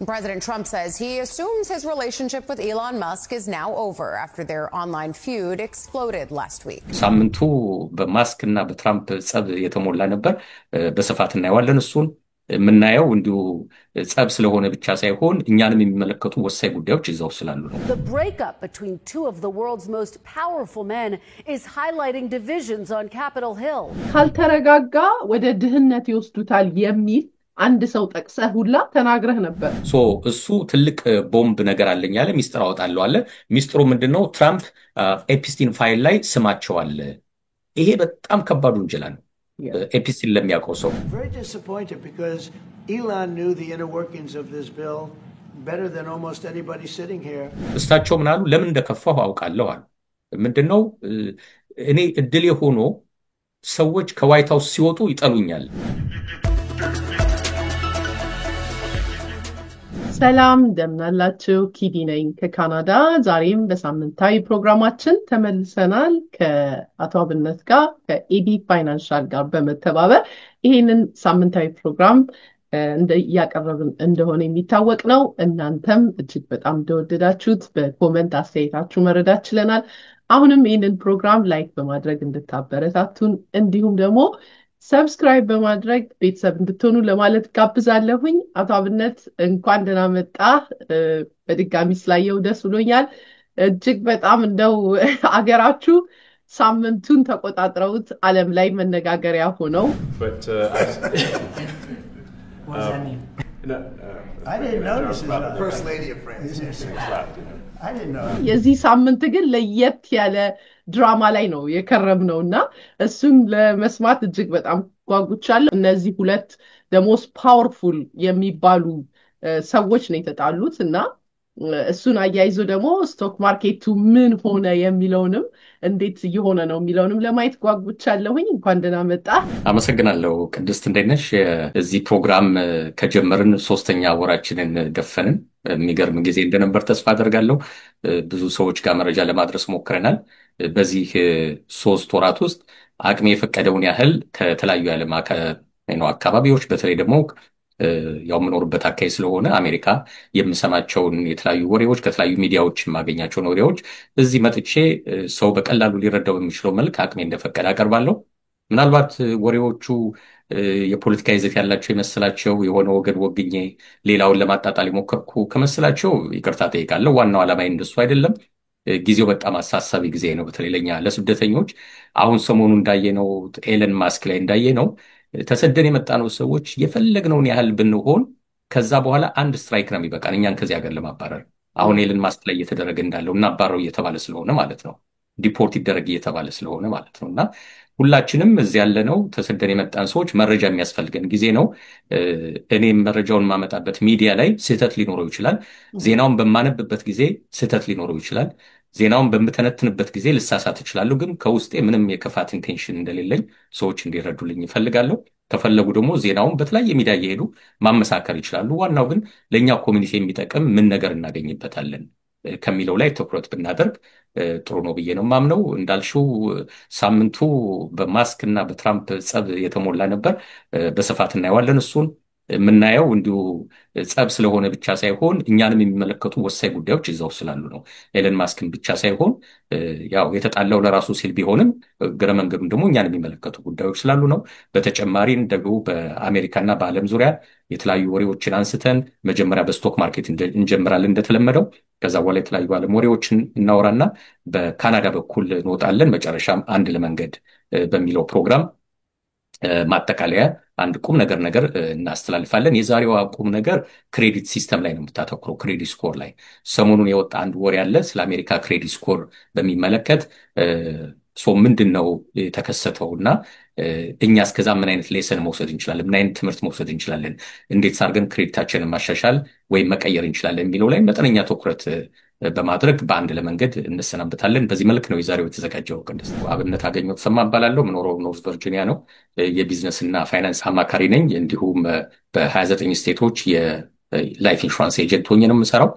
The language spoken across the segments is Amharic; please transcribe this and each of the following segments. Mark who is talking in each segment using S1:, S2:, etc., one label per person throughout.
S1: President Trump says he assumes his relationship with Elon Musk is now over after their online feud exploded last week.
S2: ሳምንቱ በማስክና በትራምፕ ጸብ የተሞላ ነበር። በስፋት እናየዋለን። እሱን የምናየው እንዲሁ ጸብ ስለሆነ ብቻ ሳይሆን እኛንም የሚመለከቱ ወሳኝ ጉዳዮች ይዘው ስላሉ ነው።
S3: The breakup between two of the world's most powerful men is highlighting divisions on Capitol Hill.
S4: ካልተረጋጋ ወደ ድህነት ይወስዱታል የሚል አንድ ሰው ጠቅሰህ ሁላ ተናግረህ ነበር።
S2: እሱ ትልቅ ቦምብ ነገር አለኝ ያለ ሚስጥር አወጣለሁ አለ። ሚስጥሩ ምንድነው? ትራምፕ ኤፕስቲን ፋይል ላይ ስማቸው አለ። ይሄ በጣም ከባድ ወንጀል ነው። ኤፕስቲን ለሚያውቀው ሰው
S5: very disappointed because Elon knew the inner workings of this bill better than almost anybody sitting here.
S2: እሳቸው ምናሉ ለምን እንደከፋው አውቃለሁ አሉ። ምንድነው? እኔ እድል ሆኖ ሰዎች ከዋይት ሃውስ ሲወጡ ይጠሉኛል።
S4: ሰላም እንደምናላችሁ፣ ኪዲ ነኝ ከካናዳ። ዛሬም በሳምንታዊ ፕሮግራማችን ተመልሰናል ከአቶ አብነት ጋር ከኤዲ ፋይናንሻል ጋር በመተባበር ይሄንን ሳምንታዊ ፕሮግራም ያቀረብን እንደሆነ የሚታወቅ ነው። እናንተም እጅግ በጣም እንደወደዳችሁት በኮሜንት አስተያየታችሁ መረዳት ችለናል። አሁንም ይሄንን ፕሮግራም ላይክ በማድረግ እንድታበረታቱን እንዲሁም ደግሞ ሰብስክራይብ በማድረግ ቤተሰብ እንድትሆኑ ለማለት ጋብዛለሁኝ። አቶ አብነት እንኳን ደህና መጣ። በድጋሚ ስላየው ደስ ብሎኛል። እጅግ በጣም እንደው አገራችሁ ሳምንቱን ተቆጣጥረውት ዓለም ላይ መነጋገሪያ ሆነው
S5: I didn't notice the first lady of France. I didn't know.
S4: የዚህ ሳምንት ግን ለየት ያለ ድራማ ላይ ነው የከረምነውና እሱን ለመስማት እጅግ በጣም ጓጉቻለሁ። እነዚህ ሁለት the most powerful የሚባሉ ሰዎች ነው የተጣሉት እና እሱን አያይዞ ደግሞ ስቶክ ማርኬቱ ምን ሆነ የሚለውንም እንዴት እየሆነ ነው የሚለውንም ለማየት ጓጉቻለሁኝ። እንኳን ደህና መጣ።
S2: አመሰግናለሁ ቅድስት። እንዴት ነሽ? እዚህ ፕሮግራም ከጀመርን 3ኛ ወራችንን ደፈንን። የሚገርም ጊዜ እንደነበር ተስፋ አደርጋለሁ። ብዙ ሰዎች ጋር መረጃ ለማድረስ ሞክረናል። በዚህ 3 ወራት ውስጥ አቅሜ የፈቀደውን ያህል ከተለያዩ ዓለም አካባቢዎች በተለይ ደግሞ ያው ምኖርበት አካባቢ ስለሆነ አሜሪካ የምሰማቸውን የተለያዩ ወሬዎች ከተለያዩ ሚዲያዎች ማገኛቸውን ወሬዎች እዚህ መጥቼ ሰው በቀላሉ ሊረዳው የሚችለው መልክ አቅሜ እንደፈቀደ አቀርባለሁ። ምናልባት ወሬዎቹ የፖለቲካ ይዘት ያላቸው የመሰላቸው የሆነ ወገን ወግኜ ሌላውን ለማጣጣል የሞከርኩ ከመሰላቸው ይቅርታ ጠይቃለሁ። ዋናው ዓላማዬ እንደሱ አይደለም። ጊዜው በጣም አሳሳቢ ጊዜ ነው፣ በተለይ ለኛ ለስደተኞች። አሁን ሰሞኑ እንዳየነው ኤለን ማስክ ላይ እንዳየነው ተሰደን የመጣነው ሰዎች የፈለግነውን ያህል ብንሆን ከዛ በኋላ አንድ ስትራይክ ነው የሚበቃን እኛን ከዚህ ሀገር ለማባረር። አሁን ኤለን ማስክ ላይ እየተደረገ እንዳለው እናባረው እየተባለ ስለሆነ ማለት ነው፣ ዲፖርት ይደረግ እየተባለ ስለሆነ ማለት ነው። እና ሁላችንም እዚህ ያለነው ተሰደን የመጣን ሰዎች መረጃ የሚያስፈልገን ጊዜ ነው። እኔም መረጃውን ማመጣበት ሚዲያ ላይ ስህተት ሊኖረው ይችላል። ዜናውን በማነብበት ጊዜ ስህተት ሊኖረው ይችላል። ዜናውን በመተነትንበት ጊዜ ልሳሳት እችላለሁ። ግን ከውስጤ ምንም የክፋት ኢንቴንሽን እንደሌለኝ ሰዎች እንዲረዱልኝ እፈልጋለሁ። ከፈለጉ ደግሞ ዜናውን በተለያየ ሚዲያ እየሄዱ ማመሳከር ይችላሉ። ዋናው ግን ለኛ ኮሚኒቲ የሚጠቅም ምን ነገር እናገኝበታለን ከሚለው ላይ ትኩረት ብናደርግ ጥሩ ነው ብዬ ነው ማምነው። እንዳልሽው ሳምንቱ በማስክና በትራምፕ ጸብ የተሞላ ነበር። በስፋት እናየዋለን። እሱን የምናየው እንዲሁ ጸብ ስለሆነ ብቻ ሳይሆን እኛንም የሚመለከቱ ወሳኝ ጉዳዮች ይዘው ስላሉ ነው። ኤለን ማስክን ብቻ ሳይሆን ያው የተጣላው ለራሱ ሲል ቢሆንም ግረ መንገዱን ደግሞ እኛንም የሚመለከቱ ጉዳዮች ስላሉ ነው። በተጨማሪም ደግሞ በአሜሪካና በዓለም ዙሪያ የተለያዩ ወሬዎችን አንስተን መጀመሪያ በስቶክ ማርኬት እንጀምራለን እንደተለመደው። ከዛ በኋላ የተለያዩ ዓለም ወሬዎችን እናወራና በካናዳ በኩል እንወጣለን። መጨረሻም አንድ ለመንገድ በሚለው ፕሮግራም ማጠቃለያ አንድ ቁም ነገር እናስተላልፋለን። የዛሬው ቁም ነገር ክሬዲት ሲስተም ላይ ነው የምታተኩረው፣ ክሬዲት ስኮር ላይ። ሰሞኑን የወጣ አንድ ወሬ ያለ ስለ አሜሪካ ክሬዲት ስኮር በሚመለከት ምንድነው የተከሰተውና እኛ እስከዛ ምን አይነት ሌሰን መውሰድ እንችላለን፣ ምን አይነት ትምህርት መውሰድ እንችላለን፣ እንዴት አድርገን ክሬዲታችንን ማሻሻል ወይም መቀየር እንችላለን የሚለው ላይ መጠነኛ ትኩረት በማድረግ በአንድ ለመንገድ እንሰናበታለን። በዚህ መልክ ነው የዛሬው የተዘጋጀው። ቅድስት አብነት አገኘሁ ተሰማ እባላለሁ። የምኖረው ኖርዝ ቨርጂኒያ ነው። የቢዝነስ እና ፋይናንስ አማካሪ ነኝ። እንዲሁም በ29 ስቴቶች የላይፍ ኢንሹራንስ ኤጀንት ሆኜ ነው የምሰራው።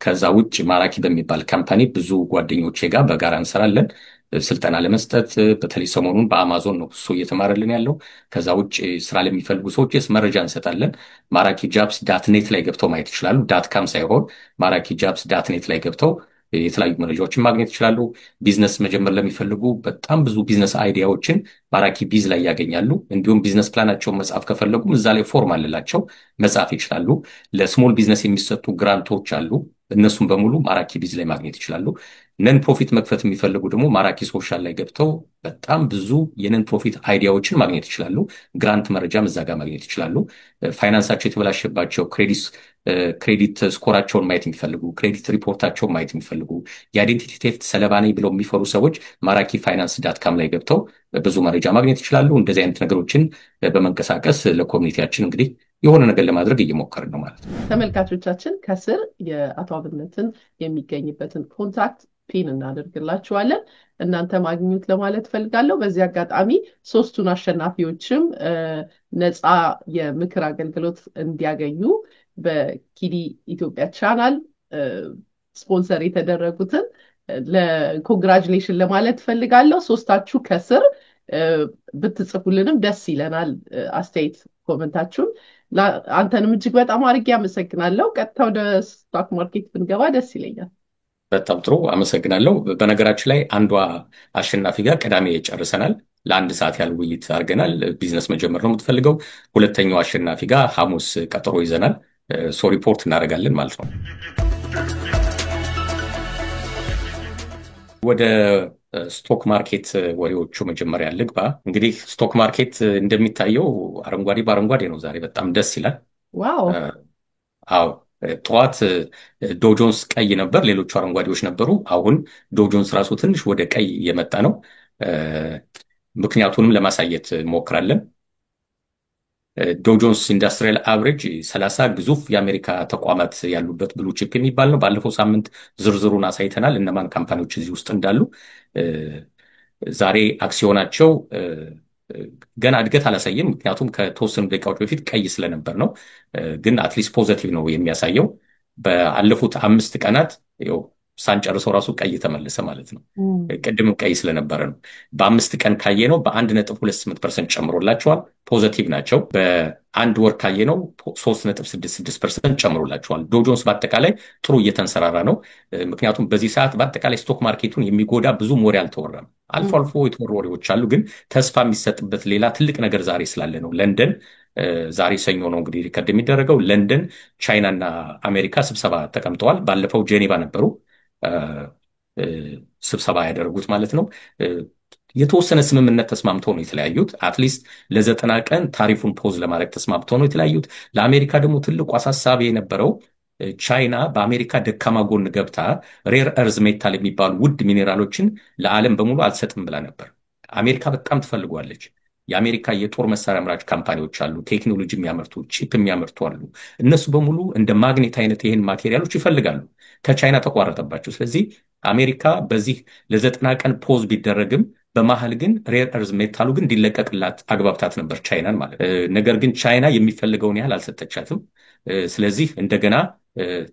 S2: ከዛ ውጭ ማራኪ በሚባል ካምፓኒ ብዙ ጓደኞቼ ጋር በጋራ እንሰራለን። ስልጠና ለመስጠት በተለይ ሰሞኑን በአማዞን ነው እሱ እየተማረልን ያለው። ከዛ ውጭ ስራ ለሚፈልጉ ሰዎች መረጃ እንሰጣለን። ማራኪ ጃብስ ዳትኔት ላይ ገብተው ማየት ይችላሉ። ዳትካም ሳይሆን ማራኪ ጃብስ ዳትኔት ላይ ገብተው የተለያዩ መረጃዎችን ማግኘት ይችላሉ። ቢዝነስ መጀመር ለሚፈልጉ በጣም ብዙ ቢዝነስ አይዲያዎችን ማራኪ ቢዝ ላይ ያገኛሉ። እንዲሁም ቢዝነስ ፕላናቸውን መጻፍ ከፈለጉም እዛ ላይ ፎርም አለላቸው መጻፍ ይችላሉ። ለስሞል ቢዝነስ የሚሰጡ ግራንቶች አሉ። እነሱም በሙሉ ማራኪ ቢዝ ላይ ማግኘት ይችላሉ። ነን ፕሮፊት መክፈት የሚፈልጉ ደግሞ ማራኪ ሶሻል ላይ ገብተው በጣም ብዙ የነን ፕሮፊት አይዲያዎችን ማግኘት ይችላሉ። ግራንት መረጃም እዛ ጋር ማግኘት ይችላሉ። ፋይናንሳቸው የተበላሸባቸው ክሬዲት ስኮራቸውን ማየት የሚፈልጉ፣ ክሬዲት ሪፖርታቸውን ማየት የሚፈልጉ፣ የአይዴንቲቲ ቴፍት ሰለባ ነኝ ብለው የሚፈሩ ሰዎች ማራኪ ፋይናንስ ዳትካም ላይ ገብተው ብዙ መረጃ ማግኘት ይችላሉ። እንደዚህ አይነት ነገሮችን በመንቀሳቀስ ለኮሚኒቲያችን እንግዲህ የሆነ ነገር ለማድረግ እየሞከርን ነው ማለት ነው።
S4: ተመልካቾቻችን ከስር የአቶ አብነትን የሚገኝበትን ኮንታክት ፒን እናደርግላችኋለን። እናንተ ማግኙት ለማለት ፈልጋለሁ። በዚህ አጋጣሚ ሶስቱን አሸናፊዎችም ነፃ የምክር አገልግሎት እንዲያገኙ በኪዲ ኢትዮጵያ ቻናል ስፖንሰር የተደረጉትን ለኮንግራጁሌሽን ለማለት ፈልጋለሁ። ሶስታችሁ ከስር ብትጽፉልንም ደስ ይለናል። አስተያየት ኮመንታችሁን አንተንም እጅግ በጣም አድርጌ አመሰግናለሁ። ቀጥታ ወደ ስቶክ ማርኬት ብንገባ ደስ ይለኛል።
S2: በጣም ጥሩ አመሰግናለሁ። በነገራችን ላይ አንዷ አሸናፊ ጋር ቅዳሜ ጨርሰናል። ለ1 ሰዓት ያህል ውይይት አድርገናል። ቢዝነስ መጀመር ነው የምትፈልገው። ሁለተኛው አሸናፊ ጋር ሐሙስ ቀጠሮ ይዘናል። ሪፖርት እናደርጋለን ማለት ነው። ወደ ስቶክ ማርኬት ወሬዎቹ መጀመሪያ ልግባ። እንግዲህ ስቶክ ማርኬት እንደሚታየው አረንጓዴ በአረንጓዴ ነው ዛሬ። በጣም ደስ ይላል።
S4: ዋው!
S2: አዎ፣ ጠዋት ዶው ጆንስ ቀይ ነበር፣ ሌሎቹ አረንጓዴዎች ነበሩ። አሁን ዶው ጆንስ ራሱ ትንሽ ወደ ቀይ እየመጣ ነው። ምክንያቱንም ለማሳየት እንሞክራለን። ዶው ጆንስ ኢንዱስትሪያል አቨሬጅ 30 ግዙፍ የአሜሪካ ተቋማት ያሉበት ብሉ ቺፕ የሚባል ነው። ባለፈው ሳምንት ዝርዝሩን አሳይተናል፣ እነማን ካምፓኒዎች እዚህ ውስጥ እንዳሉ። ዛሬ አክሲዮናቸው ገና እድገት አላሳየም፣ ምክንያቱም ከተወሰኑ ደቂቃዎች በፊት ቀይ ስለነበር ነው። ግን አትሊስት ፖዘቲቭ ነው የሚያሳየው። ባለፉት 5 ቀናት ሳንጨርሰው ራሱ ቀይ ተመለሰ ማለት ነው። ቅድምም ቀይ ስለነበረ ነው። በ5 ቀን ካየነው በ1.28% ጨምሮላቸዋል፣ ፖዘቲቭ ናቸው። በአንድ ወር ካየነው 3.66% ጨምሮላቸዋል። ዶው ጆንስ በአጠቃላይ ጥሩ እየተንሰራራ ነው። ምክንያቱም በዚህ ሰዓት በአጠቃላይ ስቶክ ማርኬቱን የሚጎዳ ብዙም ወሬ አልተወራም። አልፎ አልፎ የተወሩ ወሬዎች አሉ፣ ግን ተስፋ የሚሰጥበት ሌላ ትልቅ ነገር ዛሬ ስላለ ነው። ለንደን ዛሬ ሰኞ ነው እንግዲህ ሪከርድ የሚደረገው። ለንደን ቻይናና አሜሪካ ስብሰባ ተቀምጠዋል። ባለፈው ጄኔቫ ነበሩ ስብሰባ ያደረጉት ማለት ነው። የተወሰነ ስምምነት ተስማምተው ነው የተለያዩት። አትሊስት ለ90 ቀን ታሪፉን ፖዝ ለማድረግ ተስማምተው ነው የተለያዩት። ለአሜሪካ ደግሞ ትልቁ አሳሳቢ የነበረው ቻይና በአሜሪካ ደካማ ጎን ገብታ ሬር እርዝ ሜታል የሚባሉ ውድ ሚኔራሎችን ለዓለም በሙሉ አልሰጥም ብላ ነበር። አሜሪካ በጣም ትፈልጓለች። የአሜሪካ የጦር መሳሪያ አምራች ካምፓኒዎች አሉ፣ ቴክኖሎጂ የሚያመርቱ ቺፕ የሚያመርቱ አሉ። እነሱ በሙሉ እንደ ማግኔት አይነት ይህን ማቴሪያሎች ይፈልጋሉ። ከቻይና ተቋረጠባቸው። ስለዚህ አሜሪካ በዚህ ለ90 ቀን ፖዝ ቢደረግም በመሀል ግን ሬር እርዝ ሜታሉ ግን እንዲለቀቅላት አግባብታት ነበር ቻይናን ማለት። ነገር ግን ቻይና የሚፈልገውን ያህል አልሰጠቻትም። ስለዚህ እንደገና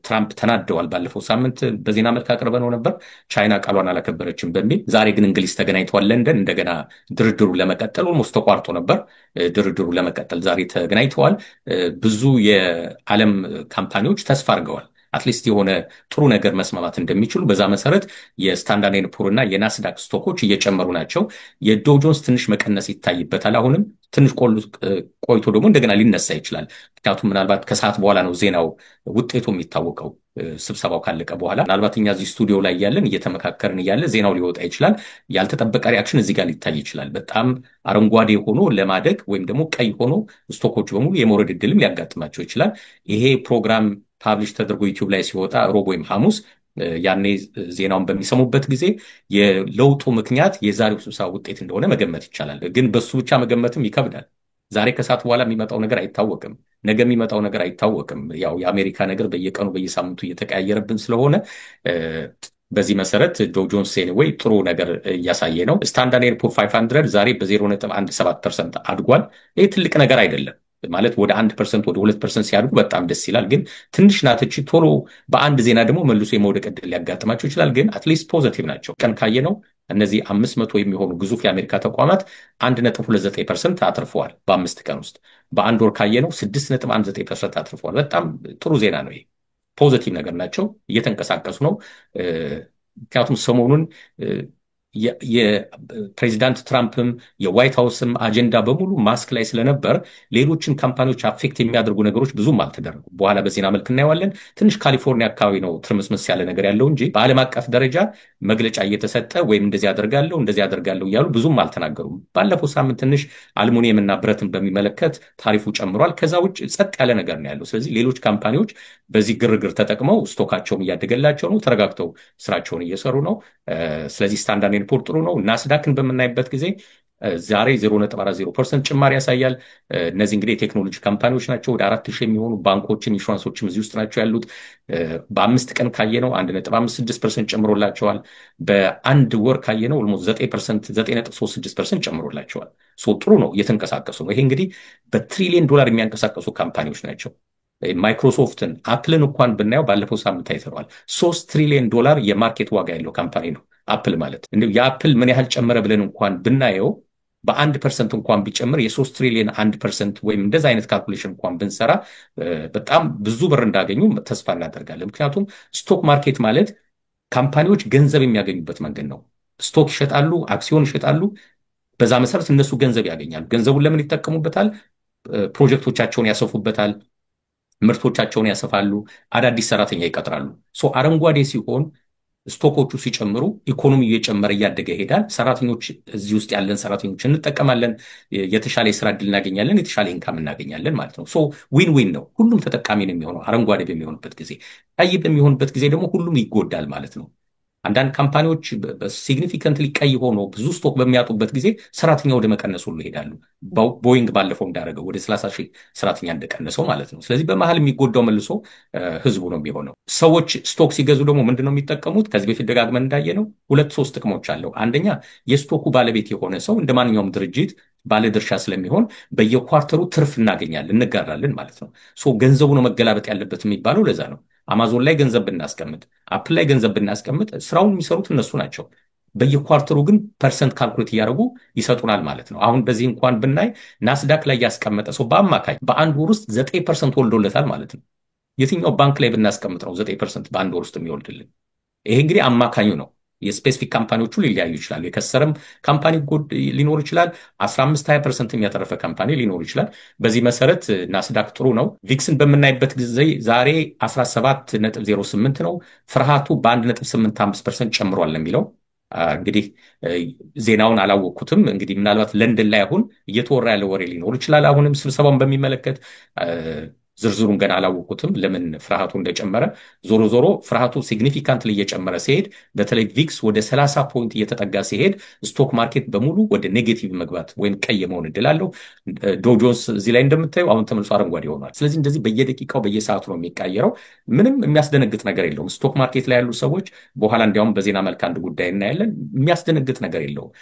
S2: ትራምፕ ተናደዋል። ባለፈው ሳምንት በዜና መልክ አቅርበነው ነበር፣ ቻይና ቃሏን አላከበረችም በሚል። ዛሬ ግን እንግሊዝ ተገናኝተዋል ለንደን። እንደገና ድርድሩ ለመቀጠል ኦልሞስት ተቋርጦ ነበር። ድርድሩ ለመቀጠል ዛሬ ተገናኝተዋል። ብዙ የዓለም ካምፓኒዎች ተስፋ አድርገዋል አትሊስት የሆነ ጥሩ ነገር መስማማት እንደሚችሉ። በዛ መሰረት የስታንዳርድ ኤንድ ፑር እና የናስዳክ ስቶኮች እየጨመሩ ናቸው። የዶው ጆንስ ትንሽ መቀነስ ይታይበታል። አሁንም ትንሽ ቆይቶ ደግሞ እንደገና ሊነሳ ይችላል። ምክንያቱም ምናልባት ከሰዓት በኋላ ነው ዜናው ውጤቱ የሚታወቀው፣ ስብሰባው ካለቀ በኋላ። ምናልባት እኛ እዚህ ስቱዲዮ ላይ እያለን እየተመካከርን እያለ ዜናው ሊወጣ ይችላል። ያልተጠበቀ ሪያክሽን እዚህ ጋር ሊታይ ይችላል። በጣም አረንጓዴ ሆኖ ለማደግ ወይም ደግሞ ቀይ ሆኖ ስቶኮች በሙሉ የመውረድ እድልም ሊያጋጥማቸው ይችላል። ይሄ ፕሮግራም ፓብሊሽ ተደርጎ ዩቲዩብ ላይ ሲወጣ ሮብ ወይም ሐሙስ፣ ያኔ ዜናውን በሚሰሙበት ጊዜ የለውጡ ምክንያት የዛሬው ስብሰባ ውጤት እንደሆነ መገመት ይቻላል። ግን በሱ ብቻ መገመትም ይከብዳል። ዛሬ ከሰዓት በኋላ የሚመጣው ነገር አይታወቅም። ነገ የሚመጣው ነገር አይታወቅም። ያው የአሜሪካ ነገር በየቀኑ በየሳምንቱ እየተቀያየረብን ስለሆነ በዚህ መሰረት ዶው ጆንስ ኤኒዌይ ጥሩ ነገር እያሳየ ነው። ስታንዳርድ ኤንድ ፑር 500 ዛሬ በ0.17% አድጓል። ይህ ትልቅ ነገር አይደለም ማለት ወደ 1% ወደ 2% ሲያድጉ በጣም ደስ ይላል። ግን ትንሽ ናትቺ ቶሎ በአንድ ዜና ደግሞ መልሶ የመውደቅ ዕድል ሊያጋጥማቸው ይችላል። ግን አትሊስት ፖዘቲቭ ናቸው። ቀን ካየነው እነዚህ 500 የሚሆኑ ግዙፍ የአሜሪካ ተቋማት 1.29% አትርፈዋል በ5 ቀን ውስጥ። በአንድ ወር ካየነው 6.19% አትርፈዋል። በጣም ጥሩ ዜና ነው። ይሄ ፖዚቲቭ ነገር ናቸው። እየተንቀሳቀሱ ነው። ምክንያቱም ሰሞኑን የፕሬዚዳንት ትራምፕም የዋይት ሃውስም አጀንዳ በሙሉ ማስክ ላይ ስለነበር ሌሎችን ካምፓኒዎች አፌክት የሚያደርጉ ነገሮች ብዙም አልተደረጉ። በኋላ በዜና መልክ እናየዋለን። ትንሽ ካሊፎርኒያ አካባቢ ነው ትርምስምስ ያለ ነገር ያለው እንጂ በዓለም አቀፍ ደረጃ መግለጫ እየተሰጠ ወይም እንደዚህ አደርጋለሁ እያሉ ብዙም አልተናገሩም። ባለፈው ሳምንት ትንሽ አልሙኒየም እና ብረትን በሚመለከት ታሪፉ ጨምሯል። ከዛ ውጭ ጸጥ ያለ ነገር ነው ያለው። ስለዚህ ሌሎች ካምፓኒዎች በዚህ ግርግር ተጠቅመው ስቶካቸውም እያደገላቸው ነው፣ ተረጋግተው ስራቸውን እየሰሩ ነው። ስለዚህ ስታንዳርድ ሪፖርት ጥሩ ነው። ናስዳክን በምናይበት ጊዜ ዛሬ 0.40% ጭማሪ ያሳያል። እነዚህ እንግዲህ የቴክኖሎጂ ካምፓኒዎች ናቸው። ወደ 4000 የሚሆኑ ባንኮችም ኢንሹራንሶችም እዚህ ውስጥ ናቸው ያሉት። በ5 ቀን ካየነው 1.56% ጨምሮላቸዋል። በአንድ ወር ካየነው ኦልሞስት 9.36% ጨምሮላቸዋል። ጥሩ ነው፣ እየተንቀሳቀሱ ነው። ይሄ እንግዲህ በትሪሊየን ዶላር የሚያንቀሳቀሱ ካምፓኒዎች ናቸው። ማይክሮሶፍትን አፕልን እንኳን ብናየው ባለፈው ሳምንት አይተነዋል። 3 ትሪሊየን ዶላር የማርኬት ዋጋ ያለው ካምፓኒ ነው አፕል ማለት። እንዲሁ የአፕል ምን ያህል ጨመረ ብለን እንኳን ብናየው በ1% እንኳን ቢጨምር የ3 ትሪሊየን 1% ወይም እንደዛ አይነት ካልኩሌሽን እንኳን ብንሰራ በጣም ብዙ ብር እንዳገኙ ተስፋ እናደርጋለን። ምክንያቱም ስቶክ ማርኬት ማለት ካምፓኒዎች ገንዘብ የሚያገኙበት መንገድ ነው። ስቶክ ይሸጣሉ፣ አክሲዮን ይሸጣሉ። በዛ መሰረት እነሱ ገንዘብ ያገኛሉ። ገንዘቡን ለምን ይጠቀሙበታል? ፕሮጀክቶቻቸውን ያሰፉበታል፣ ምርቶቻቸውን ያሰፋሉ፣ አዳዲስ ሰራተኛ ይቀጥራሉ። አረንጓዴ ሲሆን ስቶኮቹ ሲጨምሩ ኢኮኖሚ እየጨመረ እያደገ ይሄዳል። ሰራተኞች እዚህ ውስጥ ያለን ሰራተኞች እንጠቀማለን፣ የተሻለ የስራ እድል እናገኛለን፣ የተሻለ ኢንካም እናገኛለን ማለት ነው። ዊን ዊን ነው። ሁሉም ተጠቃሚ ነው የሚሆነው አረንጓዴ በሚሆንበት ጊዜ። ቀይ በሚሆንበት ጊዜ ደግሞ ሁሉም ይጎዳል ማለት ነው። አንዳንድ ካምፓኒዎች ሲግኒፊካንትሊ ቀይ ሆኖ ብዙ ስቶክ በሚያጡበት ጊዜ ሰራተኛ ወደ መቀነስ ሁሉ ይሄዳሉ። ቦይንግ ባለፈው እንዳደረገው ወደ 30,000 ሰራተኛ እንደቀነሰው ማለት ነው። ስለዚህ በመሀል የሚጎዳው መልሶ ህዝቡ ነው የሚሆነው። ሰዎች ስቶክ ሲገዙ ደግሞ ምንድነው የሚጠቀሙት? ከዚህ በፊት ደጋግመን እንዳየነው 2-3 ጥቅሞች አለው። አንደኛ የስቶኩ ባለቤት የሆነ ሰው እንደ ማንኛውም ድርጅት ባለድርሻ ስለሚሆን በየኳርተሩ ትርፍ እናገኛለን፣ እንጋራለን ማለት ነው። ገንዘቡ ነው መገላበጥ ያለበት የሚባለው ለዛ ነው። አማዞን ላይ ገንዘብ ብናስቀምጥ፣ አፕል ላይ ገንዘብ ብናስቀምጥ ስራውን የሚሰሩት እነሱ ናቸው። በየኳርተሩ ግን ፐርሰንት ካልኩሌት እያደረጉ ይሰጡናል ማለት ነው። አሁን በዚህ እንኳን ብናይ ናስዳክ ላይ ያስቀመጠ ሰው በአማካኝ በአንድ ወር ውስጥ 9% ወልዶለታል ማለት ነው። የትኛው ባንክ ላይ ብናስቀምጥ ነው 9% በአንድ ወር ውስጥ የሚወልድልን? ይሄ እንግዲህ አማካኙ ነው። የስፔሲፊክ ካምፓኒዎቹ ሊለያዩ ይችላሉ። የከሰረም ካምፓኒ ሊኖር ይችላል። 15-20% የሚያተረፈ ካምፓኒ ሊኖር ይችላል። በዚህ መሰረት ናስዳክ ጥሩ ነው። ቪክስን በምናይበት ጊዜ ዛሬ 17.08 ነው። ፍርሃቱ በ1.85% ጨምሯል የሚለው እንግዲህ ዜናውን አላወቅኩትም። እንግዲህ ምናልባት ለንደን ላይ አሁን እየተወራ ያለ ወሬ ሊኖር ይችላል። አሁንም ስብሰባውን በሚመለከት ዝርዝሩን ገና አላወቁትም ለምን ፍርሃቱ እንደጨመረ። ዞሮ ዞሮ ፍርሃቱ ሲግኒፊካንትሊ እየጨመረ ሲሄድ፣ በተለይ ቪክስ ወደ 30 ፖይንት እየተጠጋ ሲሄድ ስቶክ ማርኬት በሙሉ ወደ ኔጌቲቭ መግባት ወይም ቀይ የመሆን እድል አለው። ዶው ጆንስ እዚህ ላይ እንደምታዩ አሁን ተመልሶ አረንጓዴ ሆኗል። ስለዚህ እንደዚህ በየደቂቃው በየሰዓቱ ነው የሚቀየረው። ምንም የሚያስደነግጥ ነገር የለውም። ስቶክ ማርኬት ላይ ያሉ ሰዎች በኋላ እንዲያውም በዜና መልክ አንድ ጉዳይ እናያለን። የሚያስደነግጥ ነገር የለውም።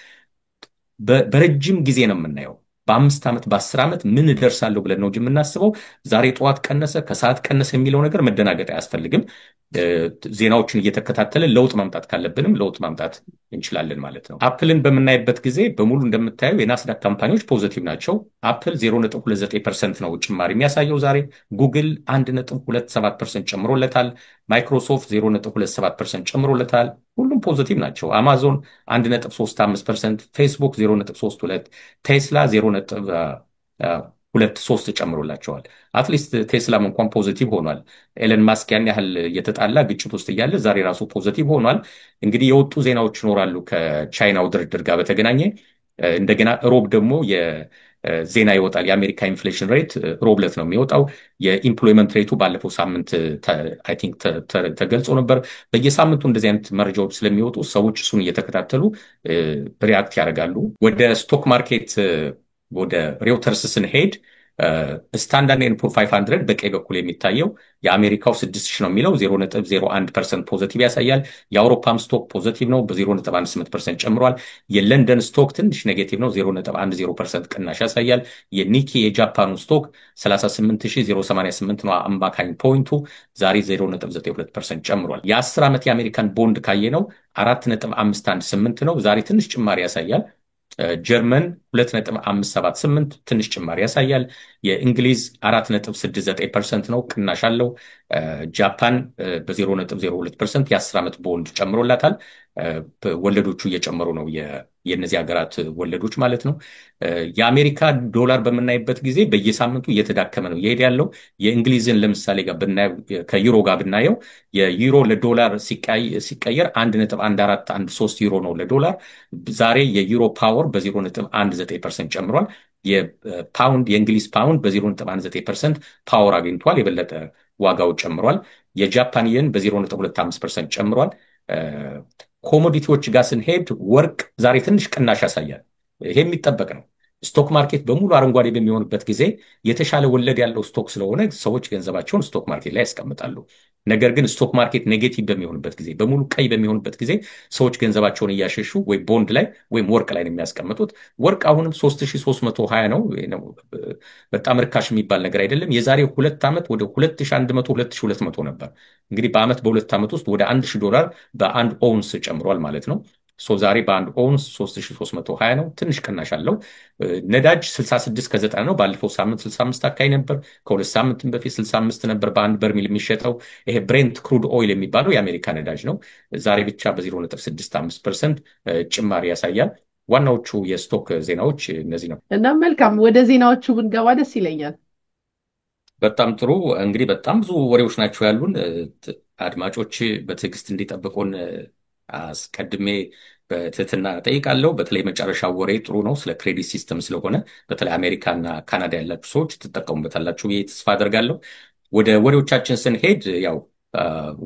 S2: በረጅም ጊዜ ነው የምናየው። በ5 ዓመት በ10 ዓመት ምን እደርሳለሁ ብለን ነው እንጂ የምናስበው ዛሬ ጠዋት ቀነሰ ከሰዓት ቀነሰ የሚለው ነገር መደናገጥ አያስፈልግም። ዜናዎችን እየተከታተልን ለውጥ ማምጣት ካለብንም ለውጥ ማምጣት እንችላለን ማለት ነው። አፕልን በምናይበት ጊዜ በሙሉ እንደምታየው የናስዳክ ካምፓኒዎች ፖዚቲቭ ናቸው። አፕል 0.29% ነው ጭማሪ የሚያሳየው ዛሬ። ጉግል 1.27% ጨምሮለታል። ማይክሮሶፍት 0.27% ጨምሮለታል። ሁሉም ፖዚቲቭ ናቸው። አማዞን 1.35%፣ ፌስቡክ 0.32%፣ ቴስላ 0.23 ጨምሮላቸዋል። አትሊስት ቴስላም እንኳን ፖዚቲቭ ሆኗል። ኤለን ማስክ ያን ያህል የተጣላ ግጭት ውስጥ እያለ ዛሬ ራሱ ፖዚቲቭ ሆኗል። እንግዲህ የወጡ ዜናዎች ይኖራሉ ከቻይናው ድርድር ጋር በተገናኘ። እንደገና ሮብ ደግሞ ዜና ይወጣል። የአሜሪካ ኢንፍሌሽን ሬት ሮብ ዕለት ነው የሚወጣው። የኢምፕሎይመንት ሬቱ ባለፈው ሳምንት አይ ቲንክ ተገልጾ ነበር። በየሳምንቱ እንደዚህ አይነት መረጃዎች ስለሚወጡ ሰዎች እሱን እየተከታተሉ ሪያክት ያደርጋሉ። ወደ ስቶክ ማርኬት ወደ ሬውተርስ ስንሄድ ስታንዳርድ ኤንድ ፑር 500 በቀኝ በኩል የሚታየው የአሜሪካው 6000 ነው የሚለው 0.01% ፖዚቲቭ ያሳያል። የአውሮፓም ስቶክ ፖዚቲቭ ነው በ0.18% ጨምሯል። የለንደን ስቶክ ትንሽ ኔጌቲቭ ነው 0.10% ቅናሽ ያሳያል። የኒኪ የጃፓኑ ስቶክ 38088 ነው አምባካኝ ፖይንቱ ዛሬ 0.92% ጨምሯል። የ10 ዓመት የአሜሪካን ቦንድ ካየነው 4.518 ነው ዛሬ ትንሽ ጭማሪ ያሳያል። ጀርመን 2.578 ትንሽ ጭማሪ ያሳያል። የእንግሊዝ 4.69% ነው ቅናሽ አለው። ጃፓን በ0.02% የ10 ዓመት ቦንድ ጨምሮላታል። ወለዶቹ እየጨመሩ ነው የነዚህ ሀገራት ወለዶች ማለት ነው። የአሜሪካ ዶላር በምናይበት ጊዜ በየሳምንቱ እየተዳከመ ነው ይሄድ ያለው። የእንግሊዝን ለምሳሌ ጋር ብናየው ከዩሮ ጋር ብናየው የዩሮ ለዶላር ሲቀየር 1.1413 ዩሮ ነው ለዶላር። ዛሬ የዩሮ ፓወር በ0.19% ጨምሯል። የፓውንድ የእንግሊዝ ፓውንድ በ0.19% ፓወር አግኝቷል፣ የበለጠ ዋጋው ጨምሯል። የጃፓን የን በ0.25% ጨምሯል። ኮሞዲቲዎች ጋር ስንሄድ ወርቅ ዛሬ ትንሽ ቅናሽ ያሳያል። ይሄ የሚጠበቅ ነው። ስቶክ ማርኬት በሙሉ አረንጓዴ በሚሆንበት ጊዜ የተሻለ ወለድ ያለው ስቶክ ስለሆነ ሰዎች ገንዘባቸውን ስቶክ ማርኬት ላይ ያስቀምጣሉ። ነገር ግን ስቶክ ማርኬት ኔጌቲቭ በሚሆንበት ጊዜ በሙሉ ቀይ በሚሆንበት ጊዜ ሰዎች ገንዘባቸውን እያሸሹ ወይ ቦንድ ላይ ወይም ወርቅ ላይ ነው የሚያስቀምጡት። ወርቅ አሁንም 3320 ነው። በጣም ርካሽ የሚባል ነገር አይደለም። የዛሬ 2 ዓመት ወደ 2100 2200 ነበር። እንግዲህ በአመት በ2 ዓመት ውስጥ ወደ $1000 በአንድ ኦውንስ ጨምሯል ማለት ነው። ዛሬ በአንድ ኦውንስ 3320 ነው። ትንሽ ቅናሽ አለው። ነዳጅ 66 ከ90 ነው። ባለፈው ሳምንት 65 አካባቢ ነበር። ከሁለት ሳምንትም በፊት 65 ነበር በአንድ በርሚል የሚሸጠው። ይሄ ብሬንት ክሩድ ኦይል የሚባለው የአሜሪካ ነዳጅ ነው። ዛሬ ብቻ በ0.65% ጭማሪ ያሳያል። ዋናዎቹ የስቶክ ዜናዎች እነዚህ ነው
S4: እና መልካም ወደ ዜናዎቹ ብንገባ ደስ ይለኛል።
S2: በጣም ጥሩ። እንግዲህ በጣም ብዙ ወሬዎች ናቸው ያሉን። አድማጮች በትዕግስት እንዲጠብቁን አስቀድሜ በትህትና ጠይቃለሁ። በተለይ መጨረሻ ወሬ ጥሩ ነው፣ ስለ ክሬዲት ሲስተም ስለሆነ በተለይ አሜሪካና ካናዳ ያላችሁ ሰዎች ትጠቀሙበታላችሁ ብዬ ተስፋ አደርጋለሁ። ወደ ወሬዎቻችን ስንሄድ ያው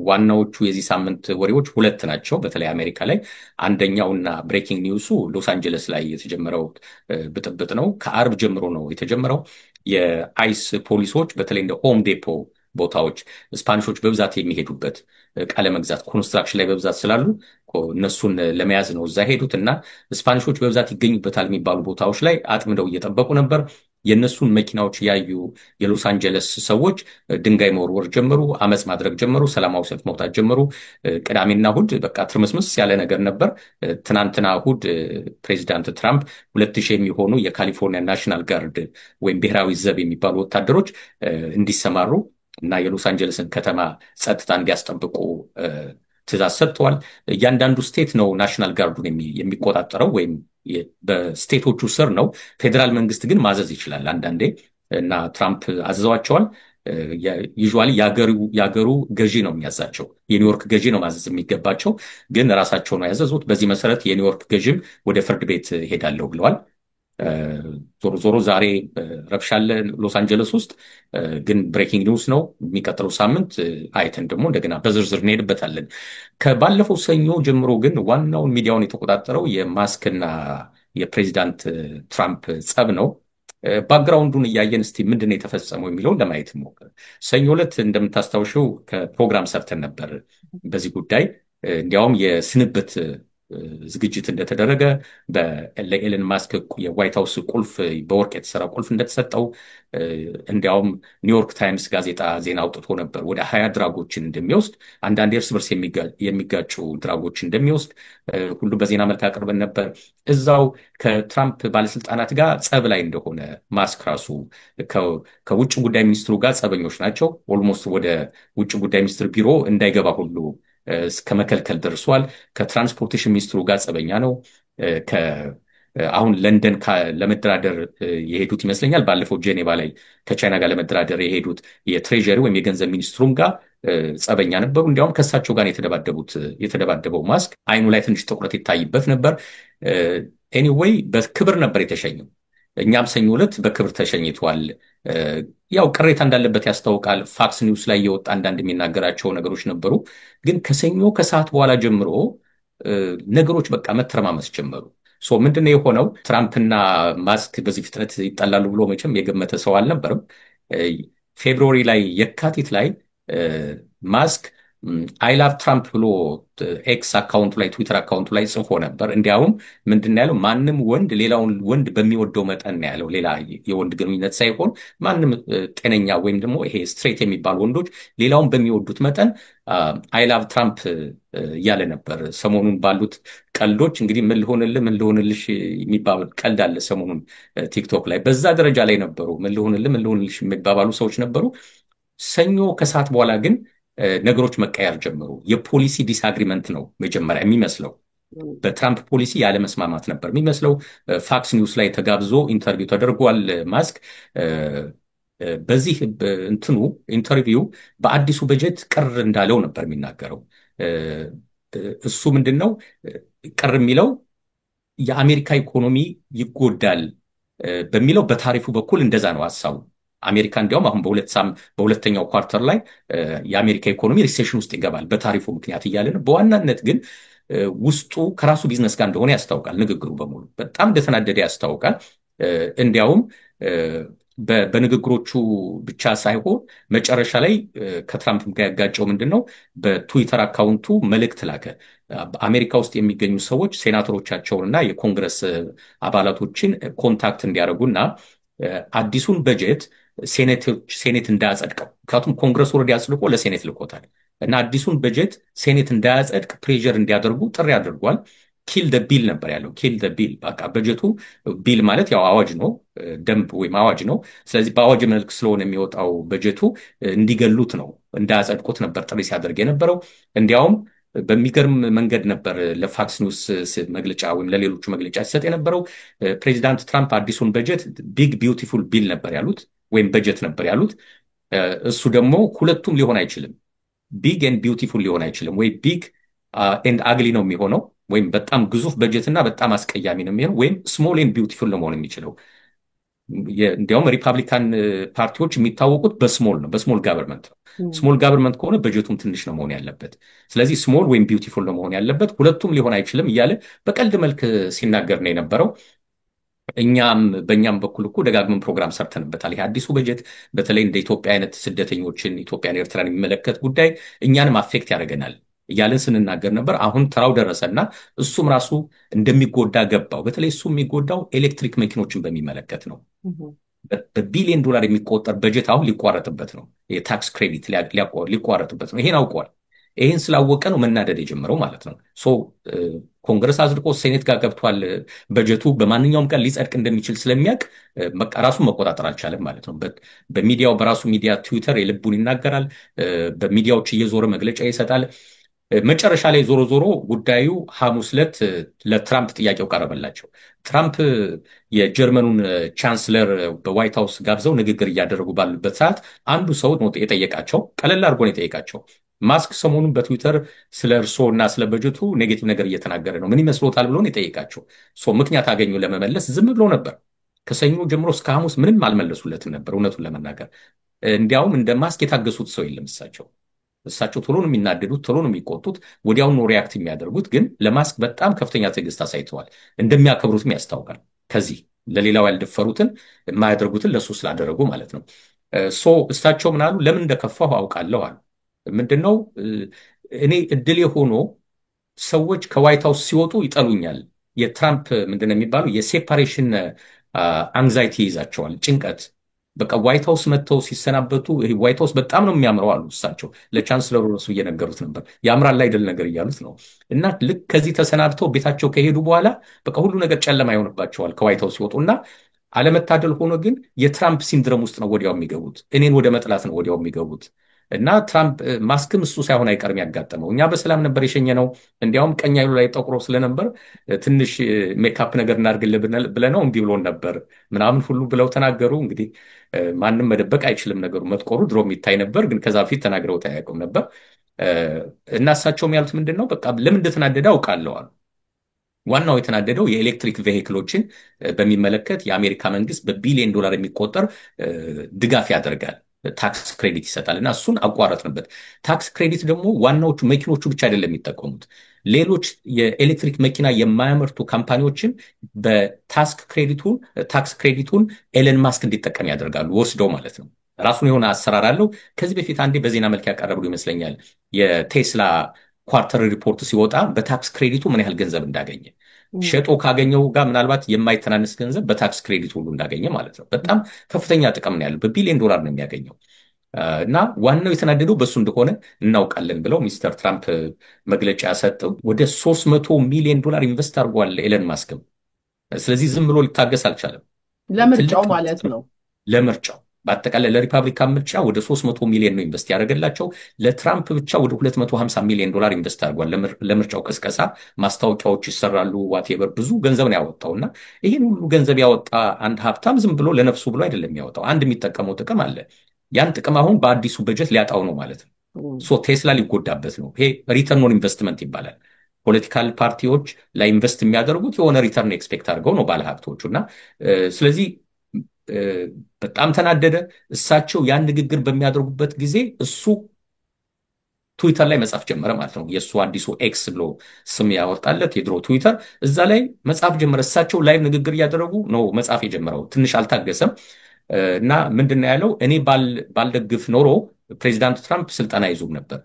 S2: ዋናዎቹ የዚህ ሳምንት ወሬዎች 2 ናቸው። በተለይ አሜሪካ ላይ አንደኛውና ብሬኪንግ ኒውሱ ሎስ አንጀለስ ላይ የተጀመረው ብጥብጥ ነው። ከአርብ ጀምሮ ነው የተጀመረው። የአይስ ፖሊሶች በተለይ እንደ ሆም ዴፖ ቦታዎች ስፓኒሾች በብዛት የሚሄዱበት ቃለ መግዛት ኮንስትራክሽን ላይ በብዛት ስላሉ እነሱን ለመያዝ ነው እዛ ሄዱት እና ስፓኒሾች በብዛት ይገኙበታል የሚባሉ ቦታዎች ላይ አጥምደው እየጠበቁ ነበር። የነሱን መኪናዎች ያዩ የሎስ አንጀለስ ሰዎች ድንጋይ መወርወር ጀመሩ፣ አመጽ ማድረግ ጀመሩ፣ ሰላማዊ ሰልፍ መውጣት ጀመሩ። ቅዳሜና እሁድ በቃ ትርምስምስ ያለ ነገር ነበር። ትናንትና እሁድ ፕሬዚዳንት ትራምፕ 2000 የሚሆኑ የካሊፎርኒያ ናሽናል ጋርድ ወይም ብሔራዊ ዘብ የሚባሉ ወታደሮች እንዲሰማሩ እና የሎስ አንጀለስን ከተማ ጸጥታ እንዲያስጠብቁ ትእዛዝ ሰጥተዋል። እያንዳንዱ ስቴት ነው ናሽናል ጋርዱን የሚቆጣጠረው ወይም በስቴቶቹ ስር ነው። ፌዴራል መንግስት ግን ማዘዝ ይችላል አንዳንዴ እና ትራምፕ አዘዘዋቸዋል። ዩዥዋሊ የሀገሩ ገዢ ነው የሚያዛቸው። የኒውዮርክ ገዢ ነው ማዘዝ የሚገባቸው፣ ግን ራሳቸው ነው ያዘዙት። በዚህ መሰረት የኒውዮርክ ገዢም ወደ ፍርድ ቤት ሄዳለሁ ብለዋል። ዞሮ ዞሮ ዛሬ ረብሻ አለ ሎስ አንጀለስ ውስጥ፣ ግን ብሬኪንግ ኒውስ ነው። የሚቀጥለው ሳምንት አይተን ደግሞ እንደገና በዝርዝር እንሄድበታለን። ከባለፈው ሰኞ ጀምሮ ግን ዋናውን ሚዲያውን የተቆጣጠረው የማስክና የፕሬዚዳንት ትራምፕ ጸብ ነው። ባክግራውንዱን እያየን እስቲ ምንድን ነው የተፈጸመው የሚለውን ለማየት ሞክር። ሰኞ ዕለት እንደምታስታውሽው ከፕሮግራም ሰርተን ነበር በዚህ ጉዳይ። እንዲያውም የስንብት ዝግጅት እንደተደረገ ለኤለን ማስክ የዋይት ሃውስ ቁልፍ በወርቅ የተሰራ ቁልፍ እንደተሰጠው እንዲያውም ኒውዮርክ ታይምስ ጋዜጣ ዜና አውጥቶ ነበር። ወደ 20 ድራጎችን እንደሚወስድ፣ አንዳንድ እርስ በርስ የሚጋጩ ድራጎችን እንደሚወስድ ሁሉ በዜና መልክ አቅርበን ነበር። እዛው ከትራምፕ ባለስልጣናት ጋር ጸብ ላይ እንደሆነ ማስክ ራሱ ከውጭ ጉዳይ ሚኒስትሩ ጋር ጸበኞች ናቸው። ኦልሞስት ወደ ውጭ ጉዳይ ሚኒስትር ቢሮ እንዳይገባ ሁሉ እስከ መከልከል ደርሷል። ከትራንስፖርቴሽን ሚኒስትሩ ጋር ጸበኛ ነው። አሁን ለንደን ለመደራደር የሄዱት ይመስለኛል። ባለፈው ጄኔቫ ላይ ከቻይና ጋር ለመደራደር የሄዱት የትሬዠሪ ወይም የገንዘብ ሚኒስትሩም ጋር ጸበኛ ነበሩ። እንዲያውም ከእሳቸው ጋር የተደባደበው ማስክ አይኑ ላይ ትንሽ ጥቁረት ይታይበት ነበር። ኤኒዌይ በክብር ነበር የተሸኘው። እኛም ሰኞ ዕለት በክብር ተሸኝቷል። ያው ቅሬታ እንዳለበት ያስታውቃል። ፋክስ ኒውስ ላይ የወጣ አንዳንድ የሚናገራቸው ነገሮች ነበሩ። ግን ከሰኞ ከሰዓት በኋላ ጀምሮ ነገሮች በቃ መተረማመስ ጀመሩ። ምንድነው የሆነው? ትራምፕና ማስክ በዚህ ፍጥነት ይጣላሉ ብሎ መቼም የገመተ ሰው አልነበርም። ፌብሩዋሪ ላይ የካቲት ላይ ማስክ አይ ላቭ ትራምፕ ብሎ ኤክስ አካውንቱ ላይ ትዊተር አካውንቱ ላይ ጽፎ ነበር። እንዲያውም ምንድን ነው ያለው? ማንም ወንድ ሌላውን ወንድ በሚወደው መጠን ነው ያለው። ሌላ የወንድ ግንኙነት ሳይሆን ማንም ጤነኛ ወይም ደግሞ ይሄ ስትሬት የሚባሉ ወንዶች ሌላውን በሚወዱት መጠን አይ ላቭ ትራምፕ እያለ ነበር። ሰሞኑን ባሉት ቀልዶች እንግዲህ ምን ልሆንልሽ የሚባል ቀልድ አለ ሰሞኑን ቲክቶክ ላይ። በዛ ደረጃ ላይ ነበሩ። ምን ልሆንልሽ የሚባባሉ ሰዎች ነበሩ። ሰኞ ከሰዓት በኋላ ግን ነገሮች መቀየር ጀመሩ። የፖሊሲ ዲስአግሪመንት ነው መጀመሪያ የሚመስለው። በትራምፕ ፖሊሲ ያለመስማማት ነበር የሚመስለው። ፋክስ ኒውስ ላይ ተጋብዞ ኢንተርቪው ተደርጓል ማስክ። በዚህ እንትኑ ኢንተርቪው በአዲሱ በጀት ቅር እንዳለው ነበር የሚናገረው። እሱ ምንድነው ቅር የሚለው? የአሜሪካ ኢኮኖሚ ይጎዳል በሚለው በታሪፉ በኩል እንደዛ ነው ሀሳቡ። አሜሪካ እንዲያውም አሁን በሁለተኛው ኳርተር ላይ የአሜሪካ ኢኮኖሚ ሪሴሽን ውስጥ ይገባል በታሪፉ ምክንያት እያለ ነው። በዋናነት ግን ውስጡ ከራሱ ቢዝነስ ጋር እንደሆነ ያስታውቃል። ንግግሩ በሙሉ በጣም እንደተናደደ ያስታውቃል። እንዲያውም በንግግሮቹ ብቻ ሳይሆን መጨረሻ ላይ ከትራምፕ ጋር ያጋጨው ምንድን ነው? በትዊተር አካውንቱ መልእክት ላከ። አሜሪካ ውስጥ የሚገኙ ሰዎች ሴናተሮቻቸውንና የኮንግረስ አባላቶችን ኮንታክት እንዲያደርጉና አዲሱን በጀት ሴኔት እንዳያጸድቀው፣ ምክንያቱም ኮንግረስ ወረድ አጽድቆ ለሴኔት ልኮታል እና አዲሱን በጀት ሴኔት እንዳያጸድቅ ፕሬዠር እንዲያደርጉ ጥሪ አድርጓል። ኪል ደ ቢል ነበር ያለው። ኪል ደ ቢል። በቃ በጀቱ ቢል ማለት ያው አዋጅ ነው፣ ደንብ ወይም አዋጅ ነው። ስለዚህ በአዋጅ መልክ ስለሆነ የሚወጣው በጀቱ እንዲገሉት ነው፣ እንዳያጸድቁት ነበር ጥሪ ሲያደርግ የነበረው። እንዲያውም በሚገርም መንገድ ነበር ለፋክስ ኒውስ መግለጫ ወይም ለሌሎቹ መግለጫ ሲሰጥ የነበረው። ፕሬዚዳንት ትራምፕ አዲሱን በጀት ቢግ ቢዩቲፉል ቢል ነበር ያሉት፣ ወይም በጀት ነበር ያሉት። እሱ ደግሞ ሁለቱም ሊሆን አይችልም። ቢግ ኤንድ ቢዩቲፉል ሊሆን አይችልም። ወይ ቢግ ኤንድ አግሊ ነው የሚሆነው፣ ወይም በጣም ግዙፍ በጀትና በጣም አስቀያሚ ነው የሚሆነው፣ ወይም ስሞል ኤንድ ቢዩቲፉል ነው መሆን የሚችለው። እንዲያውም ሪፐብሊካን ፓርቲዎች የሚታወቁት በስሞል ነው፣ በስሞል ጋቨርንመንት ነው። ስሞል ጋቨርንመንት ከሆነ በጀቱም ትንሽ ነው መሆን ያለበት። ስለዚህ ስሞል ወይም ቢዩቲፉል ነው መሆን ያለበት፣ ሁለቱም ሊሆን አይችልም እያለ በቀልድ መልክ ሲናገር ነው የነበረው። በእኛም በኩል እኮ ደጋግመን ፕሮግራም ሰርተንበታል። ይህ አዲሱ በጀት በተለይ እንደ ኢትዮጵያ አይነት ስደተኞችን፣ ኢትዮጵያን፣ ኤርትራን የሚመለከት ጉዳይ እኛንም አፌክት ያደርገናል እያለን ስንናገር ነበር። አሁን ተራው ደረሰና እሱም ራሱ እንደሚጎዳ ገባው። በተለይ እሱ የሚጎዳው ኤሌክትሪክ መኪኖችን በሚመለከት ነው። በቢሊዮን ዶላር የሚቆጠር በጀት አሁን ሊቋረጥበት ነው። የታክስ ክሬዲት ሊቋረጥበት ነው። ይሄን አውቀዋል። ይህን ስላወቀ ነው መናደድ የጀመረው ማለት ነው። ኮንግረስ አጽድቆ ሴኔት ጋር ገብቷል። በጀቱ በማንኛውም ቀን ሊጸድቅ እንደሚችል ስለሚያውቅ ራሱን መቆጣጠር አልቻለም ማለት ነው። በሚዲያው በራሱ ሚዲያ ትዊተር የልቡን ይናገራል። በሚዲያዎች እየዞረ መግለጫ ይሰጣል። መጨረሻ ላይ ዞሮ ዞሮ ጉዳዩ ሐሙስ ዕለት ለትራምፕ ጥያቄው ቀረበላቸው። ትራምፕ የጀርመኑን ቻንስለር በዋይት ሃውስ ጋብዘው ንግግር እያደረጉ ባሉበት ሰዓት አንዱ ሰው ነው የጠየቃቸው። ቀለል አድርጎ ነው የጠየቃቸው። ማስክ ሰሞኑን በትዊተር ስለ እርስዎ እና ስለ በጀቱ ኔጌቲቭ ነገር እየተናገረ ነው፣ ምን ይመስሎታል ብሎ ነው የጠየቃቸው። ምክንያት አገኙ ለመመለስ። ዝም ብሎ ነበር ከሰኞ ጀምሮ እስከ ሐሙስ ምንም አልመለሱለትም ነበር እውነቱን ለመናገር። እንዲያውም እንደ ማስክ የታገሱት ሰው የለም። እሳቸው ቶሎ ነው የሚናደዱት፣ ቶሎ ነው የሚቆጡት፣ ወዲያውኑ ነው ሪያክት የሚያደርጉት። ግን ለማስክ በጣም ከፍተኛ ትዕግስት አሳይተዋል። እንደሚያከብሩትም ያስታውቃል። ከዚህ ለሌላው ያልደፈሩትን የማያደርጉትን ለእሱ ስላደረጉ ማለት ነው። እሳቸው ምናሉ? ለምን እንደከፋሁ አውቃለሁ አሉ። ምንድነው? እኔ እድል የሆኖ ሰዎች ከዋይት ሃውስ ሲወጡ ይጠሉኛል። የትራምፕ ምንድነው የሚባለው የሴፓሬሽን አንግዛይቲ ይዛቸዋል፣ ጭንቀት። በቃ ዋይት ሃውስ መጥተው ሲሰናበቱ ዋይት ሃውስ በጣም ነው የሚያምረው አሉ። እሳቸው ለቻንስለሩ እሱ እየነገሩት ነበር። ያምራል አይደል ነገር እያሉት ነው። እና ልክ ከዚህ ተሰናብተው ቤታቸው ከሄዱ በኋላ በቃ ሁሉ ነገር ጨለማ ይሆንባቸዋል ከዋይት ሃውስ ሲወጡ። እና አለመታደል ሆኖ ግን የትራምፕ ሲንድረም ውስጥ ነው ወዲያው የሚገቡት። እኔን ወደ መጥላት ነው ወዲያው የሚገቡት። እና ትራምፕ ማስክም እሱ ሳይሆን አይቀርም ያጋጠመው። እኛ በሰላም ነበር የሸኘነው። እንዲያውም ቀኝ አይሉ ላይ ጠቁሮ ስለነበር ትንሽ ሜካፕ ነገር እናድርግልህ ብለነው እምቢ ብሎን ነበር ምናምን ሁሉ ብለው ተናገሩ። እንግዲህ ማንም መደበቅ አይችልም ነገሩ። መጥቆሩ ድሮ የሚታይ ነበር፣ ግን ከዛ በፊት ተናግረው አያውቁም ነበር። እና እሳቸውም ያሉት ምንድን ነው? በቃ ለምን እንደተናደደ አውቃለሁ አሉ። ዋናው የተናደደው የኤሌክትሪክ ቬሂክሎችን በሚመለከት የአሜሪካ መንግስት በቢሊዮን ዶላር የሚቆጠር ድጋፍ ያደርጋል፣ ታክስ ክሬዲት ይሰጣል። እና እሱን አቋረጥንበት። ታክስ ክሬዲት ደግሞ ዋናዎቹ መኪኖቹ ብቻ አይደለም የሚጠቀሙት። ሌሎች የኤሌክትሪክ መኪና የማያመርቱ ካምፓኒዎችን ታክስ ክሬዲቱን ኤለን ማስክ እንዲጠቀም ያደርጋሉ ወስደው ማለት ነው። ራሱን የሆነ አሰራር አለው። ከዚህ በፊት አንዴ በዜና መልክ ያቀረቡ ይመስለኛል የቴስላ ኳርተር ሪፖርት ሲወጣ በታክስ ክሬዲቱ ምን ያህል ገንዘብ እንዳገኘ ሸጦ ካገኘው ጋር ምናልባት የማይተናነስ ገንዘብ በታክስ ክሬዲት ሁሉ እንዳገኘ ማለት ነው። በጣም ከፍተኛ ጥቅም ነው ያለው። በቢሊዮን ዶላር ነው የሚያገኘው። እና ዋናው የተናደደው በሱ እንደሆነ እናውቃለን ብለው ሚስተር ትራምፕ መግለጫ ሰጠው። ወደ 300 ሚሊዮን ዶላር ኢንቨስት አድርጓል ኤለን ማስክም። ስለዚህ ዝም ብሎ ሊታገስ አልቻለም።
S4: ለምርጫው ማለት ነው።
S2: ለምርጫው በአጠቃላይ ለሪፐብሊካን ምርጫ ወደ 300 ሚሊዮን ነው ኢንቨስት ያደረገላቸው። ለትራምፕ ብቻ ወደ 250 ሚሊዮን ዶላር ኢንቨስት አድርጓል። ለምርጫው ቅስቀሳ ማስታወቂያዎች ይሰራሉ፣ ዋቴቨር ብዙ ገንዘብ ነው ያወጣውና ይህን ሁሉ ገንዘብ ያወጣ አንድ ሀብታም ዝም ብሎ ለነፍሱ ብሎ አይደለም ያወጣው። አንድ የሚጠቀመው ጥቅም አለ። ያን ጥቅም አሁን በአዲሱ በጀት ሊያጣው ነው ማለት ነው። ቴስላ ሊጎዳበት ነው። ይሄ ሪተርን ኦን ኢንቨስትመንት ይባላል። ፖለቲካል ፓርቲዎች ላይ ኢንቨስት የሚያደርጉት የሆነ ሪተርን ኤክስፔክት አድርገው ነው ባለሀብቶቹ እና ስለዚህ በጣም ተናደደ። እሳቸው ያን ንግግር በሚያደርጉበት ጊዜ እሱ ትዊተር ላይ መጻፍ ጀመረ ማለት ነው። የእሱ አዲሱ ኤክስ ብሎ ስም ያወጣለት የድሮ ትዊተር፣ እዛ ላይ መጻፍ ጀመረ። እሳቸው ላይቭ ንግግር እያደረጉ ነው መጻፍ የጀመረው። ትንሽ አልታገሰም እና ምንድን ነው ያለው? እኔ ባልደግፍ ኖሮ ፕሬዚዳንት ትራምፕ ስልጣን አይዙም ነበር።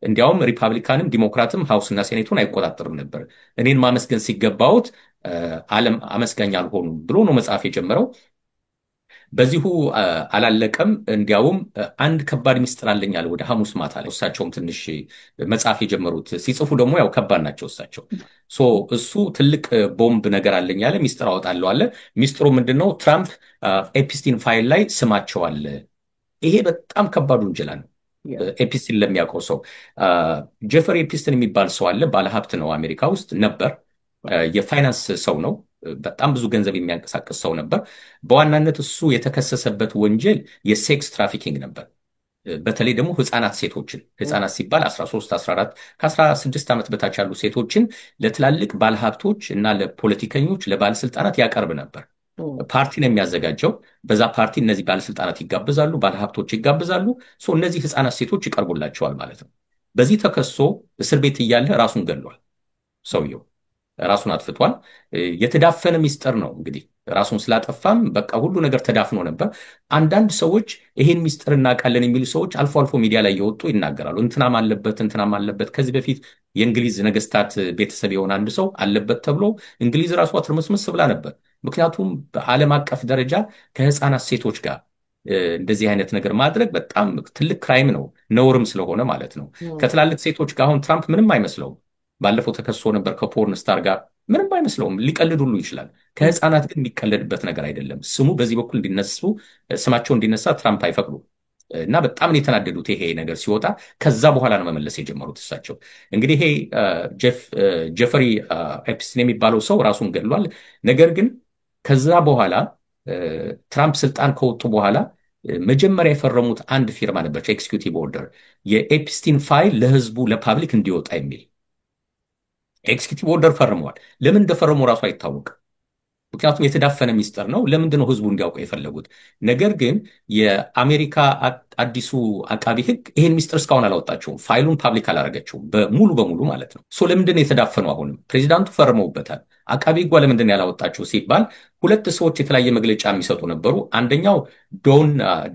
S2: እንዲያውም ሪፐብሊካንም ዲሞክራትም ሀውስና ሴኔቱን አይቆጣጠርም ነበር። እኔን ማመስገን ሲገባውት ዓለም አመስጋኝ አልሆኑም ብሎ ነው መጽሐፍ የጀመረው። በዚሁ አላለቀም። እንዲያውም አንድ ከባድ ሚስጥር አለኝ አለ ወደ ሐሙስ ማታ ላይ። እሳቸውም ትንሽ መጽሐፍ የጀመሩት ሲጽፉ ደግሞ ያው ከባድ ናቸው እሳቸው። እሱ ትልቅ ቦምብ ነገር አለኝ አለ፣ ሚስጥር አወጣለሁ አለ። ሚስጥሩ ምንድነው? ትራምፕ ኤፕስቲን ፋይል ላይ ስማቸው አለ። ይሄ በጣም ከባድ ውንጀላ ነው። ኤፕስቲን ለሚያውቀው ሰው ጀፈሪ ኤፕስቲን የሚባል ሰው አለ። ባለሀብት ነው፣ አሜሪካ ውስጥ ነበር። የፋይናንስ ሰው ነው። በጣም ብዙ ገንዘብ የሚያንቀሳቅስ ሰው ነበር። በዋናነት እሱ የተከሰሰበት ወንጀል የሴክስ ትራፊኪንግ ነበር። በተለይ ደግሞ ህፃናት ሲባል 13፣ 14 ከ16 ዓመት በታች ያሉ ሴቶችን ለትላልቅ ባለሀብቶች እና ለፖለቲከኞች፣ ለባለስልጣናት ያቀርብ ነበር። ፓርቲ ነው የሚያዘጋጀው። በዛ ፓርቲ እነዚህ ባለስልጣናት ይጋብዛሉ፣ ባለሀብቶች ይጋብዛሉ። እነዚህ ህፃናት ሴቶች ይቀርቡላቸዋል ማለት ነው። በዚህ ተከሶ እስር ቤት እያለ ራሱን ገድሏል። ሰውየው ራሱን አጥፍቷል። የተዳፈነ ሚስጥር ነው እንግዲህ። ራሱን ስላጠፋም በቃ ሁሉ ነገር ተዳፍኖ ነበር። አንዳንድ ሰዎች ይሄን ሚስጥር እናውቃለን የሚሉ ሰዎች አልፎ አልፎ ሚዲያ ላይ የወጡ ይናገራሉ። እንትናም አለበት። ከዚህ በፊት የእንግሊዝ ነገስታት ቤተሰብ የሆነ አንድ ሰው አለበት ተብሎ እንግሊዝ ራሷ ትርምስምስ ብላ ነበር። ምክንያቱም በዓለም አቀፍ ደረጃ ከህፃናት ሴቶች ጋር እንደዚህ አይነት ነገር ማድረግ በጣም ትልቅ ክራይም ነው፣ ነውርም ስለሆነ ማለት ነው። ከትላልቅ ሴቶች ጋር አሁን ትራምፕ ምንም አይመስለውም። ባለፈው ተከሶ ነበር ከፖርን ስታር ጋር፣ ምንም አይመስለውም። ሊቀልድ ሁሉ ይችላል። ከህፃናት ግን የሚቀለድበት ነገር አይደለም። ስሙ በዚህ በኩል ስማቸው እንዲነሳ ትራምፕ አይፈቅዱ እና በጣም ነው የተናደዱት ይሄ ነገር ሲወጣ። ከዛ በኋላ ነው መመለስ የጀመሩት እሳቸው። እንግዲህ ይሄ ጀፈሪ ኤፕስቲን የሚባለው ሰው ራሱን ገድሏል። ነገር ግን ከዛ በኋላ ትራምፕ ስልጣን ከወጡ በኋላ መጀመሪያ የፈረሙት አንድ ፊርማ ነበረች፣ ኤክስኪዩቲቭ ኦርደር፣ የኤፕስቲን ፋይል ለህዝቡ ለፓብሊክ እንዲወጣ የሚል ኤክስኪዩቲቭ ኦርደር ፈርመዋል። ለምን እንደፈረሙ ራሱ አይታወቅም። ምክንያቱም የተዳፈነ ሚስጥር ነው። ለምንድን ነው ህዝቡ እንዲያውቀው የፈለጉት? ነገር ግን የአሜሪካ አዲሱ አቃቢ ህግ ይሄን ሚስጥር እስካሁን አላወጣቸውም። ፋይሉን ፓብሊክ አላረገችውም ሙሉ በሙሉ ማለት ነው። ለምንድን ነው የተዳፈነው? አሁንም ፕሬዚዳንቱ ፈርመውበታል። አቃቢ ህጓ ለምንድን ነው ያላወጣቸው ሲባል ሁለት ሰዎች የተለያየ መግለጫ የሚሰጡ ነበሩ። አንደኛው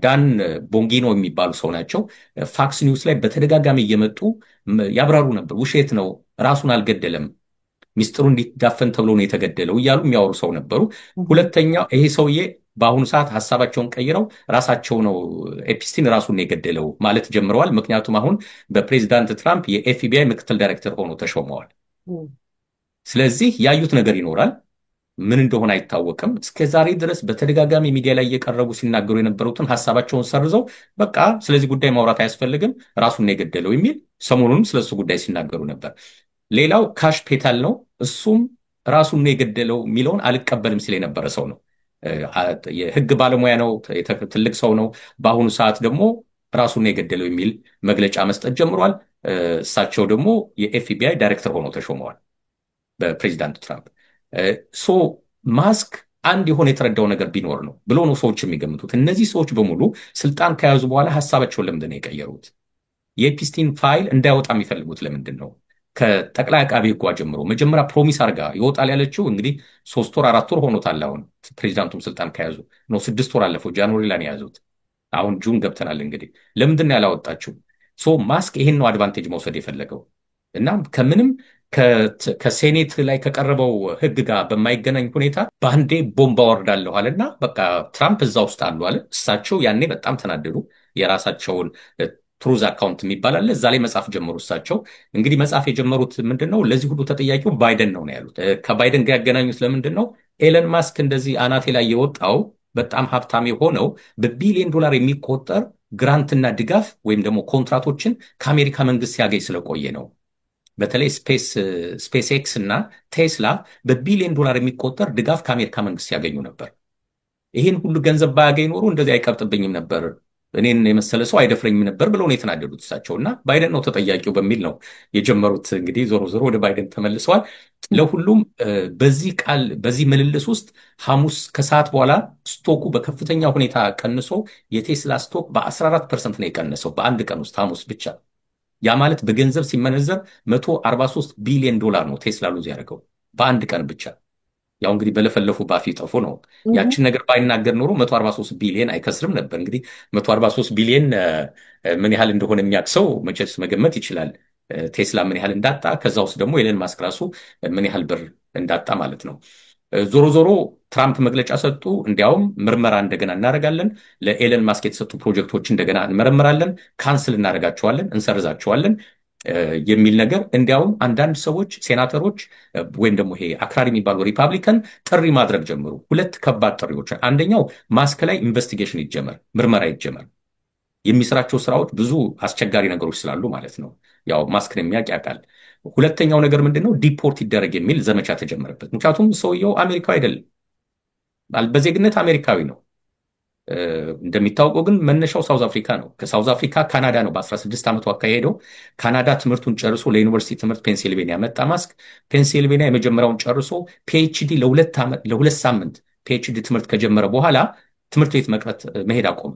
S2: ዳን ቦንጊኖ የሚባሉ ሰው ናቸው። ፋክስ ኒውስ ላይ በተደጋጋሚ እየመጡ ያብራሩ ነበር። ውሸት ነው፣ ራሱን አልገደለም፣ ሚስጥሩ እንዲዳፈን ተብሎ ነው የተገደለው እያሉ የሚያወሩ ሰው ነበሩ። ሁለተኛው ይሄ ሰውዬ በአሁኑ ሰዓት ሀሳባቸውን ቀይረው ራሳቸው ነው ኤፕስቲን ራሱን የገደለው ማለት ጀምረዋል። ምክንያቱም አሁን በፕሬዚዳንት ትራምፕ የኤፍቢአይ ምክትል ዳይሬክተር ሆኖ ተሾመዋል። ስለዚህ ያዩት ነገር ይኖራል። ምን እንደሆነ አይታወቅም። እስከዛሬ ድረስ በተደጋጋሚ ሚዲያ ላይ እየቀረቡ ሲናገሩ የነበሩትን ሀሳባቸውን ሰርዘው በቃ ስለዚህ ጉዳይ ማውራት አያስፈልግም፣ ራሱን ነው የገደለው የሚል ሰሞኑንም ስለሱ ጉዳይ ሲናገሩ ነበር። ሌላው ካሽ ፔታል ነው። እሱም ራሱን ነው የገደለው የሚለውን አልቀበልም ሲል የነበረ ሰው ነው። የህግ ባለሙያ ነው፣ ትልቅ ሰው ነው። በአሁኑ ሰዓት ደግሞ ራሱን ነው የገደለው የሚል መግለጫ መስጠት ጀምሯል። እሳቸው ደግሞ የኤፍቢአይ ዳይሬክተር ሆነው ተሾመዋል በፕሬዚዳንት ትራምፕ። ማስክ አንድ የሆነ የተረዳው ነገር ቢኖር ነው ብሎ ነው ሰዎች የሚገምቱት። እነዚህ ሰዎች በሙሉ ስልጣን ከያዙ በኋላ ሀሳባቸውን ለምንድን ነው የቀየሩት? የኤፕስቲን ፋይል እንዳይወጣ የሚፈልጉት ለምንድን ነው? ከጠቅላይ አቃቢ ሕጓ ጀምሮ መጀመሪያ ፕሮሚስ አድርጋ ይወጣል ያለችው እንግዲህ 3 ወር 4 ወር ሆኖታል። አሁን ፕሬዚዳንቱም ስልጣን ከያዙ ነው 6 ወር አለፈው። ጃንዋሪ ላይ ነው የያዙት። አሁን ጁን ገብተናል። እንግዲህ ለምንድን ነው ያላወጣችው? ማስክ ይሄን ነው አድቫንቴጅ መውሰድ የፈለገው እና ከምንም ከሴኔት ላይ ከቀረበው ህግ ጋር በማይገናኝ ሁኔታ በአንዴ ቦምብ አወርዳለሁ አለና በቃ ትራምፕ እዛ ውስጥ አሉ አለ። እሳቸው ያኔ በጣም ተናደዱ። የራሳቸውን ትሩዝ አካውንት የሚባል አለ፣ እዛ ላይ መጻፍ ጀመሩ። እሳቸው እንግዲህ መጻፍ የጀመሩት ምንድን ነው? ለዚህ ሁሉ ተጠያቂው ባይደን ነው ያሉት። ከባይደን ጋር ያገናኙት ለምንድን ነው? ኤለን ማስክ እንደዚህ አናቴ ላይ የወጣው በጣም ሀብታም የሆነው በቢሊዮን ዶላር የሚቆጠር ግራንትና ድጋፍ ወይም ደግሞ ኮንትራቶችን ከአሜሪካ መንግስት ሲያገኝ ስለቆየ ነው። በተለይ ስፔስ ኤክስ እና ቴስላ በቢሊዮን ዶላር የሚቆጠር ድጋፍ ከአሜሪካ መንግስት ያገኙ ነበር። ይህን ሁሉ ገንዘብ ባያገኝ ኖሮ እንደዚህ አይቀብጥብኝም ነበር፣ እኔን የመሰለ ሰው አይደፍረኝም ነበር ብለው ነው የተናደዱት እሳቸው። እና ባይደን ነው ተጠያቂው በሚል ነው የጀመሩት። እንግዲህ ዞሮ ዞሮ ወደ ባይደን ተመልሰዋል። ለሁሉም በዚህ ምልልስ ውስጥ ሐሙስ ከሰዓት በኋላ ስቶኩ በከፍተኛ ሁኔታ ቀንሶ የቴስላ ስቶክ በ14% ነው የቀነሰው በአንድ ቀን ውስጥ ሐሙስ ብቻ። ያ ማለት በገንዘብ ሲመነዘር 143 ቢሊዮን ዶላር ነው ቴስላ ሉዝ ያደረገው በአንድ ቀን ብቻ። ያው እንግዲህ በለፈለፉ ባፍ ይጠፉ ነው። ያችን ነገር ባይናገር ኖሮ 143 ቢሊዮን አይከስርም ነበር። እንግዲህ 143 ቢሊዮን ምን ያህል እንደሆነ የሚያውቅ ሰው መቼስ መገመት ይችላል። ቴስላ ምን ያህል እንዳጣ፣ ከዛ ውስጥ ደግሞ ኤለን ማስክ ራሱ ምን ያህል ብር እንዳጣ ማለት ነው። ዞሮ ዞሮ ትራምፕ መግለጫ ሰጡ። እንዲያውም ምርመራ እንደገና እናደርጋለን፣ ለኤለን ማስክ የተሰጡ ፕሮጀክቶች እንደገና እንመረምራለን፣ ካንስል እናደርጋቸዋለን፣ እንሰርዛቸዋለን የሚል ነገር። እንዲያውም አንዳንድ ሰዎች ሴናተሮች ወይም ደግሞ ይሄ አክራሪ የሚባሉ ሪፐብሊካን ጥሪ ማድረግ ጀምሩ። 2 ከባድ ጥሪዎች። አንደኛው ማስክ ላይ ኢንቨስቲጌሽን ይጀመር፣ ምርመራ ይጀመር። የሚሰራቸው ስራዎች ብዙ አስቸጋሪ ነገሮች ስላሉ ማለት ነው። ያው ማስክን የሚያውቅ ያውቃል። ሁለተኛው ነገር ምንድነው? ዲፖርት ይደረግ የሚል ዘመቻ ተጀመረበት። ምክንያቱም ሰውየው አሜሪካዊ አይደለም፣ በዜግነት አሜሪካዊ ነው። እንደሚታወቀው ግን መነሻው ሳውዝ አፍሪካ ነው። ከሳውዝ አፍሪካ ካናዳ ነው በ16 ዓመቱ አካሄደው። ካናዳ ትምህርቱን ጨርሶ ለዩኒቨርሲቲ ትምህርት ፔንሲልቬኒያ መጣ ማስክ። ፔንሲልቬኒያ የመጀመሪያውን ጨርሶ ፒኤችዲ ለ2 ሳምንት ፒኤችዲ ትምህርት ከጀመረ በኋላ ትምህርት ቤት መሄድ አቆመ።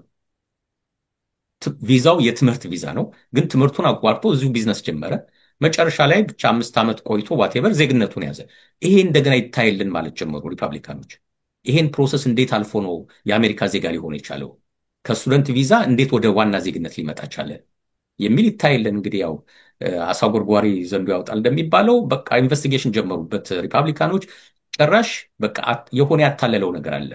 S2: ቪዛው የትምህርት ቪዛ ነው፣ ግን ትምህርቱን አቋርጦ እዚሁ ቢዝነስ ጀመረ። መጨረሻ ላይ ብቻ 5 ዓመት ቆይቶ ዋቴቨር ዜግነቱን ያዘ። ይሄ እንደገና ይታይልን ማለት ጀመሩ ሪፐብሊካኖች። ይሄን ፕሮሰስ እንዴት አልፎ ነው የአሜሪካ ዜጋ ሊሆን የቻለው? ከስቱደንት ቪዛ እንዴት ወደ ዋና ዜግነት ሊመጣ ቻለ የሚል ይታይልን። እንግዲህ ያው አሳ ጎርጓሪ ዘንዶ ያወጣል እንደሚባለው በቃ ኢንቨስቲጌሽን ጀመሩበት ሪፐብሊካኖች። ጭራሽ በቃ የሆነ ያታለለው ነገር አለ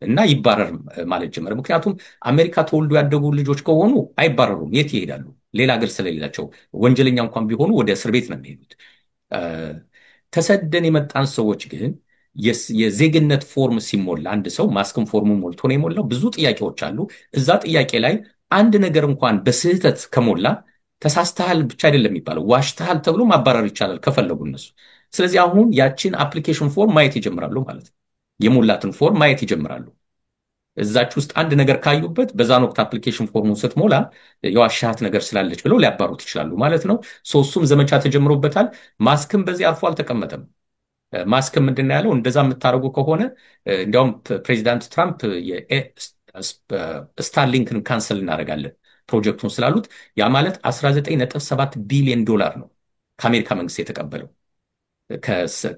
S2: እና ይባረር ማለት ጀመረ። ምክንያቱም አሜሪካ ተወልዶ ያደጉ ልጆች ከሆኑ አይባረሩም። የት ይሄዳሉ? ሌላ ሀገር ስለሌላቸው። ወንጀለኛ እንኳን ቢሆኑ ወደ እስር ቤት ነው የሚሄዱት። ተሰደን የመጣን ሰዎች ግን የዜግነት ፎርም ሲሞላ አንድ ሰው ማስክም ፎርሙ ሞልቶ ነው የሞላው። ብዙ ጥያቄዎች አሉ። እዛ ጥያቄ ላይ አንድ ነገር እንኳን በስህተት ከሞላ ተሳስተሃል ብቻ አይደለም የሚባለው፣ ዋሽተሃል ተብሎ ማባረር ይቻላል ከፈለጉ እነሱ። ስለዚህ አሁን ያችን አፕሊኬሽን ፎርም ማየት ይጀምራሉ ማለት ነው። የሞላትን ፎርም ማየት ይጀምራሉ። እዛች ውስጥ አንድ ነገር ካዩበት በዛን ወቅት አፕሊኬሽን ፎርሙን ስትሞላ የዋሻሃት ነገር ስላለች ብለው ሊያባሩት ይችላሉ ማለት ነው። እሱም ዘመቻ ተጀምሮበታል። ማስክም በዚህ አልፎ አልተቀመጠም። ማስክ ምንድን ነው ያለው? እንደዛ የምታደርጉ ከሆነ እንዲያውም ፕሬዚዳንት ትራምፕ ስታርሊንክን ካንሰል እናደርጋለን ፕሮጀክቱን ስላሉት፣ ያ ማለት 19.7 ቢሊዮን ዶላር ነው ከአሜሪካ መንግስት የተቀበለው